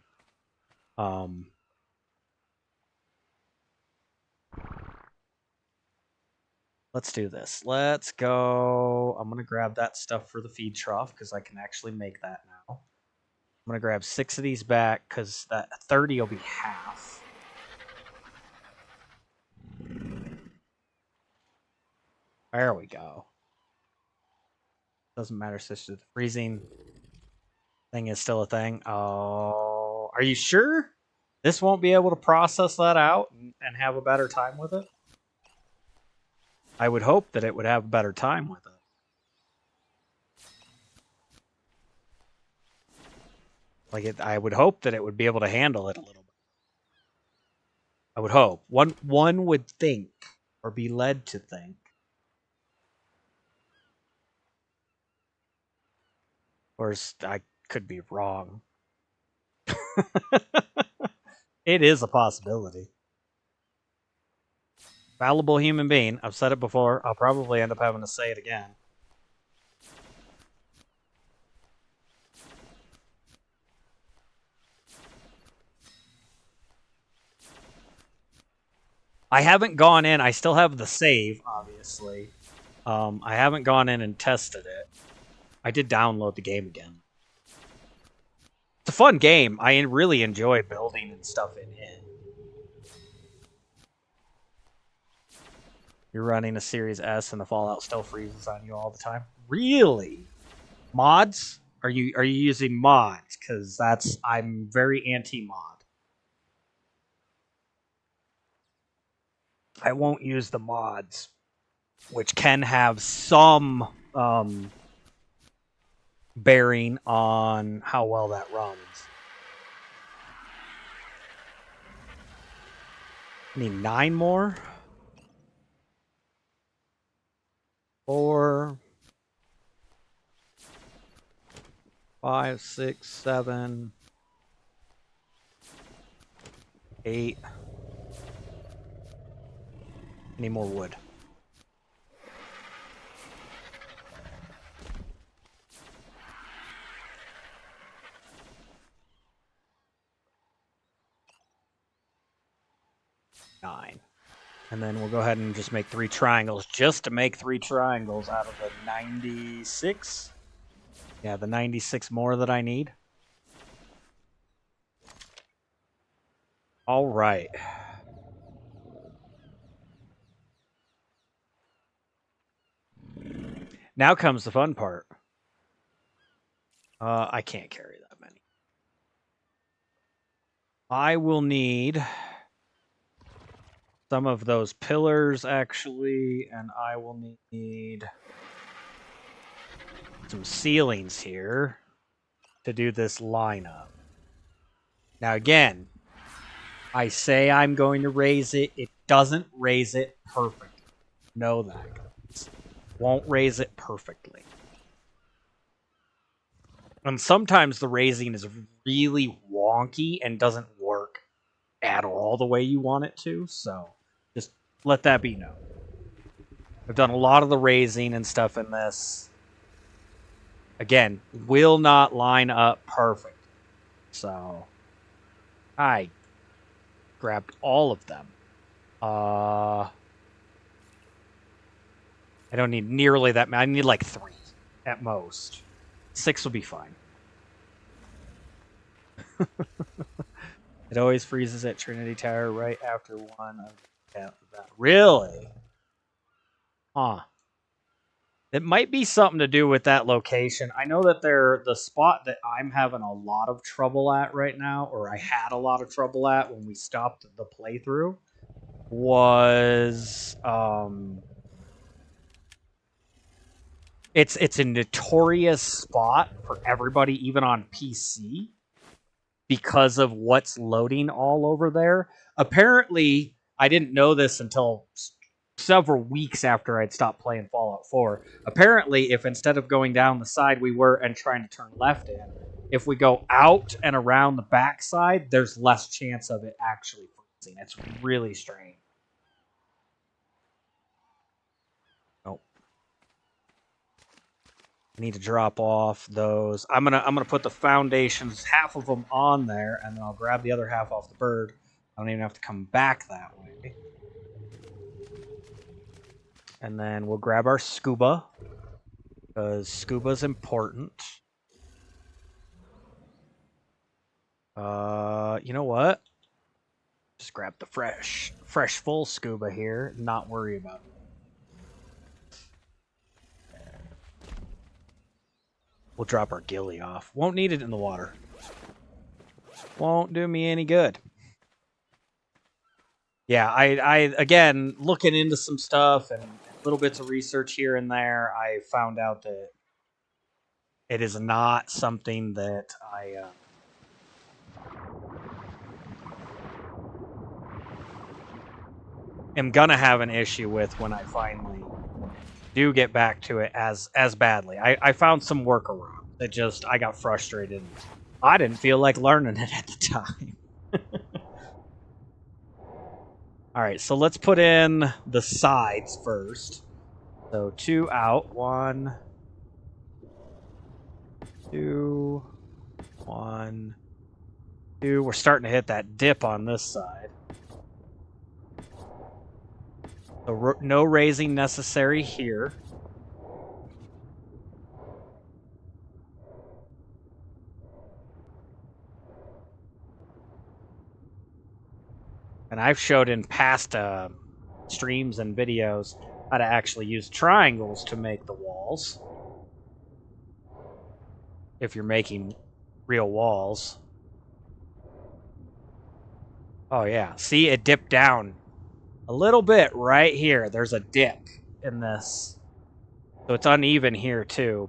Let's do this. Let's go. I'm going to grab that stuff for the feed trough because I can actually make that now. I'm going to grab 6 of these back because that 30 will be half. There we go. Doesn't matter, sister. The freezing thing is still a thing. Oh, are you sure? This won't be able to process that out and have a better time with it? I would hope that it would have a better time with it. Like I would hope that it would be able to handle it a little bit. I would hope. One would think, or be led to think. Of course, I could be wrong. It is a possibility. Fallible human being. I've said it before. I'll probably end up having to say it again. I haven't gone in. I still have the save, obviously. I haven't gone in and tested it. I did download the game again. It's a fun game. I really enjoy building and stuff in it. You're running a Series S and the Fallout still freezes on you all the time? Really? Mods? Are you using mods? Because I'm very anti-mod. I won't use the mods, which can have some bearing on how well that runs. I need 9 more. 4, 5, 6, 7, 8. Need more wood. Nine. And then we'll go ahead and just make 3 triangles, just to make 3 triangles out of the 96. Yeah, the 96 more that I need. All right. Now comes the fun part. I can't carry that many. I will need some of those pillars, actually, and I will need some ceilings here to do this lineup. Now, again, I say I'm going to raise it. It doesn't raise it perfectly. Know that. Won't raise it perfectly. And sometimes the raising is really wonky and doesn't work at all the way you want it to, so just let that be known. I've done a lot of the raising and stuff in this. Again, will not line up perfect. So I grabbed all of them. I don't need nearly that many. I need like 3 at most. 6 will be fine. It always freezes at Trinity Tower right after one of that. Really? Huh. It might be something to do with that location. I know that the spot that I'm having a lot of trouble at right now, or I had a lot of trouble at when we stopped the playthrough, was it's a notorious spot for everybody, even on PC, because of what's loading all over there. Apparently, I didn't know this until several weeks after I'd stopped playing Fallout 4. Apparently, if instead of going down the side we were and trying to turn left in, if we go out and around the backside, there's less chance of it actually freezing. It's really strange. Oh. I need to drop off those. I'm gonna put the foundations, half of them on there, and then I'll grab the other half off the bird. I don't even have to come back that way. And then we'll grab our scuba, because scuba's important. You know what? Just grab the fresh full scuba here, not worry about it. We'll drop our ghillie off. Won't need it in the water. Won't do me any good. Yeah, I again, looking into some stuff and little bits of research here and there, I found out that it is not something that I am gonna have an issue with when I finally do get back to it as badly. I found some workaround that just I got frustrated. I didn't feel like learning it at the time. All right, so let's put in the sides first. So 2 out, 1, 2, 1, 2. We're starting to hit that dip on this side. So no raising necessary here. And I've showed in past streams and videos how to actually use triangles to make the walls. If you're making real walls. Oh yeah, see, it dipped down a little bit right here. There's a dip in this. So it's uneven here too.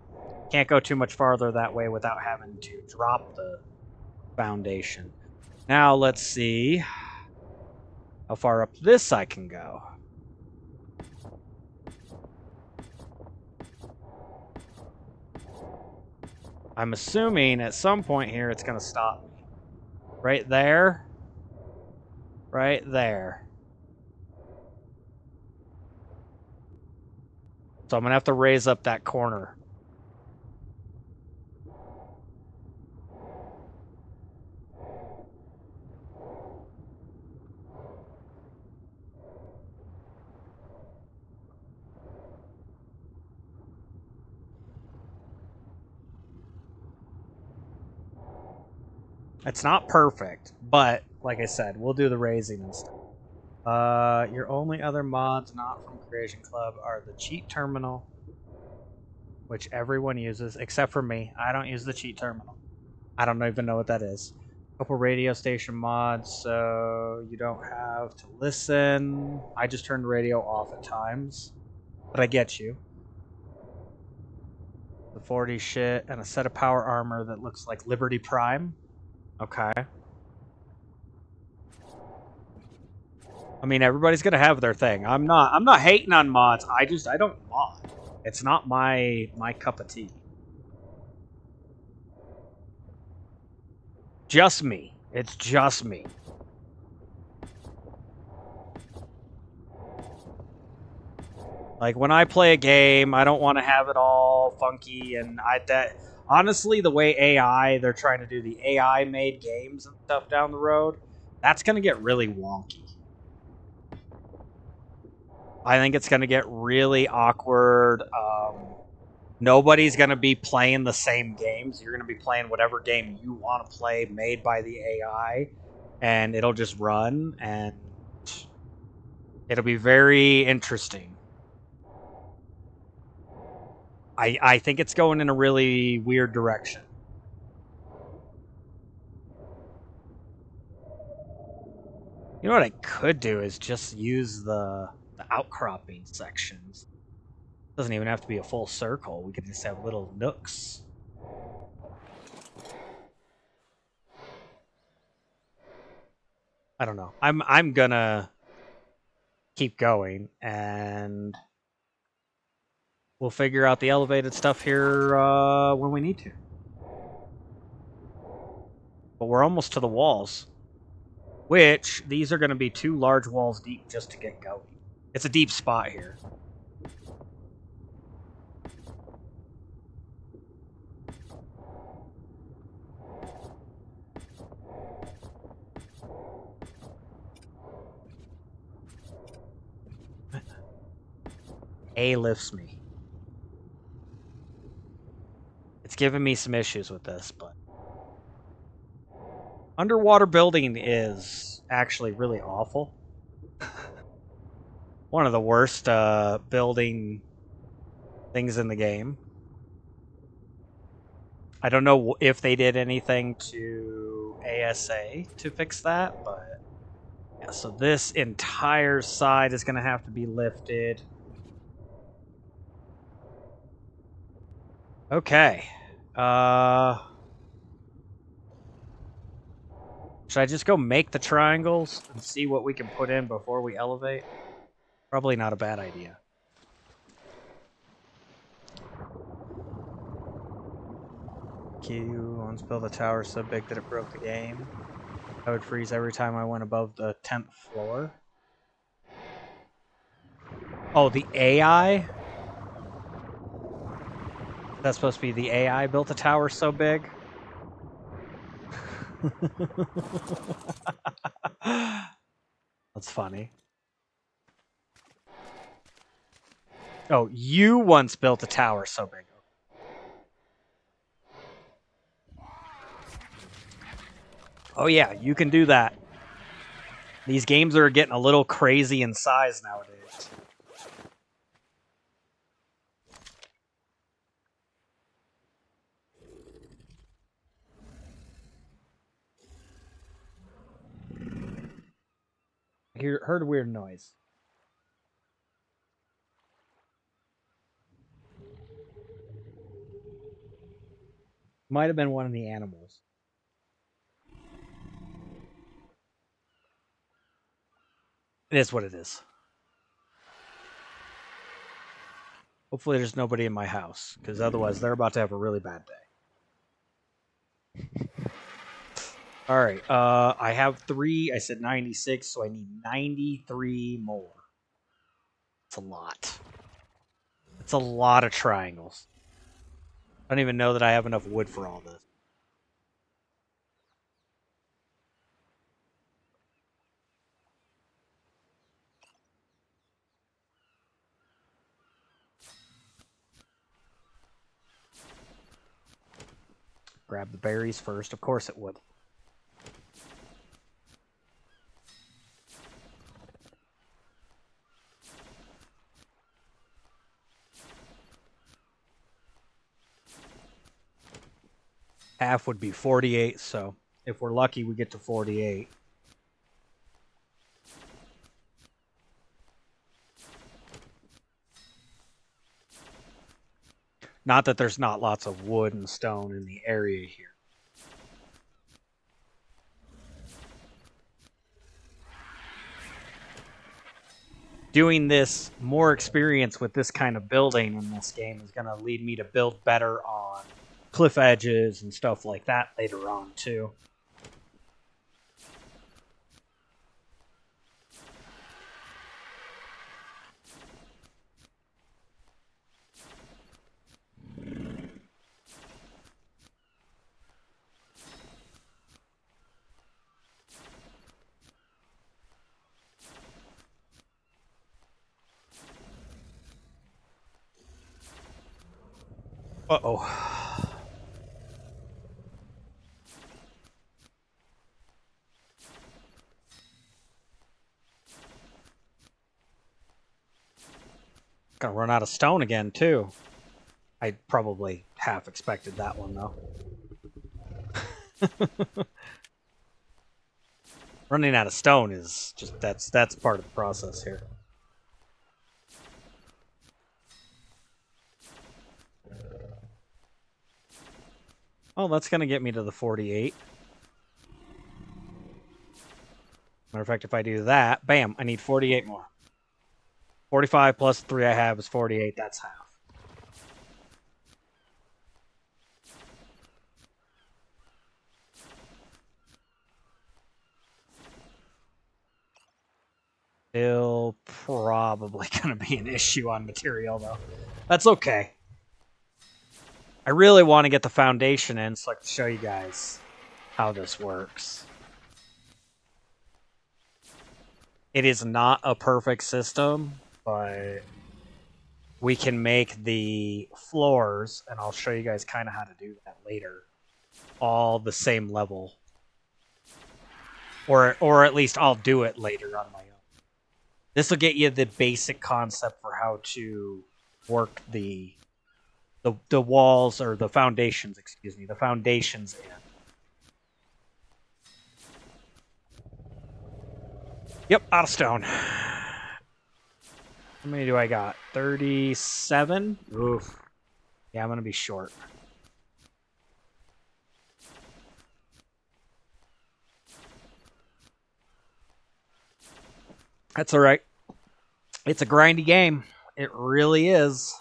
Can't go too much farther that way without having to drop the foundation. Now let's see how far up this I can go. I'm assuming at some point here it's going to stop me. Right there. Right there. So I'm going to have to raise up that corner. It's not perfect, but like I said, we'll do the raising and stuff. Your only other mods not from Creation Club are the cheat terminal, which everyone uses except for me. I don't use the cheat terminal. I don't even know what that is. A couple radio station mods, so you don't have to listen. I just turn the radio off at times, but I get you. The 40 shit and a set of power armor that looks like Liberty Prime. Okay. I mean, everybody's gonna have their thing. I'm not hating on mods. I don't mod. It's not my cup of tea. Just me. It's just me. Like when I play a game, I don't want to have it all funky and honestly, the way they're trying to do the AI made games and stuff down the road, that's going to get really wonky. I think it's going to get really awkward. Nobody's going to be playing the same games. You're going to be playing whatever game you want to play, made by the AI, and it'll just run, and it'll be very interesting. I think it's going in a really weird direction. You know what I could do is just use the outcropping sections. Doesn't even have to be a full circle. We could just have little nooks. I don't know. I'm gonna keep going, and we'll figure out the elevated stuff here when we need to. But we're almost to the walls, which these are going to be 2 large walls deep just to get going. It's a deep spot here. A lifts me. It's giving me some issues with this, but underwater building is actually really awful. One of the worst building things in the game. I don't know if they did anything to ASA to fix that, but yeah, so this entire side is going to have to be lifted. Okay. Should I just go make the triangles and see what we can put in before we elevate? Probably not a bad idea. Q once built a tower so big that it broke the game. I would freeze every time I went above the 10th floor. Oh, the AI? That's supposed to be the AI built a tower so big? That's funny. Oh, you once built a tower so big. Oh yeah, you can do that. These games are getting a little crazy in size nowadays. Heard a weird noise. Might have been one of the animals. It is what it is. Hopefully there's nobody in my house, because otherwise they're about to have a really bad day. Alright, I have 3. I said 96, so I need 93 more. It's a lot. It's a lot of triangles. I don't even know that I have enough wood for all this. Grab the berries first. Of course it would. Half would be 48, so if we're lucky, we get to 48. Not that there's not lots of wood and stone in the area here. Doing this, more experience with this kind of building in this game is going to lead me to build better on cliff edges and stuff like that later on, too. Uh-oh. Gonna run out of stone again, too. I probably half expected that one, though. Running out of stone is just that's part of the process here. Oh, that's gonna get me to the 48. Matter of fact, if I do that, bam, I need 48 more. 45 plus 3 I have is 48. That's half. Still probably going to be an issue on material, though. That's okay. I really want to get the foundation in so I can show you guys how this works. It is not a perfect system, but we can make the floors, and I'll show you guys kind of how to do that later, all the same level. Or at least I'll do it later on my own. This will get you the basic concept for how to work the walls, or the foundations, excuse me, the foundations in. Yep, out of stone. How many do I got? 37? Oof. Yeah, I'm going to be short. That's all right. It's a grindy game. It really is.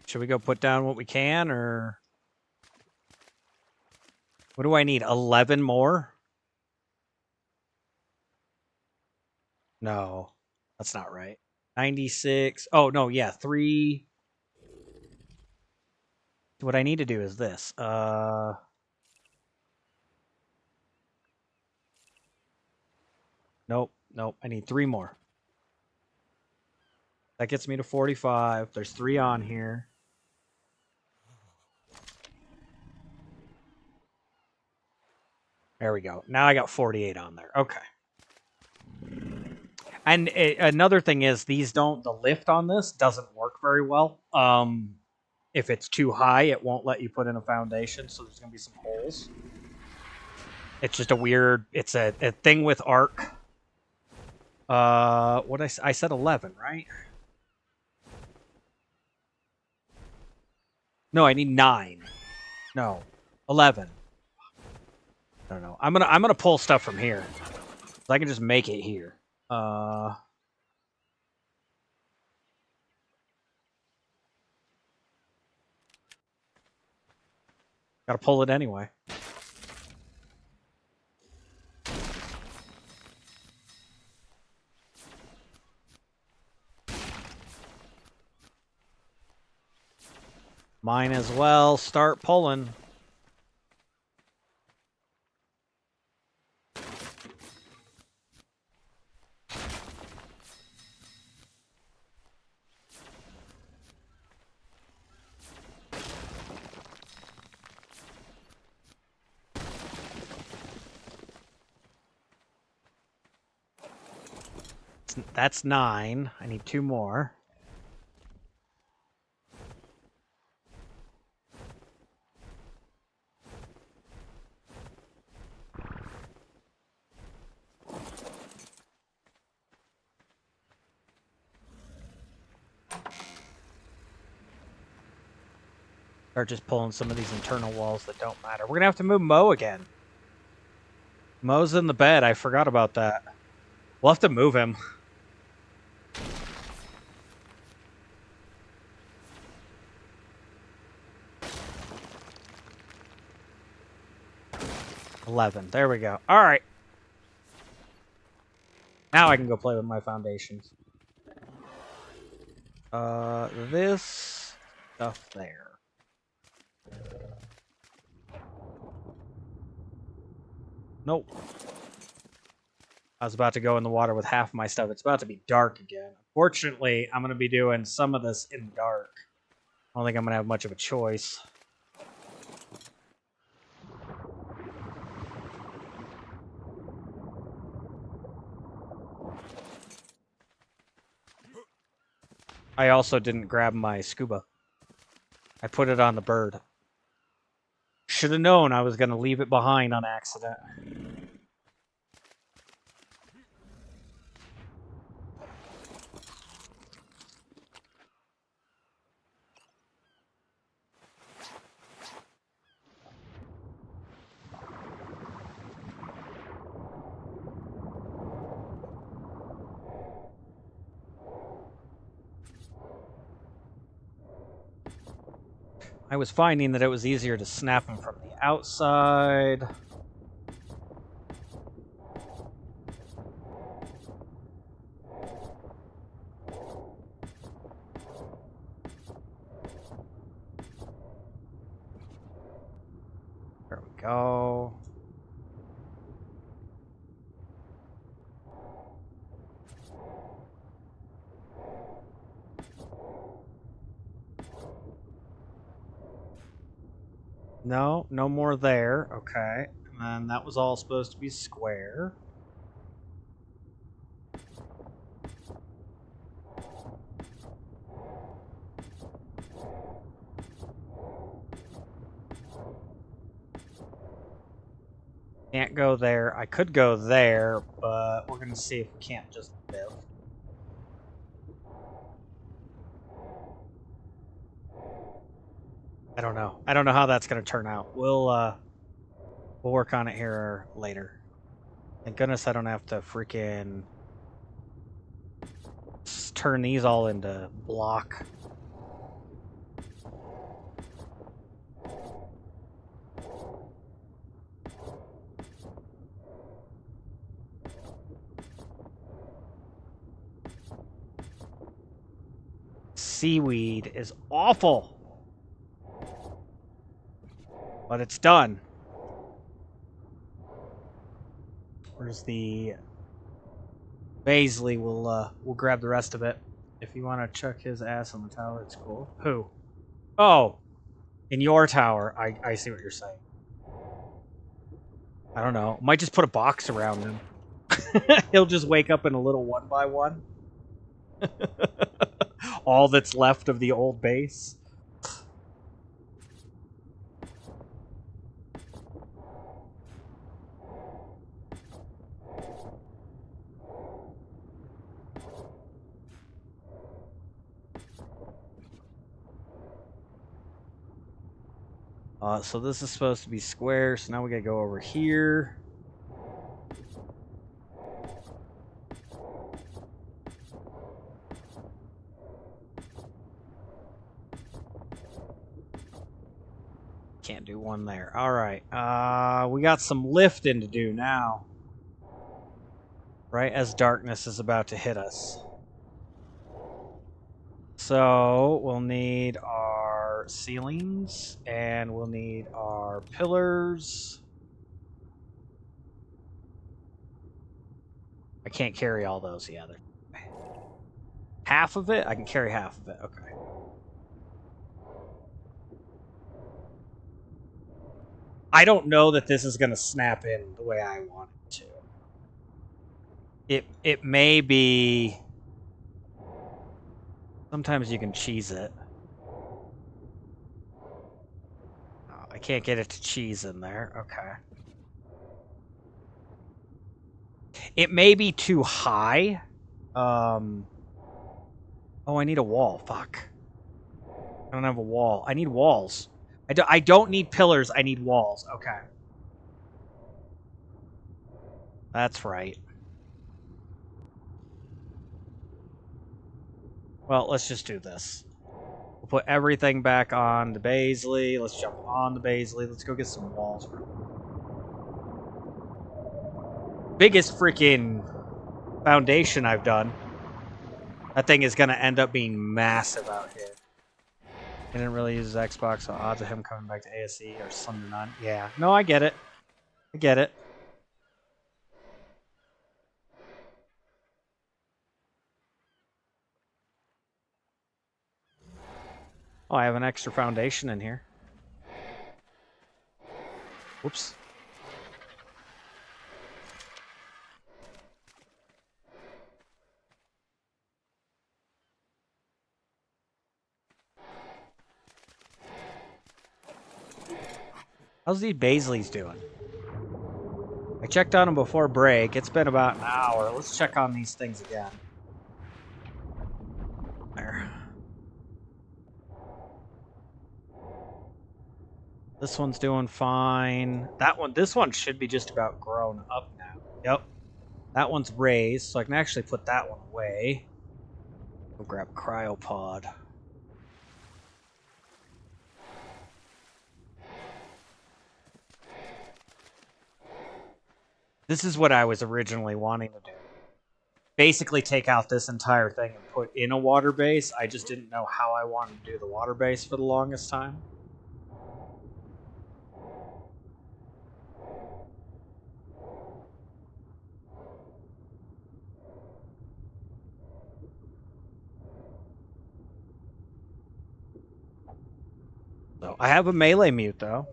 Should we go put down what we can, or what do I need? 11 more? No, that's not right. 96. Oh, no, yeah, 3. What I need to do is this. Nope, nope. I need 3 more. That gets me to 45. There's 3 on here. There we go. Now I got 48 on there. Okay. And another thing is, the lift on this doesn't work very well. If it's too high, it won't let you put in a foundation, so there's going to be some holes. It's just it's a thing with Ark. I said 11, right? No, I need 9. No, 11. I don't know. I'm gonna pull stuff from here, so I can just make it here. Gotta pull it anyway. Mine as well. Start pulling. That's 9. I need 2 more. Start just pulling some of these internal walls that don't matter. We're gonna have to move Mo again. Mo's in the bed. I forgot about that. We'll have to move him. $11. There we go. All right. Now I can go play with my foundations. This stuff there. Nope. I was about to go in the water with half my stuff. It's about to be dark again. Fortunately, I'm going to be doing some of this in the dark. I don't think I'm going to have much of a choice. I also didn't grab my scuba. I put it on the bird. Should have known I was going to leave it behind on accident. I was finding that it was easier to snap them from the outside. There we go. No, no more there. Okay. And that was all supposed to be square. Can't go there. I could go there, but we're going to see if we can't just live. I don't know. I don't know how that's going to turn out. We'll work on it here later. Thank goodness I don't have to freaking turn these all into block. Seaweed is awful. But it's done. Where's the Baisley? We'll grab the rest of it. If you want to chuck his ass on the tower, it's cool. Who? Oh, in your tower. I see what you're saying. I don't know. Might just put a box around him. He'll just wake up in a little 1x1. All that's left of the old base. So this is supposed to be square, so now we gotta go over here. Can't do one there. Alright, we got some lifting to do now. Right as darkness is about to hit us. So, we'll need our ceilings, and we'll need our pillars. I can't carry all those yet. Half of it? I can carry half of it. Okay. I don't know that this is going to snap in the way I want it to. It may be... Sometimes you can cheese it. Oh, I can't get it to cheese in there. Okay. It may be too high. Oh, I need a wall. Fuck. I don't have a wall. I need walls. I don't need pillars. I need walls. Okay. That's right. Well, let's just do this. We'll put everything back on the Baisley. Let's jump on the Baisley. Let's go get some walls. Biggest freaking foundation I've done. That thing is going to end up being massive out here. He didn't really use his Xbox, so odds of him coming back to ASE are slim to none. Yeah. No, I get it. I get it. Oh, I have an extra foundation in here. Whoops. How's these Baisleys doing? I checked on them before break. It's been about an hour. Let's check on these things again. There. This one's doing fine. This one should be just about grown up now. Yep. That one's raised, so I can actually put that one away. Go grab cryopod. This is what I was originally wanting to do. Basically take out this entire thing and put in a water base. I just didn't know how I wanted to do the water base for the longest time. So I have a melee mute though.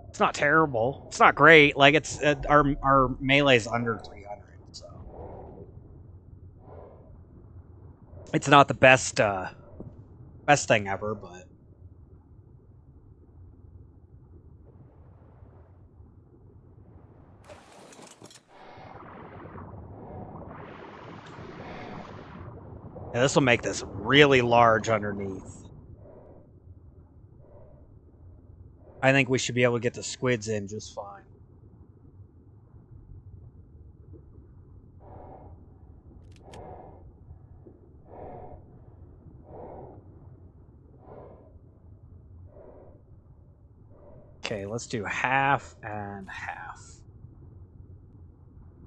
It's not terrible. It's not great. Like it's our melee's under 300, so it's not the best thing ever, but yeah, this will make this really large underneath. I think we should be able to get the squids in just fine. Okay, let's do half and half.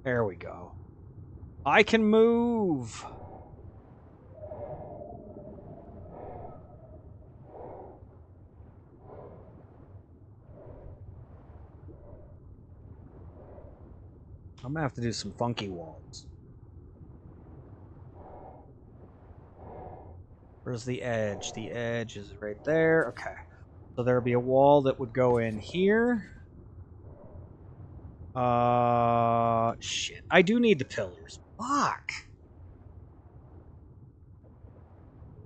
There we go. I can move! I'm gonna have to do some funky walls. Where's the edge? The edge is right there. Okay. So there'll be a wall that would go in here. Shit. I do need the pillars. Fuck.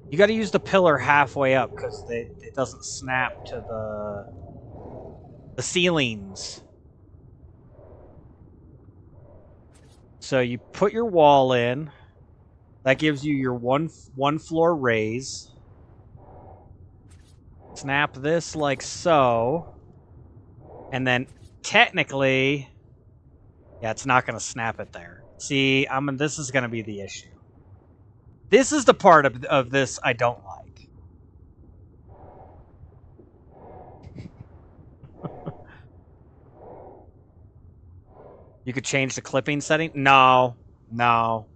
You gotta use the pillar halfway up because it doesn't snap to the ceilings. So you put your wall in. That gives you your one floor raise. Snap this like so. And then technically, yeah, it's not going to snap it there. See, this is going to be the issue. This is the part of this I don't like. You could change the clipping setting? No. No.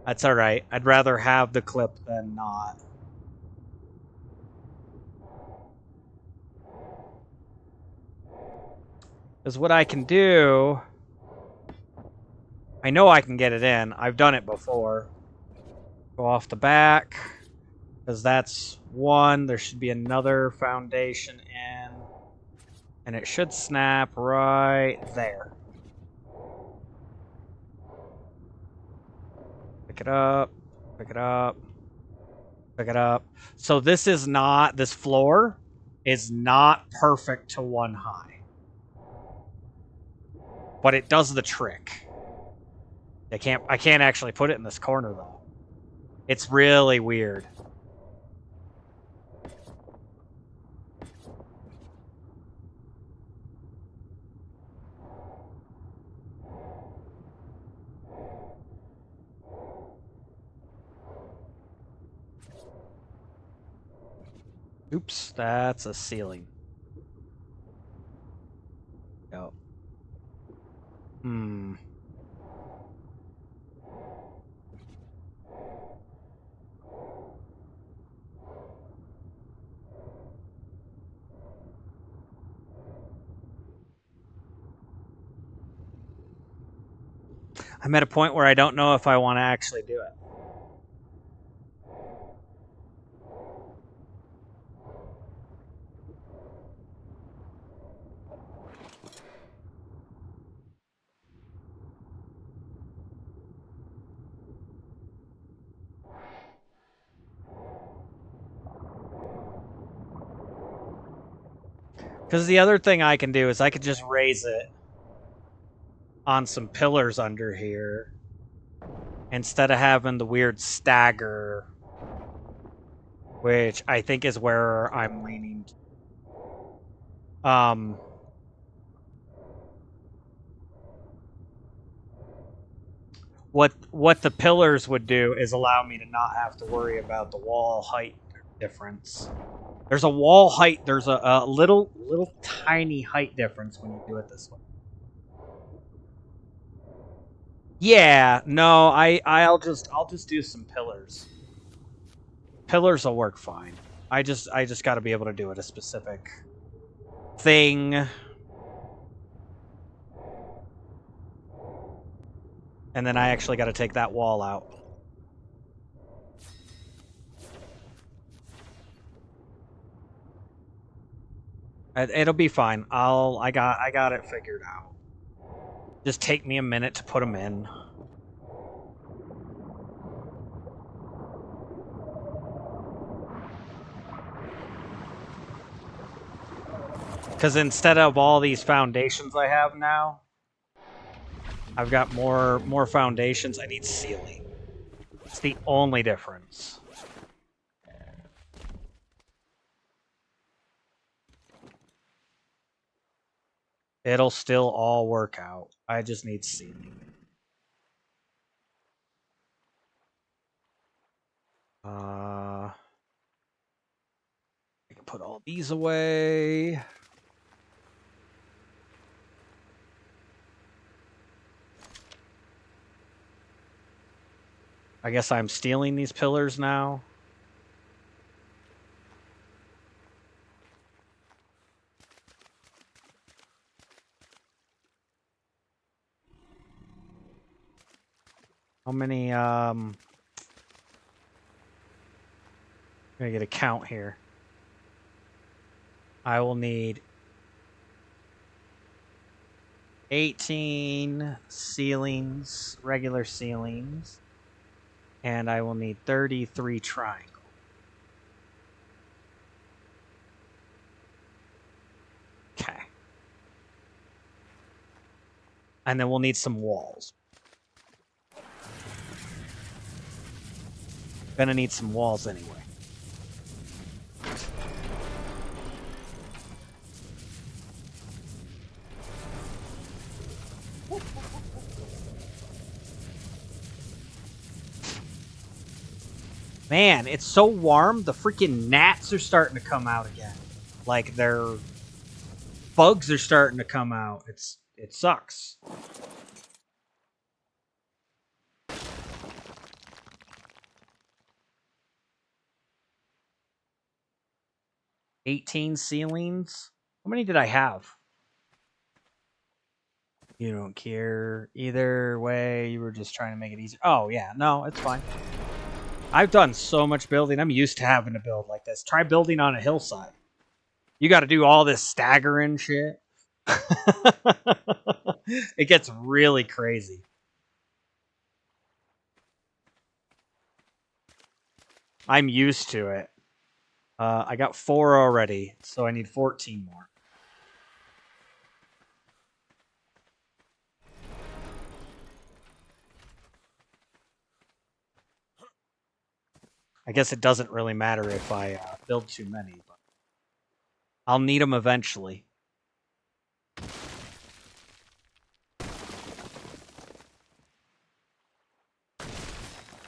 That's alright. I'd rather have the clip than not. Because what I can do... I know I can get it in. I've done it before. Go off the back. Because that's one. There should be another foundation in. And it should snap right there. Pick it up. Pick it up. Pick it up. So this floor is not perfect to one high. But it does the trick. I can't actually put it in this corner though. It's really weird. Oops, that's a ceiling. Yep. I'm at a point where I don't know if I want to actually do it. Because the other thing I can do is I could just raise it on some pillars under here instead of having the weird stagger, which I think is where I'm leaning. What the pillars would do is allow me to not have to worry about the wall height difference. There's a wall height. There's a little tiny height difference when you do it this way. Yeah, no, I'll just do some pillars. Pillars will work fine. I just got to be able to do it a specific thing. And then I actually got to take that wall out. It'll be fine. I got it figured out. Just take me a minute to put them in. Because instead of all these foundations I have now, I've got more foundations. I need ceiling. It's the only difference. It'll still all work out. I just need ceiling. I can put all these away. I guess I'm stealing these pillars now. How many, I'm gonna get a count here. I will need 18 ceilings, regular ceilings, and I will need 33 triangles. Okay. And then we'll need some walls. Gonna need some walls anyway. Man, it's so warm, the freaking gnats are starting to come out again. Like, their bugs are starting to come out. It sucks. $18 ceilings? How many did I have? You don't care. Either way, you were just trying to make it easier. Oh, yeah. No, it's fine. I've done so much building. I'm used to having to build like this. Try building on a hillside. You got to do all this staggering shit. It gets really crazy. I'm used to it. I got 4 already, so I need 14 more. I guess it doesn't really matter if I build too many, but I'll need them eventually.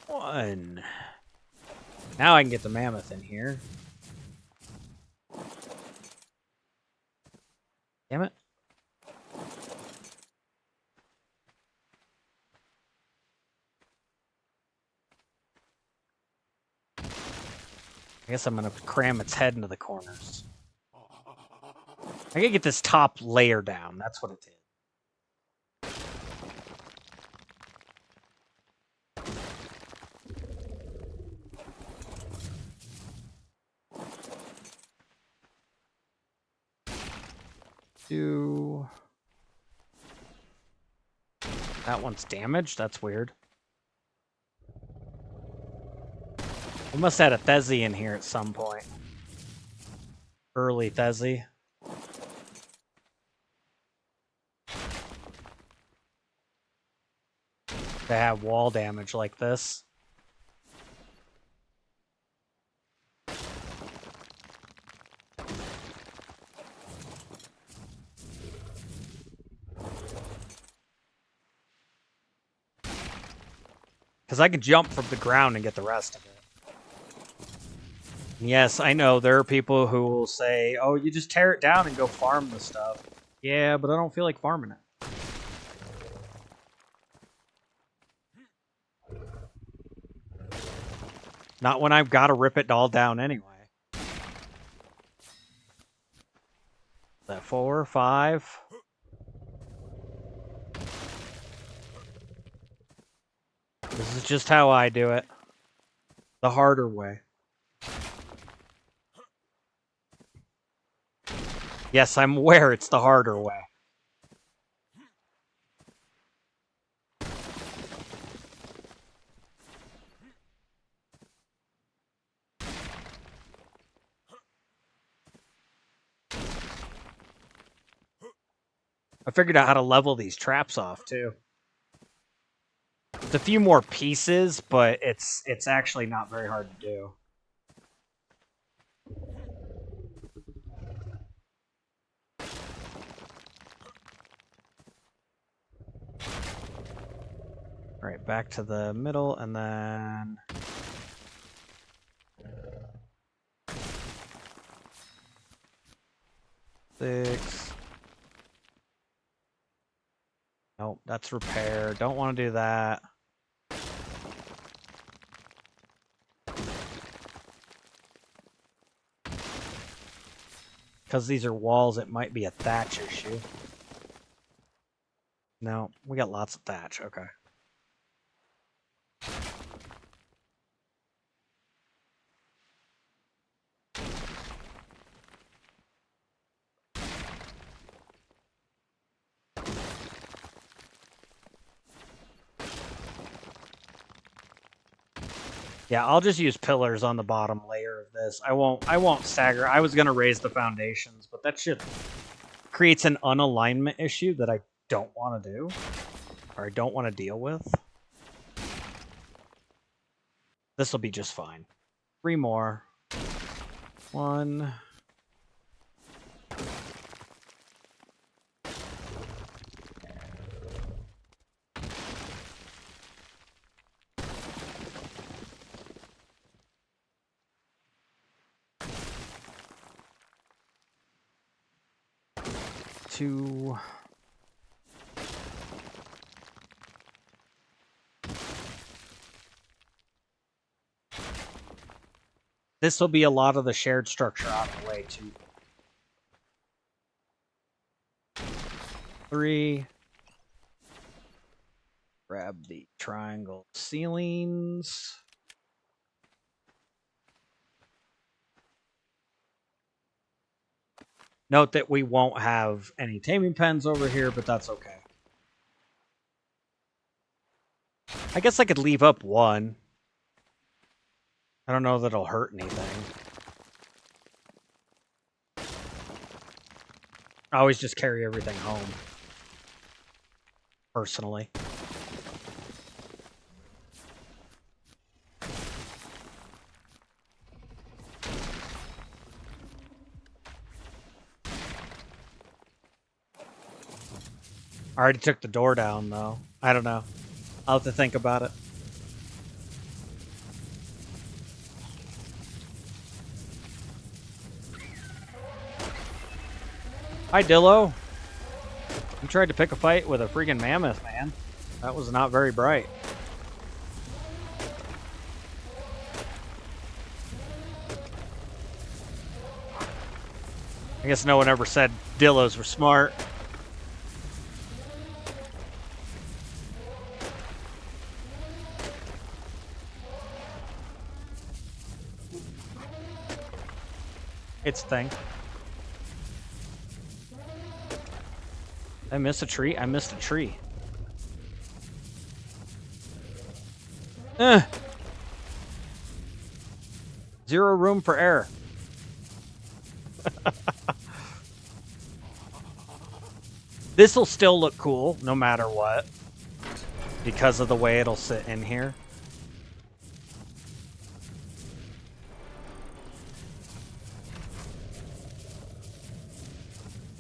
One. Now I can get the mammoth in here. Damn it. I guess I'm going to cram its head into the corners. I gotta get this top layer down. That's what it is. 2. That one's damaged? That's weird. We must have had a Thesi in here at some point. Early Thesi. They have wall damage like this. Because I can jump from the ground and get the rest of it. And yes, I know there are people who will say, oh, you just tear it down and go farm the stuff. Yeah, but I don't feel like farming it. Not when I've got to rip it all down anyway. Is that 4, 5? This is just how I do it. The harder way. Yes, I'm aware it's the harder way. I figured out how to level these traps off, too. It's a few more pieces, but it's actually not very hard to do. All right, back to the middle, and then... Six. Nope, that's repair. Don't want to do that. Because these are walls, it might be a thatch issue. No, we got lots of thatch. Okay. Yeah, I'll just use pillars on the bottom layer of this. I won't stagger. I was gonna raise the foundations, but that shit creates an unalignment issue that I don't want to do, or I don't want to deal with. This will be just fine. 3 more. 1. Two. This will be a lot of the shared structure out of the way, too. 3. Grab the triangle ceilings. Note that we won't have any taming pens over here, but that's okay. I guess I could leave up 1. I don't know that it'll hurt anything. I always just carry everything home. Personally. I already took the door down, though. I don't know. I'll have to think about it. Hi, Dillo. You tried to pick a fight with a freaking mammoth, man. That was not very bright. I guess no one ever said Dillos were smart. It's a thing. I missed a tree? I missed a tree. Zero room for error. This'll still look cool, no matter what. Because of the way it'll sit in here.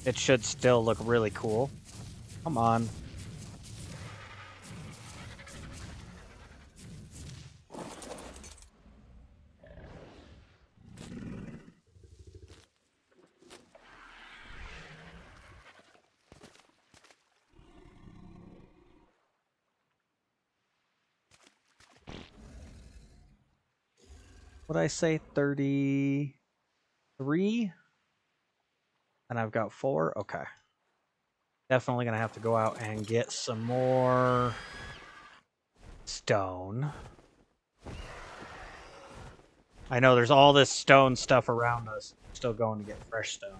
It should still look really cool. Come on. What'd I say? 33? And I've got 4? Okay. Definitely gonna have to go out and get some more stone. I know there's all this stone stuff around us. I'm still going to get fresh stone.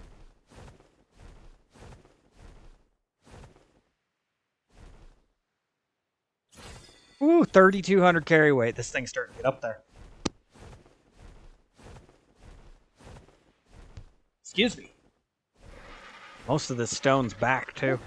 Ooh, 3,200 carry weight. This thing's starting to get up there. Excuse me. Most of this stone's back, too.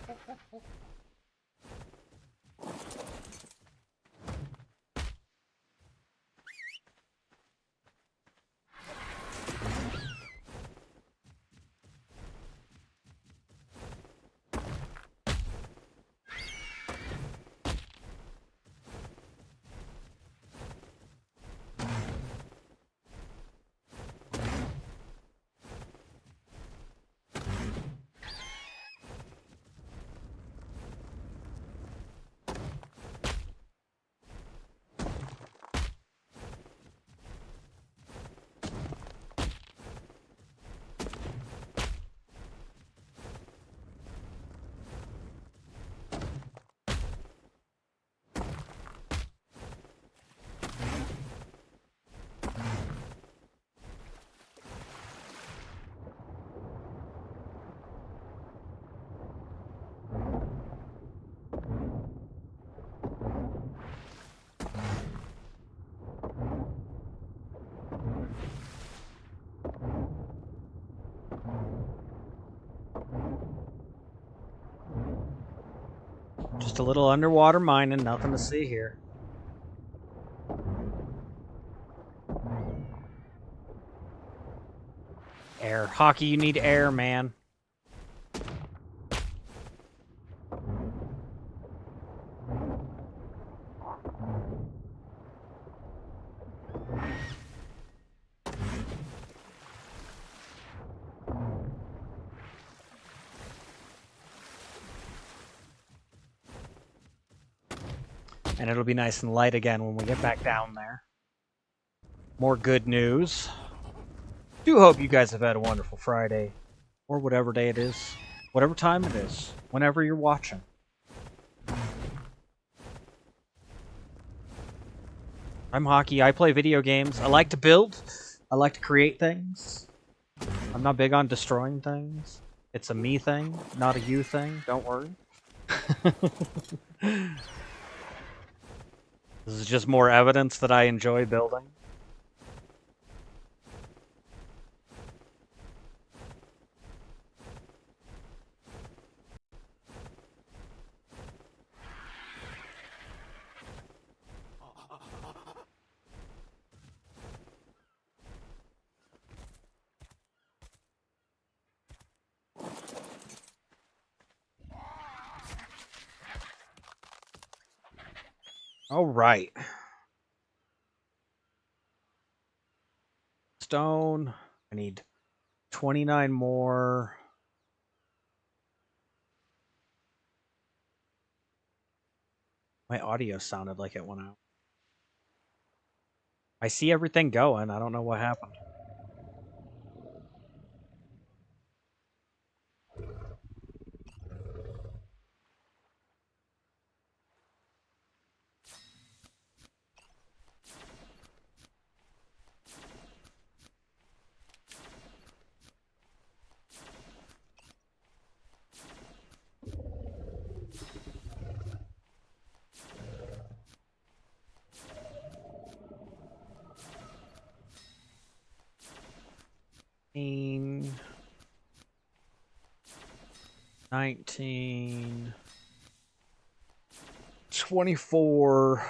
Just a little underwater mining, nothing to see here. Air. Hockey, you need air, man. And it'll be nice and light again when we get back down there. More good news. Do hope you guys have had a wonderful Friday. Or whatever day it is. Whatever time it is. Whenever you're watching. I'm Hockey. I play video games. I like to build. I like to create things. I'm not big on destroying things. It's a me thing, not a you thing. Don't worry. This is just more evidence that I enjoy building. All right. Stone. I need 29 more. My audio sounded like it went out. I see everything going. I don't know what happened. 19, 24.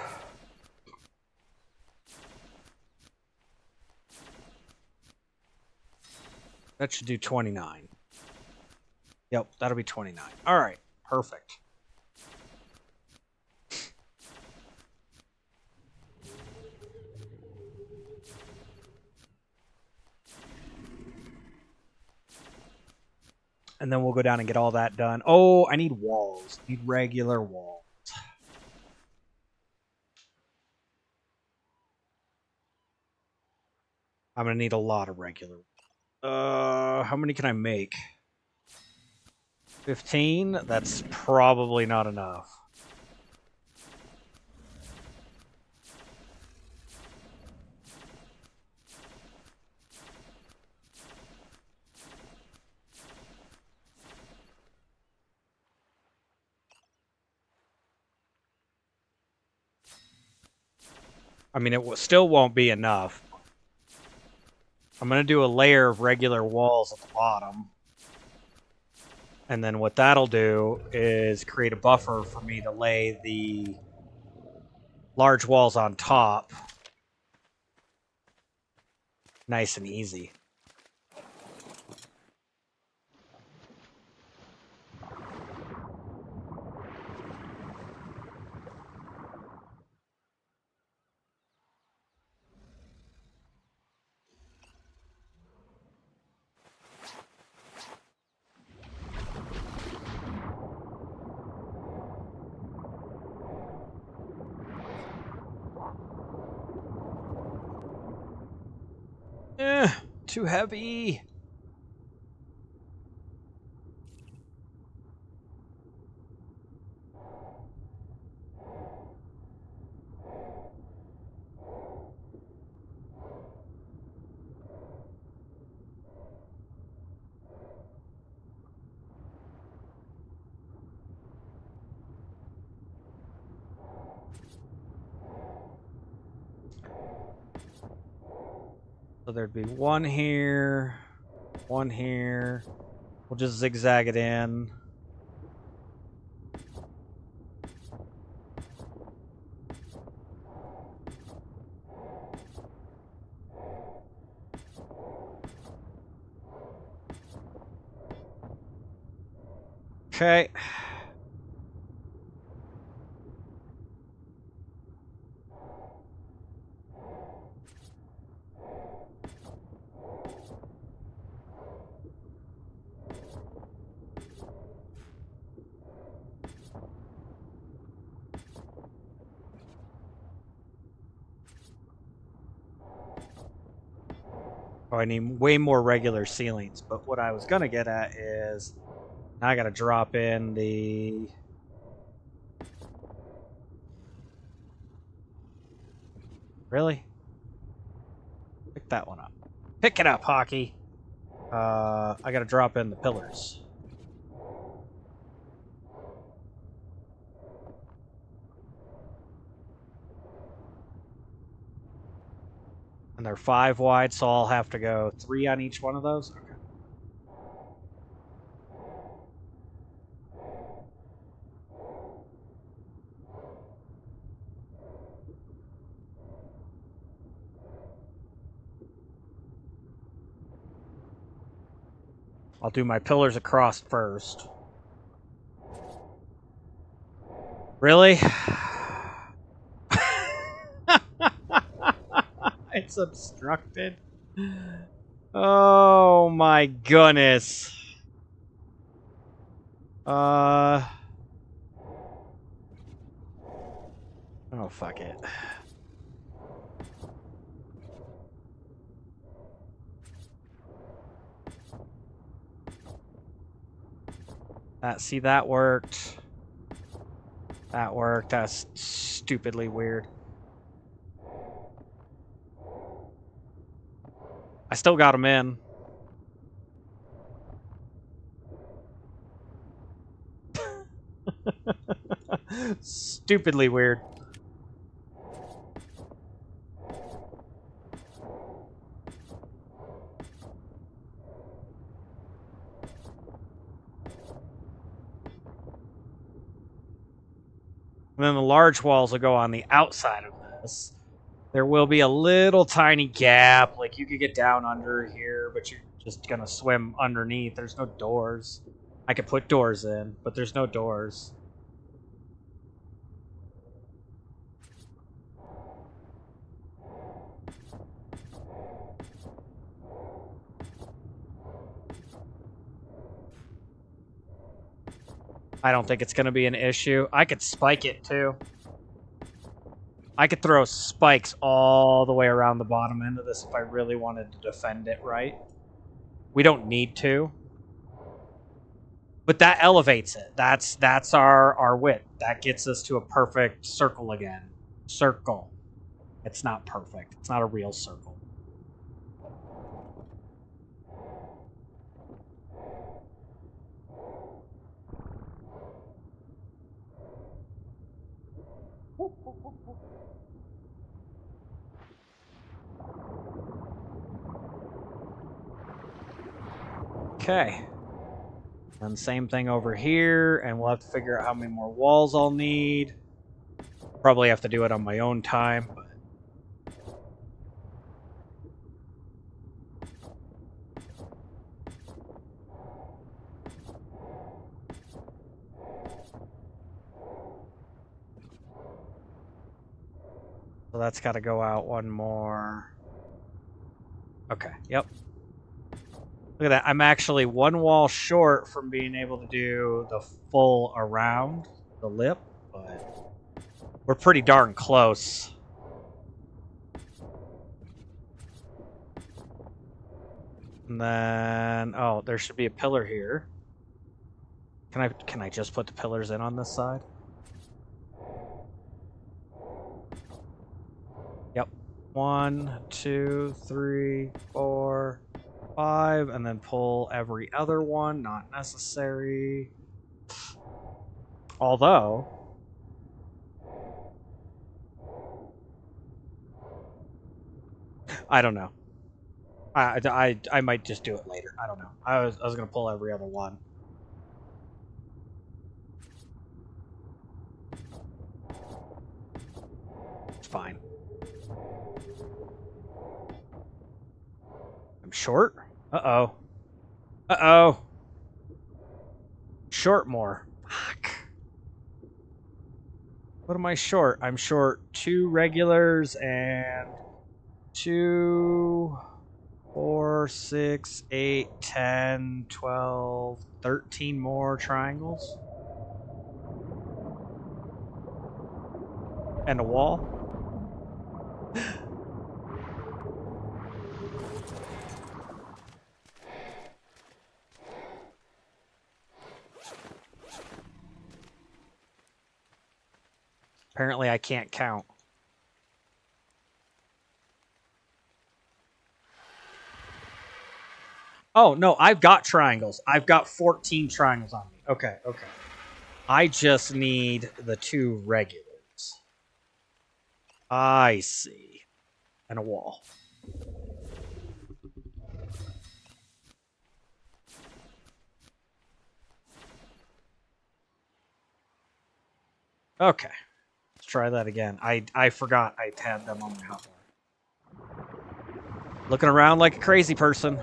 That should do 29. Yep, that'll be 29. All right, perfect. And then we'll go down and get all that done. Oh, I need walls. I need regular walls. I'm going to need a lot of regular. How many can I make? 15? That's probably not enough. I mean, it still won't be enough. I'm going to do a layer of regular walls at the bottom. And then what that'll do is create a buffer for me to lay the large walls on top. Nice and easy. Too heavy. So there'd be one here, one here. We'll just zigzag it in. Okay. Oh, I need way more regular ceilings, but what I was gonna get at is now I gotta drop in the... Really? Pick that one up. Pick it up, hockey! I gotta drop in the pillars. And they're 5 wide, so I'll have to go 3 on each one of those? Okay. I'll do my pillars across first. Really? It's obstructed. Oh my goodness. Oh, fuck it. See, that worked. That worked. That's stupidly weird. I still got them in. Stupidly weird. And then the large walls will go on the outside of this. There will be a little tiny gap. Like, you could get down under here, but you're just going to swim underneath. There's no doors. I could put doors in, but there's no doors. I don't think it's going to be an issue. I could spike it, too. I could throw spikes all the way around the bottom end of this if I really wanted to defend it right. We don't need to. But that elevates it. That's our width. That gets us to a perfect circle again. Circle. It's not perfect. It's not a real circle. Okay. And same thing over here, and we'll have to figure out how many more walls I'll need. Probably have to do it on my own time. So that's got to go out one more. Okay, yep. Look at that. I'm actually one wall short from being able to do the full around the lip, but we're pretty darn close. And then, oh, there should be a pillar here. Can I just put the pillars in on this side? Yep. 1, 2, 3, 4, 5, and then pull every other one. Not necessary. Although, I don't know. I might just do it later. I don't know. I was gonna pull every other one. It's fine. I'm short? Uh-oh. Uh-oh. Short more. Fuck. What am I short? I'm short 2 regulars and 2, 4, 6, 8, 10, 12, 13 more triangles. And a wall. Apparently I can't count. Oh, no, I've got triangles. I've got 14 triangles on me. Okay, okay. I just need the 2 regulars. I see. And a wall. Okay. Let's try that again. I forgot I had them on my hotbar. Looking around like a crazy person.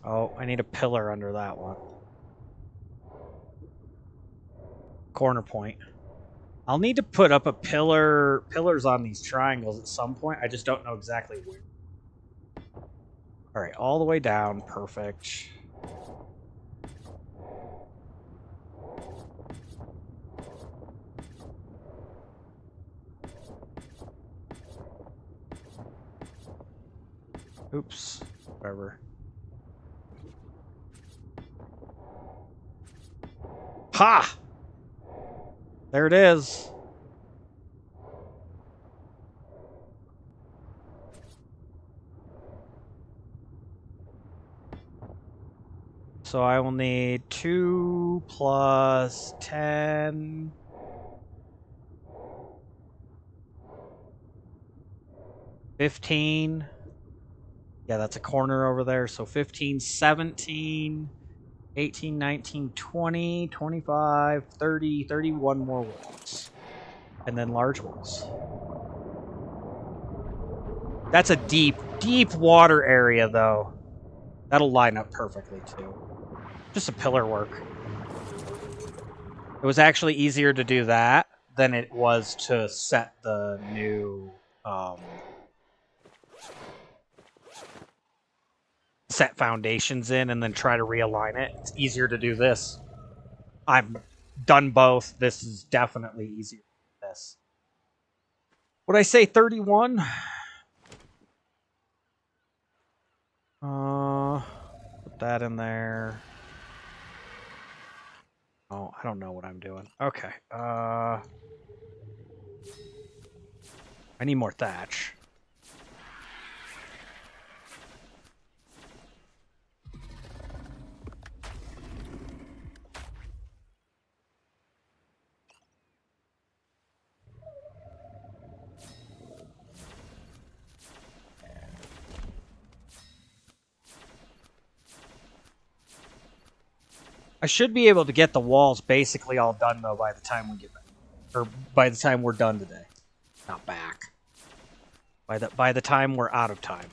Oh, I need a pillar under that one. Corner point. I'll need to put up a pillars on these triangles at some point. I just don't know exactly where. All right, all the way down. Perfect. Oops. Whatever. Ha! There it is. So I will need 2 plus 10. 15. Yeah, that's a corner over there. So 15, 17, 18, 19, 20, 25, 30, 31 more walls. And then large walls. That's a deep, deep water area, though. That'll line up perfectly, too. Just a pillar work. It was actually easier to do that than it was to set the new set foundations in and then try to realign it. It's easier to do this. I've done both. This is definitely easier than this. Would I say 31? Put that in there. Oh, I don't know what I'm doing. Okay. I need more thatch. I should be able to get the walls basically all done, though, by the time we get back. Or by the time we're done today. Not back. By the time we're out of time.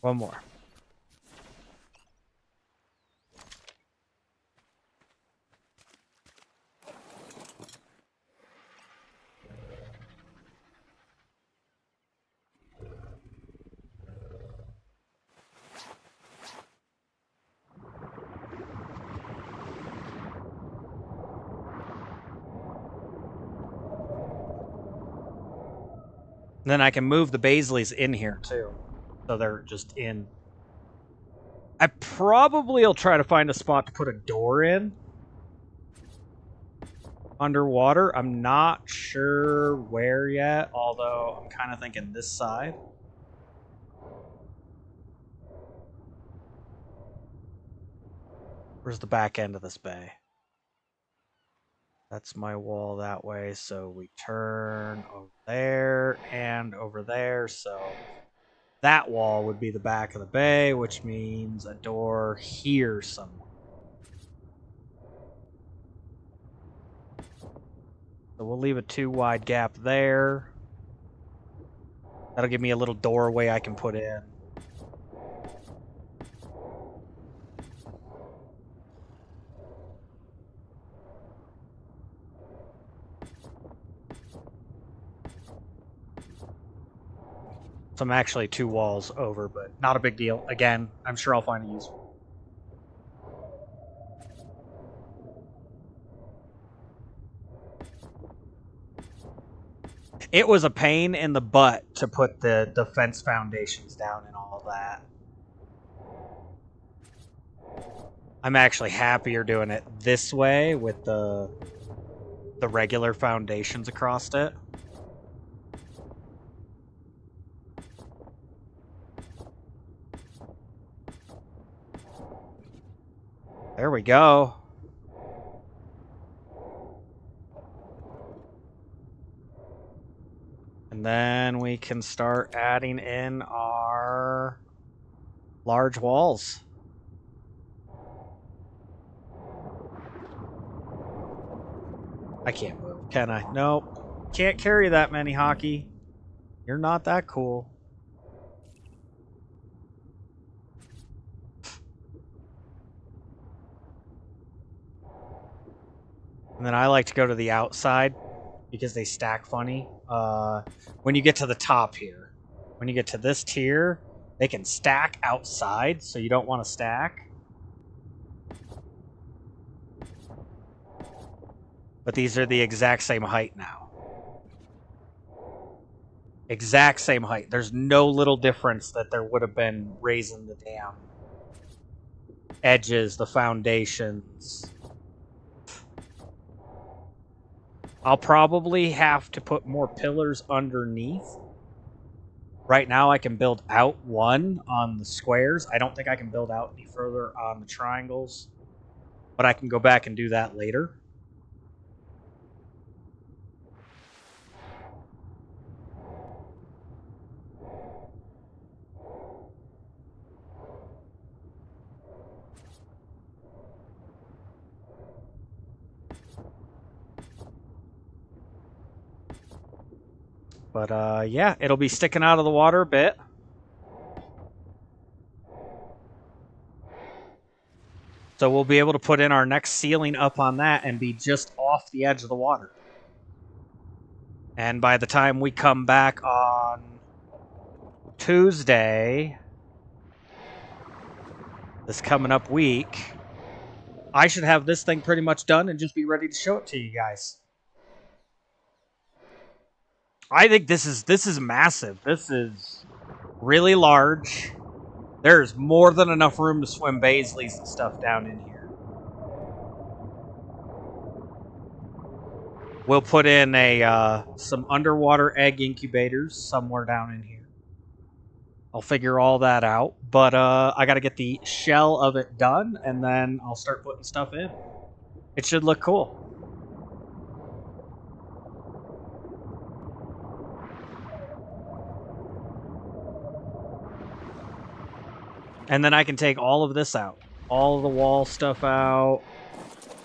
One more. And then I can move the Baisleys in here, too. So they're just in. I probably will try to find a spot to put a door in. Underwater. I'm not sure where yet, although I'm kind of thinking this side. Where's the back end of this bay? That's my wall that way, so we turn over there and over there, so that wall would be the back of the bay, which means a door here somewhere. So we'll leave a 2 wide gap there. That'll give me a little doorway I can put in. So I'm actually 2 walls over, but not a big deal. Again, I'm sure I'll find a use for it. It was a pain in the butt to put the defense foundations down and all of that. I'm actually happier doing it this way with the regular foundations across it. There we go. And then we can start adding in our large walls. I can't move, can I? Nope. Can't carry that many, Hockey. You're not that cool. And then I like to go to the outside because they stack funny. When you get to the top here, when you get to this tier, they can stack outside, so you don't want to stack. But these are the exact same height now. Exact same height. There's no little difference that there would have been raising the damn edges, the foundations. I'll probably have to put more pillars underneath. Right now I can build out one on the squares. I don't think I can build out any further on the triangles, but I can go back and do that later. But yeah, it'll be sticking out of the water a bit. So we'll be able to put in our next ceiling up on that and be just off the edge of the water. And by the time we come back on Tuesday, this coming up week, I should have this thing pretty much done and just be ready to show it to you guys. I think this is massive. This is really large. There's more than enough room to swim Baisleys and stuff down in here. We'll put in some underwater egg incubators somewhere down in here. I'll figure all that out. But I got to get the shell of it done, and then I'll start putting stuff in. It should look cool. And then I can take all of this out. All of the wall stuff out.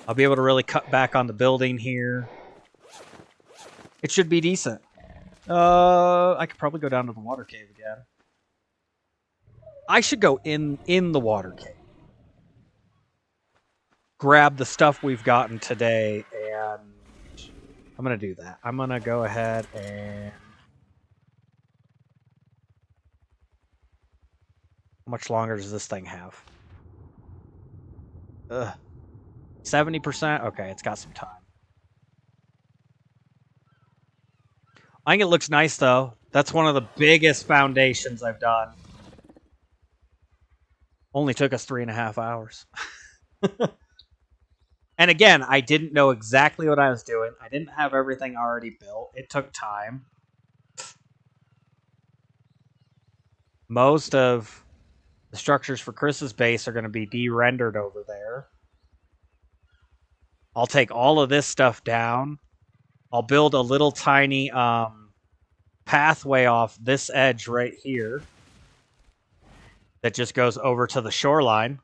I'll be able to really cut back on the building here. It should be decent. I could probably go down to the water cave again. I should go in the water cave. Grab the stuff we've gotten today, and I'm going to do that. I'm going to go ahead and... How much longer does this thing have? 70%? Okay, it's got some time. I think it looks nice, though. That's one of the biggest foundations I've done. Only took us 3.5 hours. And again, I didn't know exactly what I was doing. I didn't have everything already built. It took time. Most of the structures for Chris's base are going to be de-rendered over there. I'll take all of this stuff down. I'll build a little tiny pathway off this edge right here that just goes over to the shoreline,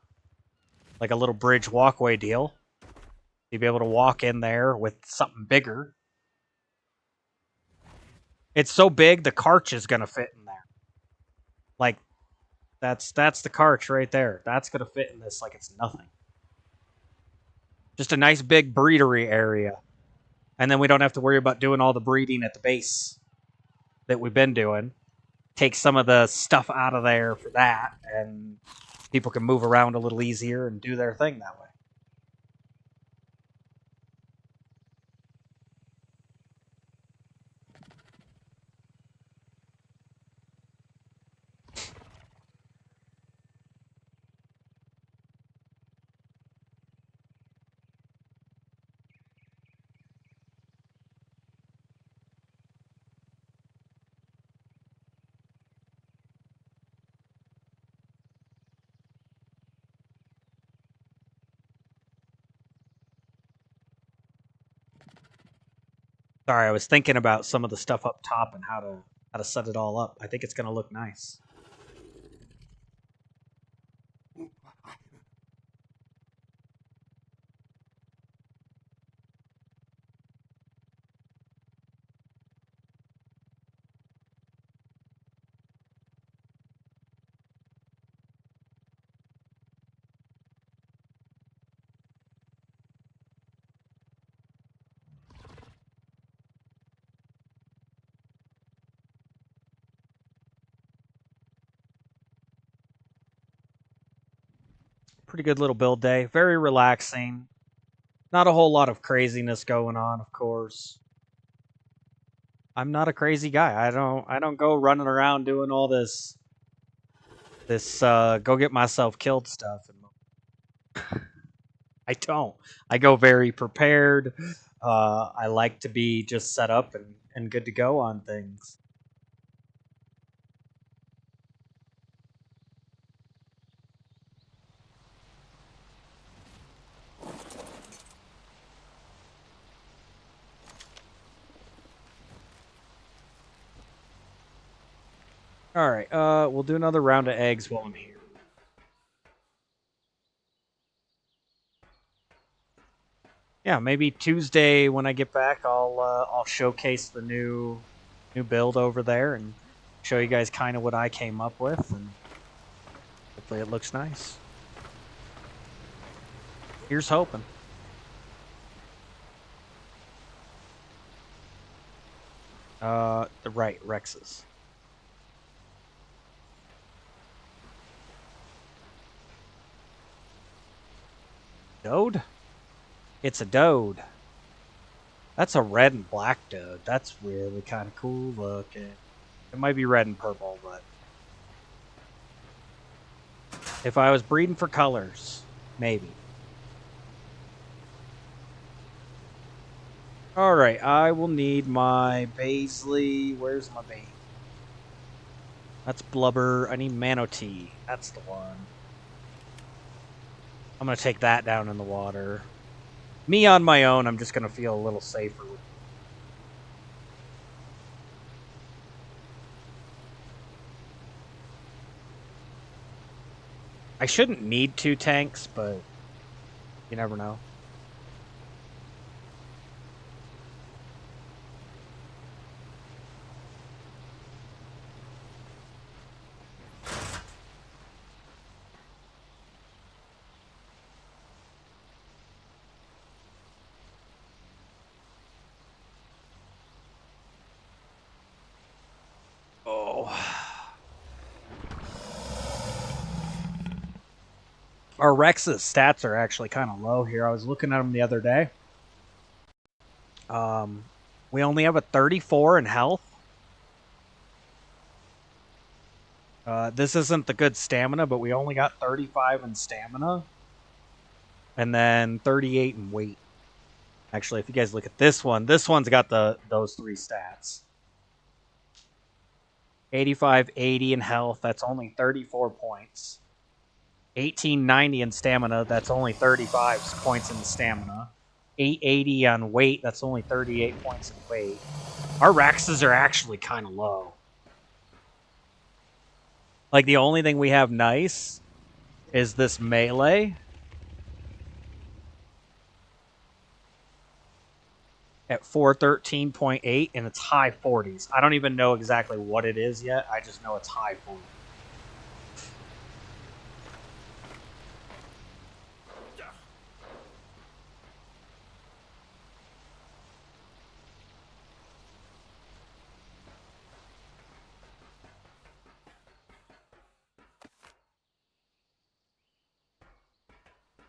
like a little bridge walkway deal. You'll be able to walk in there with something bigger. It's so big, the carch is going to fit in there. Like, that's the carch right there. That's going to fit in this like it's nothing. Just a nice big breedery area. And then we don't have to worry about doing all the breeding at the base that we've been doing. Take some of the stuff out of there for that, and people can move around a little easier and do their thing that way. Sorry, I was thinking about some of the stuff up top and how to set it all up. I think it's going to look nice. Pretty good little build day. Very relaxing. Not a whole lot of craziness going on, of course. I'm not a crazy guy. I don't go running around doing all this go get myself killed stuff. I don't. I go very prepared. I like to be just set up and good to go on things. All right, we'll do another round of eggs while I'm here. Yeah, maybe Tuesday when I get back, I'll showcase the new build over there and show you guys kind of what I came up with, and hopefully it looks nice. Here's hoping. The right Rexes. Dode? It's a Dode. That's a red and black Dode. That's really kind of cool looking. It might be red and purple, but if I was breeding for colors, maybe. All right, I will need my Baisley. Where's my Baisley? That's Blubber. I need Manatee. That's the one. I'm going to take that down in the water. Me on my own, I'm just going to feel a little safer. I shouldn't need 2 tanks, but you never know. Oh. Our Rex's stats are actually kind of low here. I was looking at them the other day. We only have a 34 in health. This isn't the good stamina, but we only got 35 in stamina. And then 38 in weight. Actually, if you guys look at this one's got those 3 stats. 85, 80 in health, that's only 34 points. 1890 in stamina, that's only 35 points in stamina. 880 on weight, that's only 38 points in weight. Our Rexes are actually kind of low. Like, the only thing we have nice is this melee. At 413.8, and it's high 40s. I don't even know exactly what it is yet. I just know it's high 40s.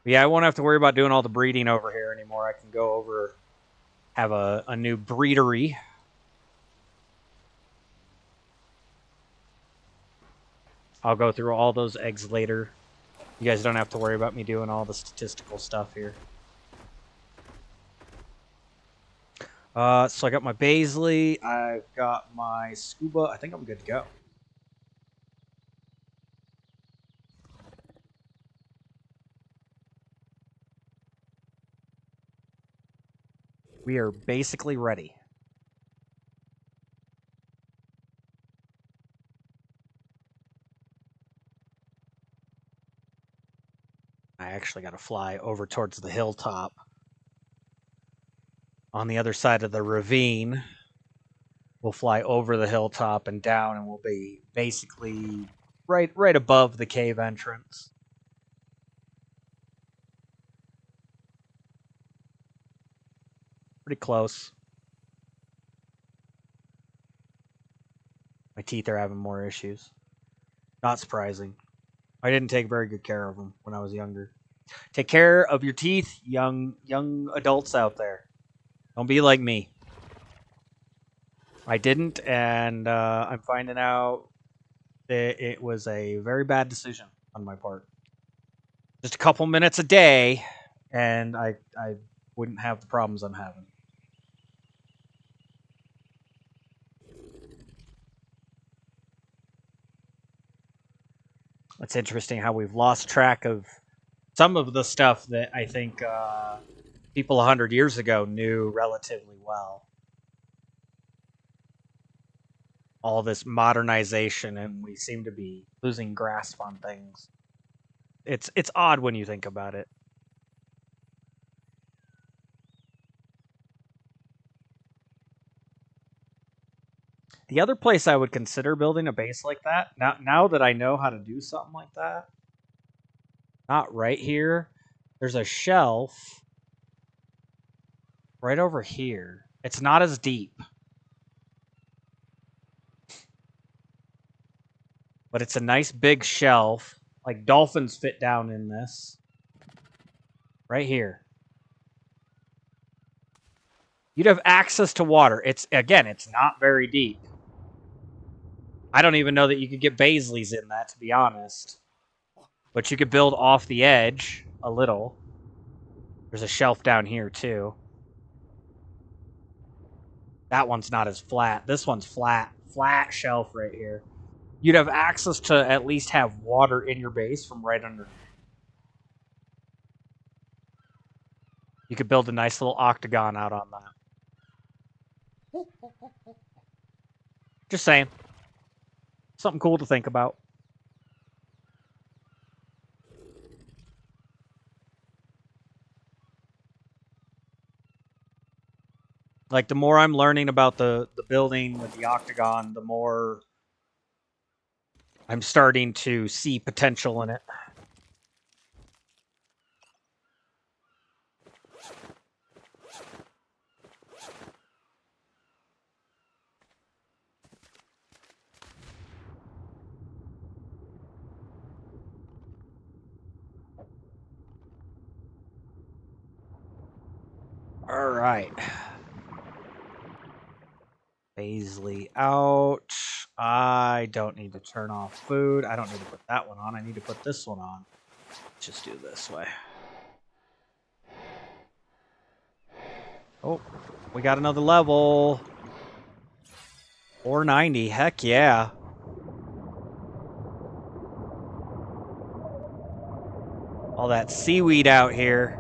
Yeah, I won't have to worry about doing all the breeding over here anymore. I can go over, have a new breedery. I'll go through all those eggs later. You guys don't have to worry about me doing all the statistical stuff here. So I got my Baisley. I've got my Scuba. I think I'm good to go. We are basically ready. I actually got to fly over towards the hilltop. On the other side of the ravine, we'll fly over the hilltop and down, and we'll be basically right above the cave entrance. Pretty close. My teeth are having more issues. Not surprising. I didn't take very good care of them when I was younger. Take care of your teeth, young adults out there. Don't be like me. I didn't, and I'm finding out that it was a very bad decision on my part. Just a couple minutes a day, and I wouldn't have the problems I'm having. It's interesting how we've lost track of some of the stuff that I think people 100 years ago knew relatively well. All this modernization, and we seem to be losing grasp on things. It's odd when you think about it. The other place I would consider building a base like that, now that I know how to do something like that, not right here, there's a shelf right over here. It's not as deep, but it's a nice big shelf. Like dolphins fit down in this. Right here. You'd have access to water. It's not very deep. I don't even know that you could get Baisleys in that, to be honest. But you could build off the edge a little. There's a shelf down here, too. That one's not as flat. This one's flat. Flat shelf right here. You'd have access to at least have water in your base from right underneath. You could build a nice little octagon out on that. Just saying. Something cool to think about. Like, the more I'm learning about the building with the octagon, the more I'm starting to see potential in it. All right. Baisley out. I don't need to turn off food. I don't need to put that one on. I need to put this one on. Let's just do it this way. Oh, we got another level. 490. Heck yeah. All that seaweed out here.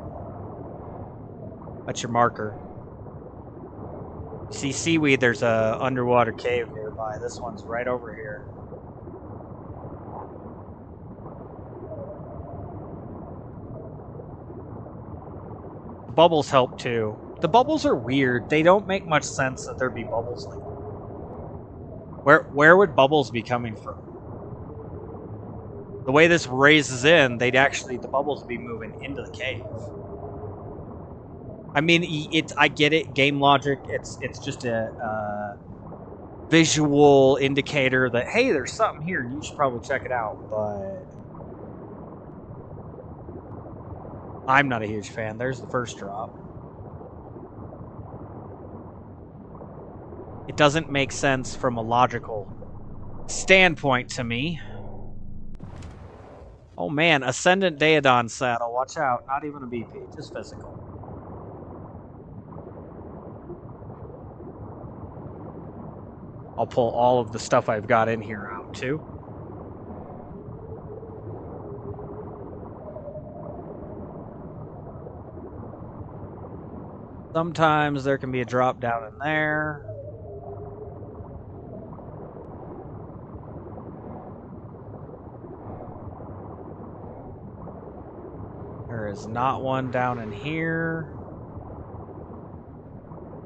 That's your marker. See seaweed, there's a underwater cave nearby. This one's right over here. The bubbles help too. The bubbles are weird. They don't make much sense that there'd be bubbles like that. Where would bubbles be coming from? The way this raises in, the bubbles would be moving into the cave. I mean, I get it, game logic. It's just a visual indicator that, hey, there's something here, and you should probably check it out. But I'm not a huge fan. There's the first drop. It doesn't make sense from a logical standpoint to me. Oh man, Ascendant Daedon saddle. Watch out. Not even a BP, just physical. I'll pull all of the stuff I've got in here out too. Sometimes there can be a drop down in there. There is not one down in here,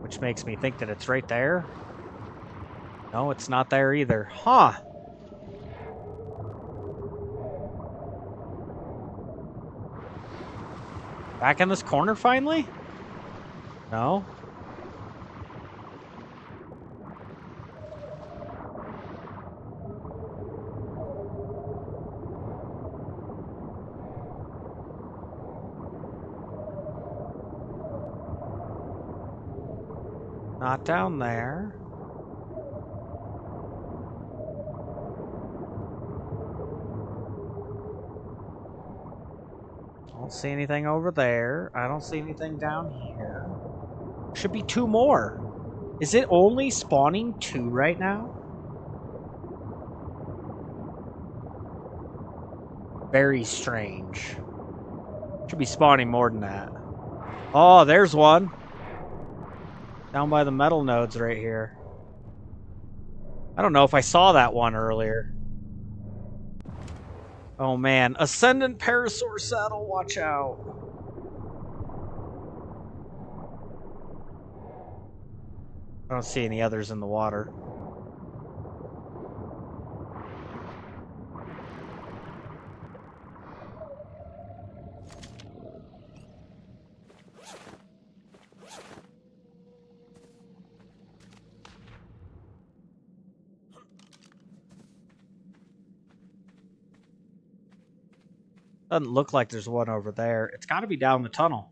which makes me think that it's right there. No, it's not there either. Huh. Back in this corner finally? No. Not down there. Don't see anything over there. I don't see anything down here. Should be two more. Is it only spawning two right now? Very strange. Should be spawning more than that. Oh, there's one. Down by the metal nodes right here. I don't know if I saw that one earlier. Oh man, Ascendant Parasaur Saddle, watch out. I don't see any others in the water. Doesn't look like there's one over there. It's got to be down the tunnel.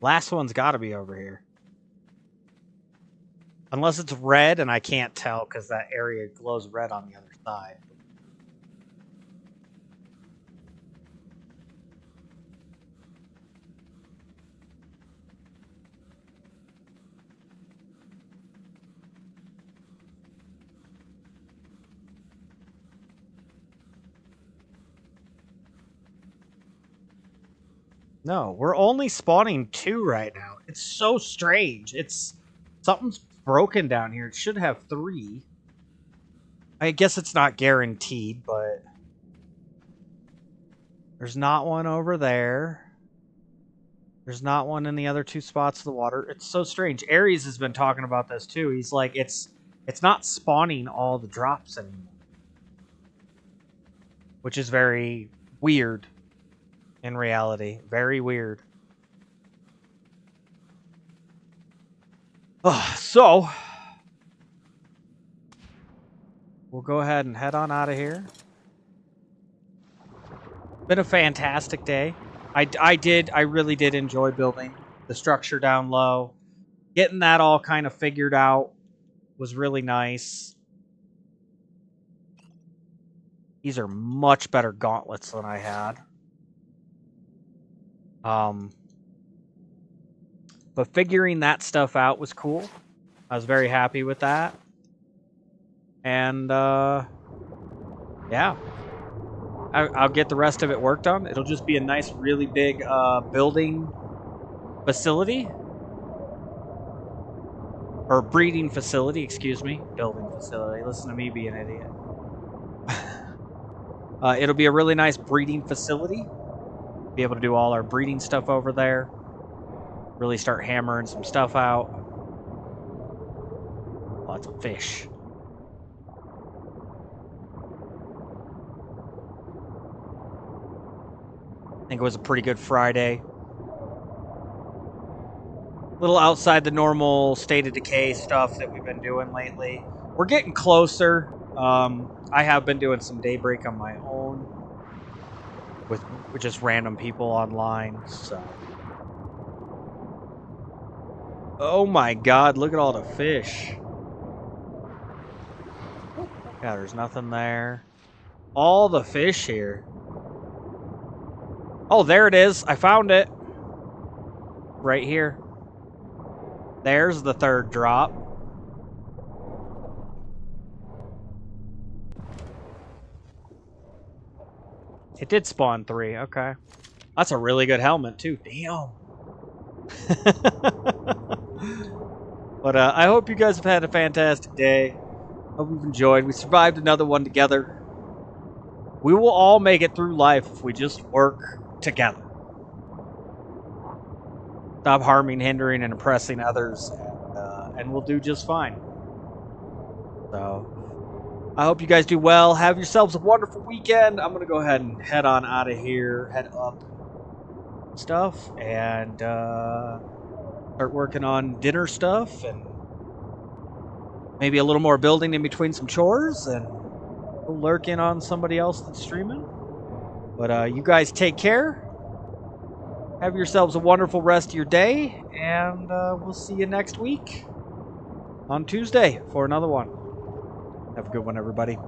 Last one's got to be over here. Unless it's red and I can't tell because that area glows red on the other side. No, we're only spawning 2 right now. It's so strange. Something's broken down here. It should have 3. I guess it's not guaranteed, but there's not one over there. There's not one in the other 2 spots of the water. It's so strange. Aries has been talking about this too. He's like, it's not spawning all the drops anymore, which is very weird. In reality, very weird. So we'll go ahead and head on out of here. Been a fantastic day. I really did enjoy building the structure down low. Getting that all kind of figured out was really nice. These are much better gauntlets than I had. But figuring that stuff out was cool. I was very happy with that. And, yeah. I'll get the rest of it worked on. It'll just be a nice, really big, building facility. Or breeding facility, excuse me. Building facility. Listen to me be an idiot. It'll be a really nice breeding facility. Be able to do all our breeding stuff over there. Really start hammering some stuff out. Lots of fish. I think it was a pretty good Friday. A little outside the normal State of Decay stuff that we've been doing lately. We're getting closer. I have been doing some Daybreak on my own. With just random people online, so. Oh my god, look at all the fish. Yeah, there's nothing there. All the fish here. Oh, there it is. I found it. Right here. There's the 3rd drop. It did spawn 3, okay. That's a really good helmet, too. Damn. But I hope you guys have had a fantastic day. Hope you've enjoyed. We survived another one together. We will all make it through life if we just work together. Stop harming, hindering, and oppressing others, and we'll do just fine. So, I hope you guys do well. Have yourselves a wonderful weekend. I'm going to go ahead and head on out of here, head up stuff, and start working on dinner stuff, and maybe a little more building in between some chores, and we'll lurk in on somebody else that's streaming. But you guys take care. Have yourselves a wonderful rest of your day, and we'll see you next week on Tuesday for another one. Have a good one, everybody.